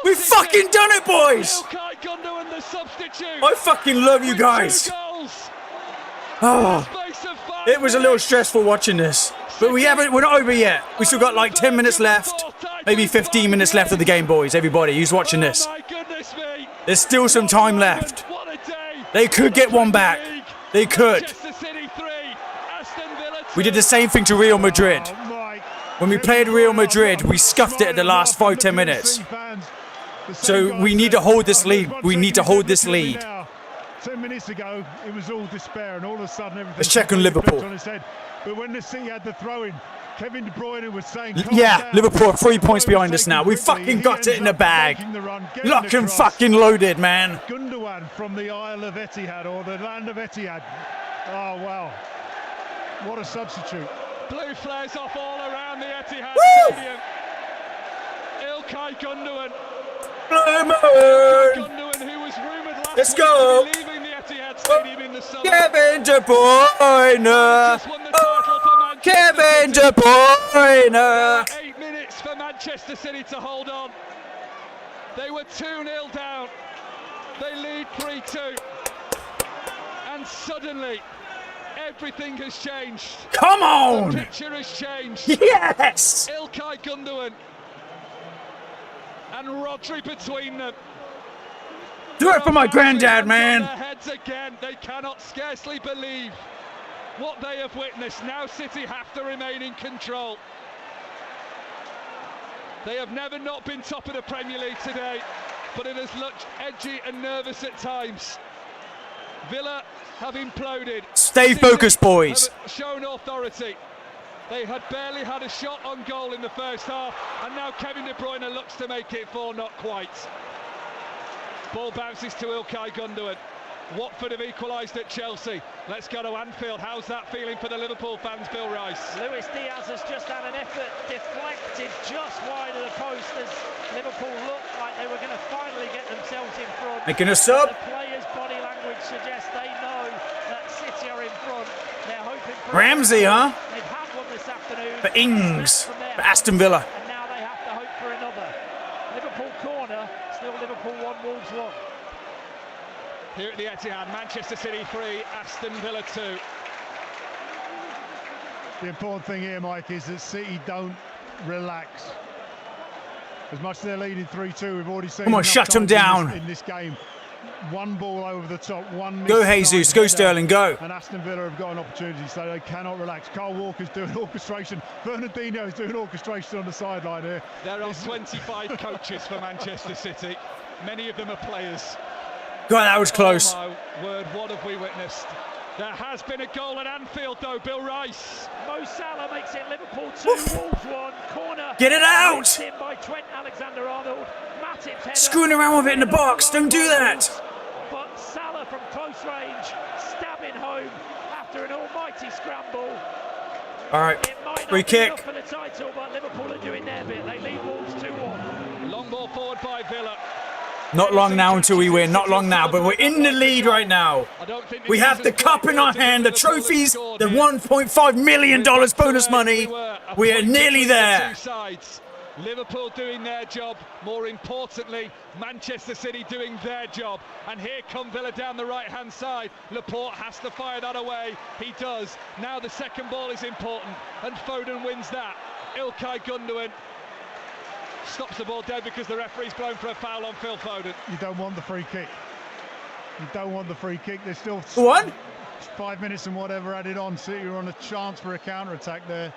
We've fucking done it, boys! Ilkay Gundogan, the substitute. I fucking love you guys. 2 goals. Oh, Space of 5 it was a little stressful watching this, but we're not over yet. We still got like 10 minutes left, maybe 15 minutes left of the game, boys. Everybody who's watching this, Oh my goodness me. there's still some time left. What a day. They could get one back. They could. Manchester City 3, Aston Villa 2. We did the same thing to Real Madrid. Oh, Mike. When we played Real Madrid, we scuffed it at the last 5-10 minutes. So we need to hold this lead. We need to hold this lead. 10 minutes ago, it was all despair, and all of a sudden, everything. Let's check on Liverpool. On its head. But when the City had the throw-in, Kevin De Bruyne was saying, Yeah, Liverpool are 3 points behind us now. We fucking got it in the bag. Lock and fucking loaded, man. Gundogan from the Isle of Etihad, or the land of Etihad. Oh, wow. What a substitute. Blue flares off all around the Etihad Woo! Stadium. Ilkay Gundogan. Blue Gundogan, who was rumoured last Let's week go. to be leaving the Etihad Stadium in the summer. Kevin De Bruyne. Just won the title for Manchester Kevin City. De Bruyne. 8 minutes for Manchester City to hold on. They were 2-0 down. They lead 3-2. And suddenly, everything has changed. Come The on. picture has changed. Yes. Ilkay Gundogan and Rodri between them. Do it for my granddad, Hands on man. their heads again. They cannot scarcely believe what they have witnessed. Now City have to remain in control. They have never not been top of the Premier League today, but it has looked edgy and nervous at times. Villa have imploded. Stay City focused, boys. have shown authority. They had barely had a shot on goal in the first half, and now Kevin De Bruyne looks to make it 4, not quite. Ball bounces to Ilkay Gundogan. Watford have equalised at Chelsea. Let's go to Anfield. How's that feeling for the Liverpool fans, Bill Rice? Luis Diaz has just had an effort deflected just wide of the post as Liverpool looked like they were going to finally get themselves in front. Making a sub. The players' body language suggests they know that City are in front. They're hoping for Ramsey, huh? They've had one this afternoon. For Ings. From their For Aston Villa. And now they have to hope for another. Liverpool corner, still Liverpool 1, Wolves 1. Here at the Etihad, Manchester City 3, Aston Villa 2. The important thing here, Mike, is that City don't relax. As much as they're leading 3-2, we've already seen. Come on, enough shut 'em times down. in this game. One ball over the top, one. Go, missed Jesus. time Go, header, Sterling. Go. And Aston Villa have got an opportunity, so they cannot relax. Carl Walker's doing orchestration. Bernardino's doing orchestration on the sideline here. There are 25 coaches for Manchester City. Many of them are players. God, that was close. Oh my word, what have we witnessed? There has been a goal at Anfield though, Bill Rice. Mo Salah makes it Liverpool 2, Wolves 1. Corner. Get it out. Ripped in by Trent Alexander-Arnold. Matip's header. Screwing around with it in the box. Don't do that. But Salah from close range, stabbing home after an almighty scramble. All right. It might not Free be kick. enough for the title, but Liverpool are doing their bit. They lead Wolves 2-1. Long ball forward by Villa. Not long now until we win. Not long now, but we're in the lead right now. I don't think We have the cup in our hand, the trophies, the $1.5 million bonus money. We are nearly there. Liverpool doing their job. More importantly, Manchester City doing their job. And here come Villa down the right-hand side. Laporte has to fire that away. He does. Now the second ball is important, and Foden wins that. İlkay Gundogan stops the ball dead because the referee's blown for a foul on Phil Foden. You don't want the free kick. You don't want the free kick. There's still What? 5 minutes and whatever added on. City are on a chance for a counter-attack there.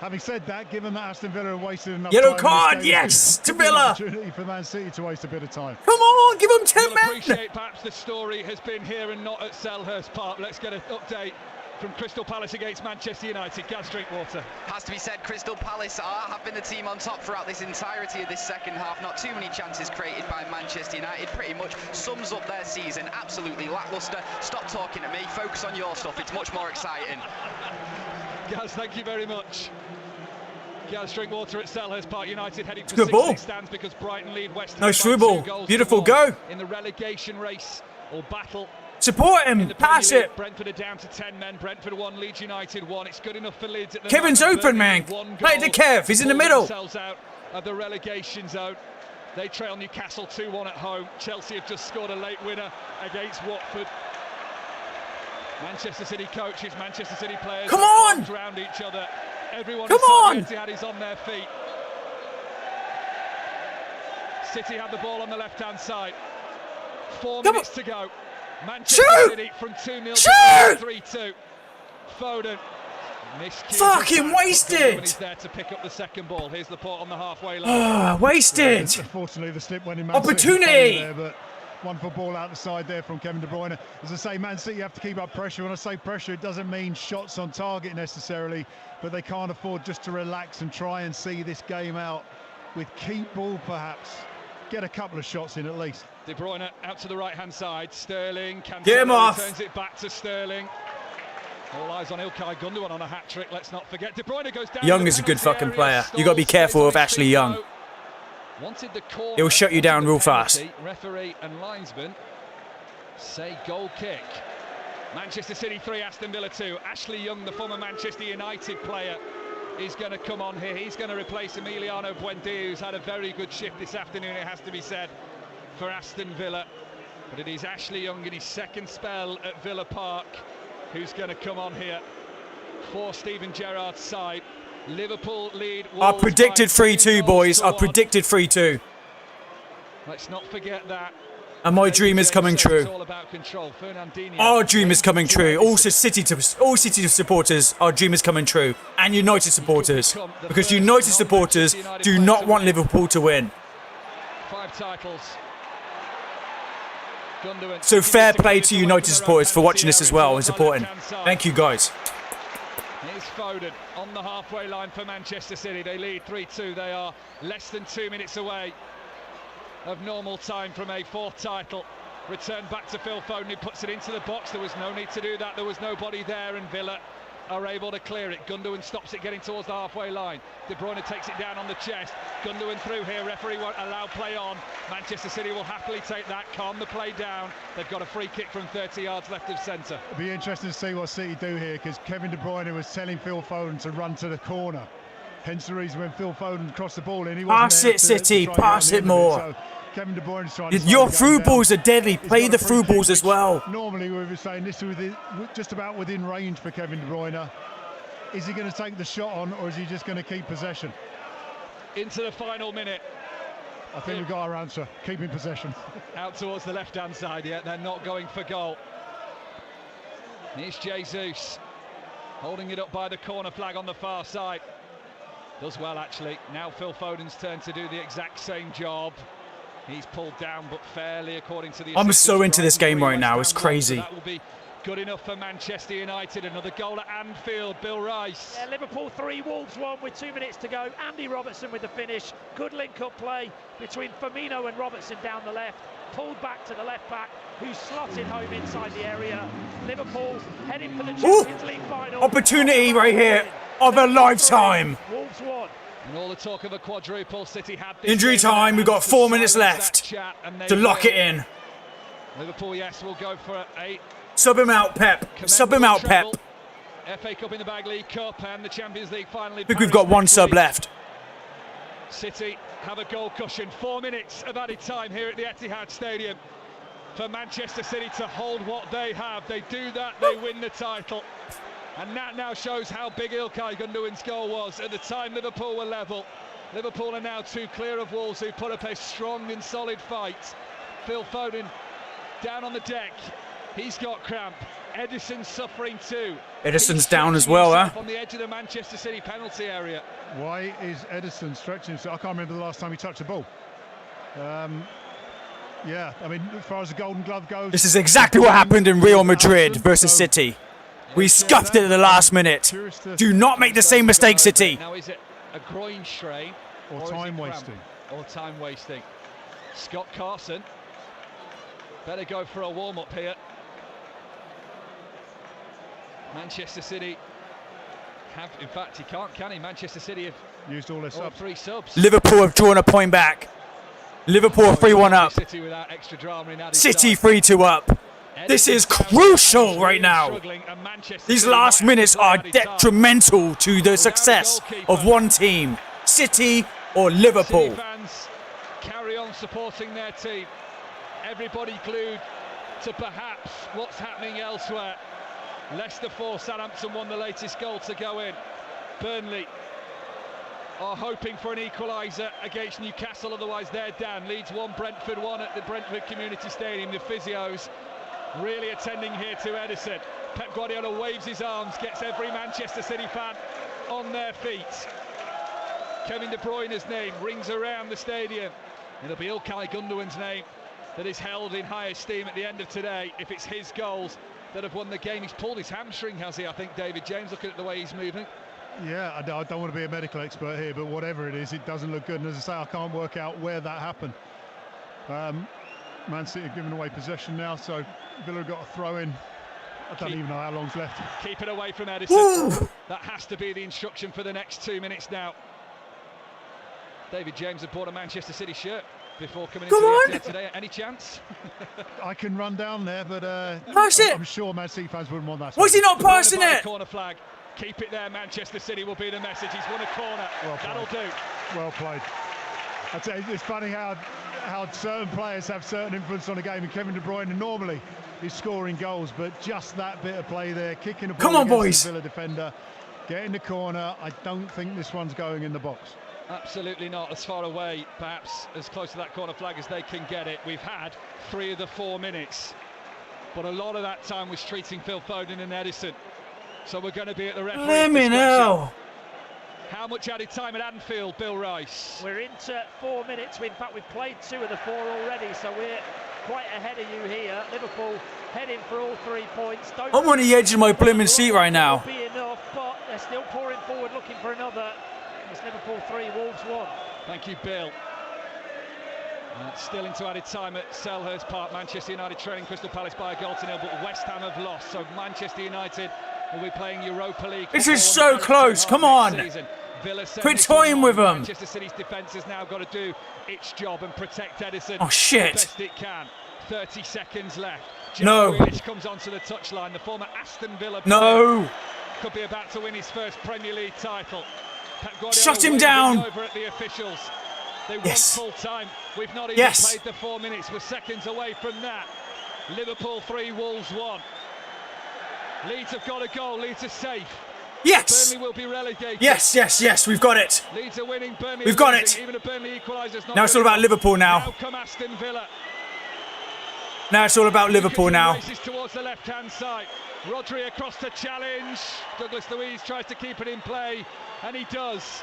Having said that, given that Aston Villa have wasted enough Yellow time, card, this game, yes, it's to a good Villa. opportunity for Man City to waste a bit of time. Come on, give them 10 You'll men. appreciate perhaps the story has been here and not at Selhurst Park. Let's get an update from Crystal Palace against Manchester United. Gaz Drinkwater. Has to be said, Crystal Palace have been the team on top throughout this entirety of this second half. Not too many chances created by Manchester United. Pretty much sums up their season. Absolutely lacklustre. Stop talking to me. Focus on your stuff. It's much more exciting. Gaz, thank you very much. Gaz Drinkwater at Selhurst Park. United heading for Good ball. 16 stands because Brighton lead West Ham Nice by through 2 ball. goals Beautiful to 1 go. in the relegation race or battle. Support In him. the Premier Pass League, it. Brentford are down to 10 men. Brentford 1, Leeds United 1. It's good enough for Leeds at the Kevin's moment. open, man. Burnley 1 Play it to goal Kev. He's in the pull middle. Themselves out of the relegation zone. They trail Newcastle 2-1 at home. Chelsea have just scored a late winner against Watford. Manchester City coaches, Manchester City players. Come on! arms around each other. Everyone Come inside on! the Etihad is on their feet. City have the ball on the left-hand side. 4 Come minutes to go. Manchester Shoot! City from 2-0 Shoot! to 3-2. Foden. Miscued. Fucking wasted. He's there to pick up the second ball. Here's Laporte on the halfway line. Ah, wasted. Unfortunately, the slip went in Man City's Opportunity. favour there, but wonderful ball out the side there from Kevin De Bruyne. As I say, Man City have to keep up pressure. When I say pressure, it doesn't mean shots on target necessarily, but they can't afford just to relax and try and see this game out with keep ball perhaps. Get a couple of shots in at least. De Bruyne out to the right-hand side. Sterling Get him off. turns it back to Sterling. All eyes on İlkay Gundogan on a hat-trick. Let's not forget. De Bruyne goes down. Young the is a good penalty fucking area. player. You got to be careful Stalls, of stays on Ashley his Young. feet, though. Wanted the corner, He'll shut you wanted down the real penalty. fast. Referee and linesman say goal kick. Manchester City 3, Aston Villa 2. Ashley Young, the former Manchester United player, is going to come on here. He's going to replace Emiliano Buendia, who's had a very good shift this afternoon, it has to be said, for Aston Villa. But it is Ashley Young in his second spell at Villa Park who's going to come on here for Steven Gerrard's side. Liverpool lead. I Wolves predicted by 3-2, 2 boys. I goals to 1. predicted 3-2. Let's not forget that. And my dream is coming It's true. all about control. Fernandinho. Our dream is coming true. Also, all City supporters, our dream is coming true. And United supporters. Because United supporters do not want Liverpool to win. 5 titles. Gundogan. So fair play to United supporters for watching this as well and supporting. Thank you, guys. Here's Foden on the halfway line for Manchester City. They lead 3-2. They are less than 2 minutes away of normal time from a 4th title. Return back to Phil Foden, who puts it into the box. There was no need to do that. There was nobody there, and Villa are able to clear it. Gundogan stops it getting towards the halfway line. De Bruyne takes it down on the chest. Gundogan through here. Referee won't allow play on. Manchester City will happily take that, calm the play down. They've got a free kick from 30 yards left of centre. It'll be interesting to see what City do here, because Kevin De Bruyne was telling Phil Foden to run to the corner. Hence the reason when Phil Foden crossed the ball in, he wasn't Pass there it, to City. try and get Pass on the it end of more. So Kevin De Bruyne's trying to slow Your the game through down. balls are deadly. He's Play got the a free through kick, balls as which well. Normally we were saying this was just about within range for Kevin De Bruyne. Is he going to take the shot on, or is he just going to keep possession? Into the final minute. I think we've got our answer. Keeping possession. Out towards the left-hand side, yeah, they're not going for goal. Here's Jesus, holding it up by the corner flag on the far side. Does well, actually. Now Phil Foden's turn to do the exact same job. He's pulled down, but fairly, according to the... I'm so into this game right West now, Ham it's won, so crazy. that will be good enough for Manchester United. Another goal at Anfield, Bill Rice. Yeah, Liverpool 3, Wolves 1 with 2 minutes to go. Andy Robertson with the finish. Good link-up play between Firmino and Robertson down the left. Pulled back to the left back, who's slotted home inside the area. Liverpool heading for the Champions League final. Opportunity right here of a lifetime. Wolves 1. And all the talk of a quadruple, City had this Injury game. time, we've got 4 minutes left Chat, and they to lock will. it in. Liverpool, yes, will go for a Sub him out, Pep. Sub him out, Pep. FA Cup in the bag, League Cup, and the Champions League finally. I think we've got one sub left. City have a goal cushion. 4 minutes of added time here at the Etihad Stadium for Manchester City to hold what they have. They do that, they win the title. And that now shows how big İlkay Gündoğan's goal was. At the time, Liverpool were level. Liverpool are now 2 clear of Wolves, who put up a strong and solid fight. Phil Foden down on the deck. He's got cramp. Edison's suffering too. Edison's down as well, huh? On the edge of the Manchester City penalty area. Why is Edison stretching himself? I can't remember the last time he touched a ball. Yeah, I mean, as far as the Golden Glove goes... This is exactly what happened in Real Madrid versus City. We scuffed it at the last minute. Do not make the same mistake, City. Now is it a groin strain or time wasting? Or time wasting. Scott Carson better go for a warm-up here. Manchester City have, in fact, he can't, can he? Manchester City have used all their subs. 3 subs. Liverpool have drawn a point back. Liverpool are 3-1 up. City without extra drama in added City time. 3-2 up. This is crucial right now. These last minutes are detrimental to the success of one team, City or Liverpool. City fans carry on supporting their team. Everybody glued to perhaps what's happening elsewhere. Leicester 4, Southampton 1, the latest goal to go in. Burnley are hoping for an equaliser against Newcastle, otherwise they're down. Leeds 1, Brentford 1 at the Brentford Community Stadium. The physios really attending here to Edison. Pep Guardiola waves his arms, gets every Manchester City fan on their feet. Kevin De Bruyne's name rings around the stadium. It'll be İlkay Gündoğan's name that is held in high esteem at the end of today, if it's his goals that have won the game. He's pulled his hamstring, has he? I think David James, looking at the way he's moving. Yeah, I don't want to be a medical expert here, but whatever it is, it doesn't look good. And as I say, I can't work out where that happened. Man City are giving away possession now, so Villa got a throw in. I don't even know how long's left. Keep it away from Edison. That has to be the instruction for the next 2 minutes now. David James had bought a Manchester City shirt before coming into the today. Any chance? I can run down there, but Pass it. I'm sure Man City fans wouldn't want that. Why is he not passing it? Corner flag. Keep it there. Manchester City will be the message. He's won a corner. That'll do. Well played. I tell you, it's funny how certain players have certain influence on the game. And Kevin De Bruyne normally is scoring goals, but just that bit of play there, kicking the ball Come on, against boys. the Villa defender, getting the corner. I don't think this one's going in the box. Absolutely not. As far away, perhaps as close to that corner flag as they can get it. We've had 3 of the 4 minutes, but a lot of that time was treating Phil Foden and Edison. So we're going to be at the referee's Let me discretion. know. How much added time at Anfield, Bill Rice? We're into 4 minutes. In fact, we've played 2 of the 4 already, so we're quite ahead of you here. Liverpool heading for all 3 points. I'm on the edge of my blooming seat right now. Will be enough, but they're still pouring forward, looking for another. It's Liverpool 3, Wolves 1. Thank you, Bill. Still into added time at Selhurst Park. Manchester United trailing Crystal Palace by a goal to 0, but West Ham have lost. So Manchester United will be playing Europa League. This is so close. Come on. Quit toying with them. Manchester City's defence has now got to do its job and protect Edison. Oh, shit. The best it can. 30 seconds left. No. Jack Grealish comes onto the touchline. The former Aston Villa player No. could be about to win his first Premier League title. Pep Guardiola Shut him waving down. over at the officials. They Yes. want full time. We've not even Yes. played the 4 minutes. We're seconds away from that. Liverpool 3, Wolves 1. Leeds have got a goal. Leeds are safe. Yes. Burnley will be relegated. Yes, yes, yes. We've got it. Leeds are winning. Burnley We've are got losing. it. Even a Burnley equaliser's not Now it's all good about enough. Liverpool now. Now come Aston Villa. Now it's all about Liverpool now. Races towards the left-hand side. Rodri across to challenge. Douglas Luiz tries to keep it in play, and he does.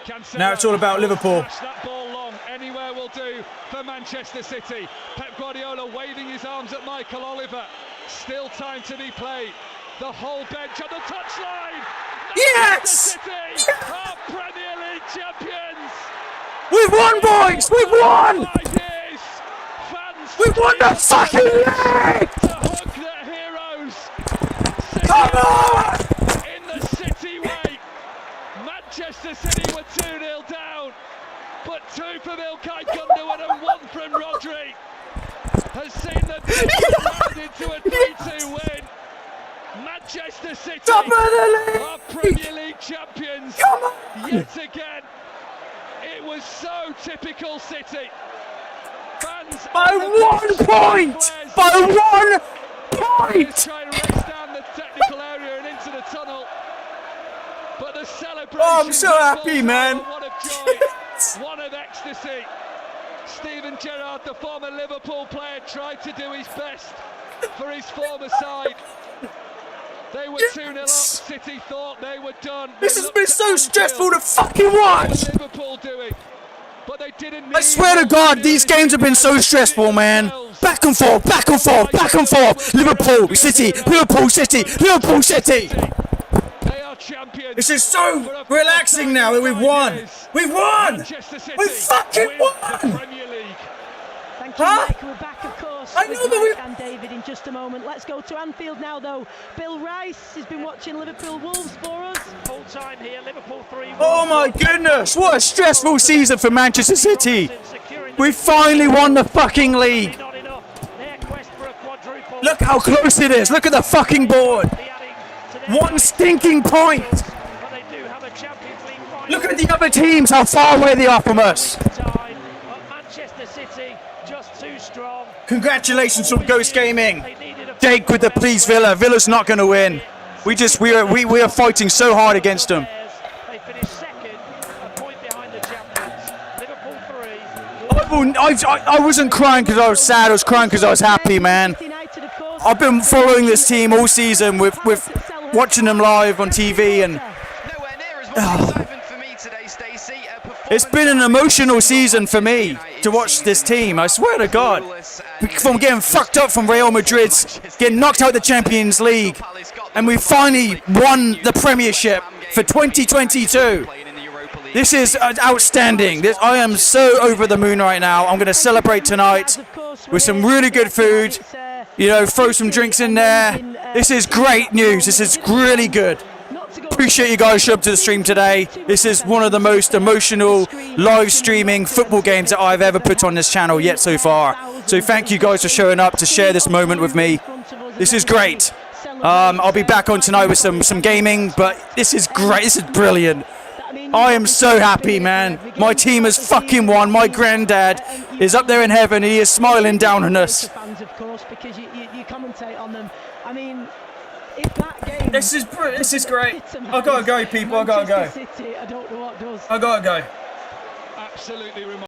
Cancelo Now it's all about Liverpool. smash that ball long. Anywhere will do for Manchester City. Pep Guardiola waving his arms at Michael Oliver. Still time to be played. The whole bench on the touchline. Yes! Manchester City are Premier League champions. We've won, boys! We've won! 5 years. Fans We've won the fucking league! to hug their heroes. City Come on! in the City way. Manchester City were 2-0 down, but 2 from İlkay Gündoğan and 1 from Rodri has seen them round into a 3-2 win. Manchester City Top of the are Premier League champions Come on! yet again. It was so typical City. Fans By 1 point! By 1 point! trying to race down the technical area and into the tunnel. But the celebration. Oh, I'm so happy, man. One of joy, one of ecstasy. Steven Gerrard, the former Liverpool player, tried to do his best for his former side. They were 2-0 up. City thought they were done. This has been so stressful to fucking watch! Liverpool doing. But they didn't. I swear to God, these games have been so stressful, man. Back and forth, back and forth, back and forth. Liverpool City, Liverpool City, Liverpool City. They are champions. This is so relaxing now that we've won. We've won! We fucking won! Thank you, Mike. We're back, of course, I with know that Mike and David in just a moment. Let's go to Anfield now, though. Bill Rice has been watching Liverpool Wolves for us. Full time here, Liverpool 3. Oh my goodness, what a stressful season for Manchester City. We finally won the fucking league. Not enough. Their quest for a quadruple. Look how close it is. Look at the fucking board. One stinking point. But they do have a Champions League final. Look at the other teams, how far away they are from us. Time, but Manchester City just too strong. Congratulations from Ghost Gaming. They needed a Jake with the please Villa. Villa's not going to win. We are fighting so hard against them. They finished second, a point behind the champions. Liverpool 3. I wasn't crying because I was sad. I was crying because I was happy, man. I've been following this team all season with watching them live on TV, and Nowhere near as much excitement for me today, Stacey. it's been an emotional season for me to watch this team. I swear to God, from getting fucked up from Real Madrid, getting knocked out the Champions League, and we finally won the Premiership for 2022. This is outstanding. I am so over the moon right now. I'm going to celebrate tonight with some really good food. You know, throw some drinks in there. This is great news. This is really good. Appreciate you guys showing up to the stream today. This is one of the most emotional live streaming football games that I've ever put on this channel yet so far. So thank you guys for showing up to share this moment with me. This is great. I'll be back on tonight with some gaming, but this is great. This is brilliant. I am so happy, man. My team has fucking won. My granddad is up there in heaven. He is smiling down on us. Because you commentate on them. I mean, if that game. This is great. I gotta go, people. I gotta go. City, I don't know what does. I gotta go. Absolutely remarkable.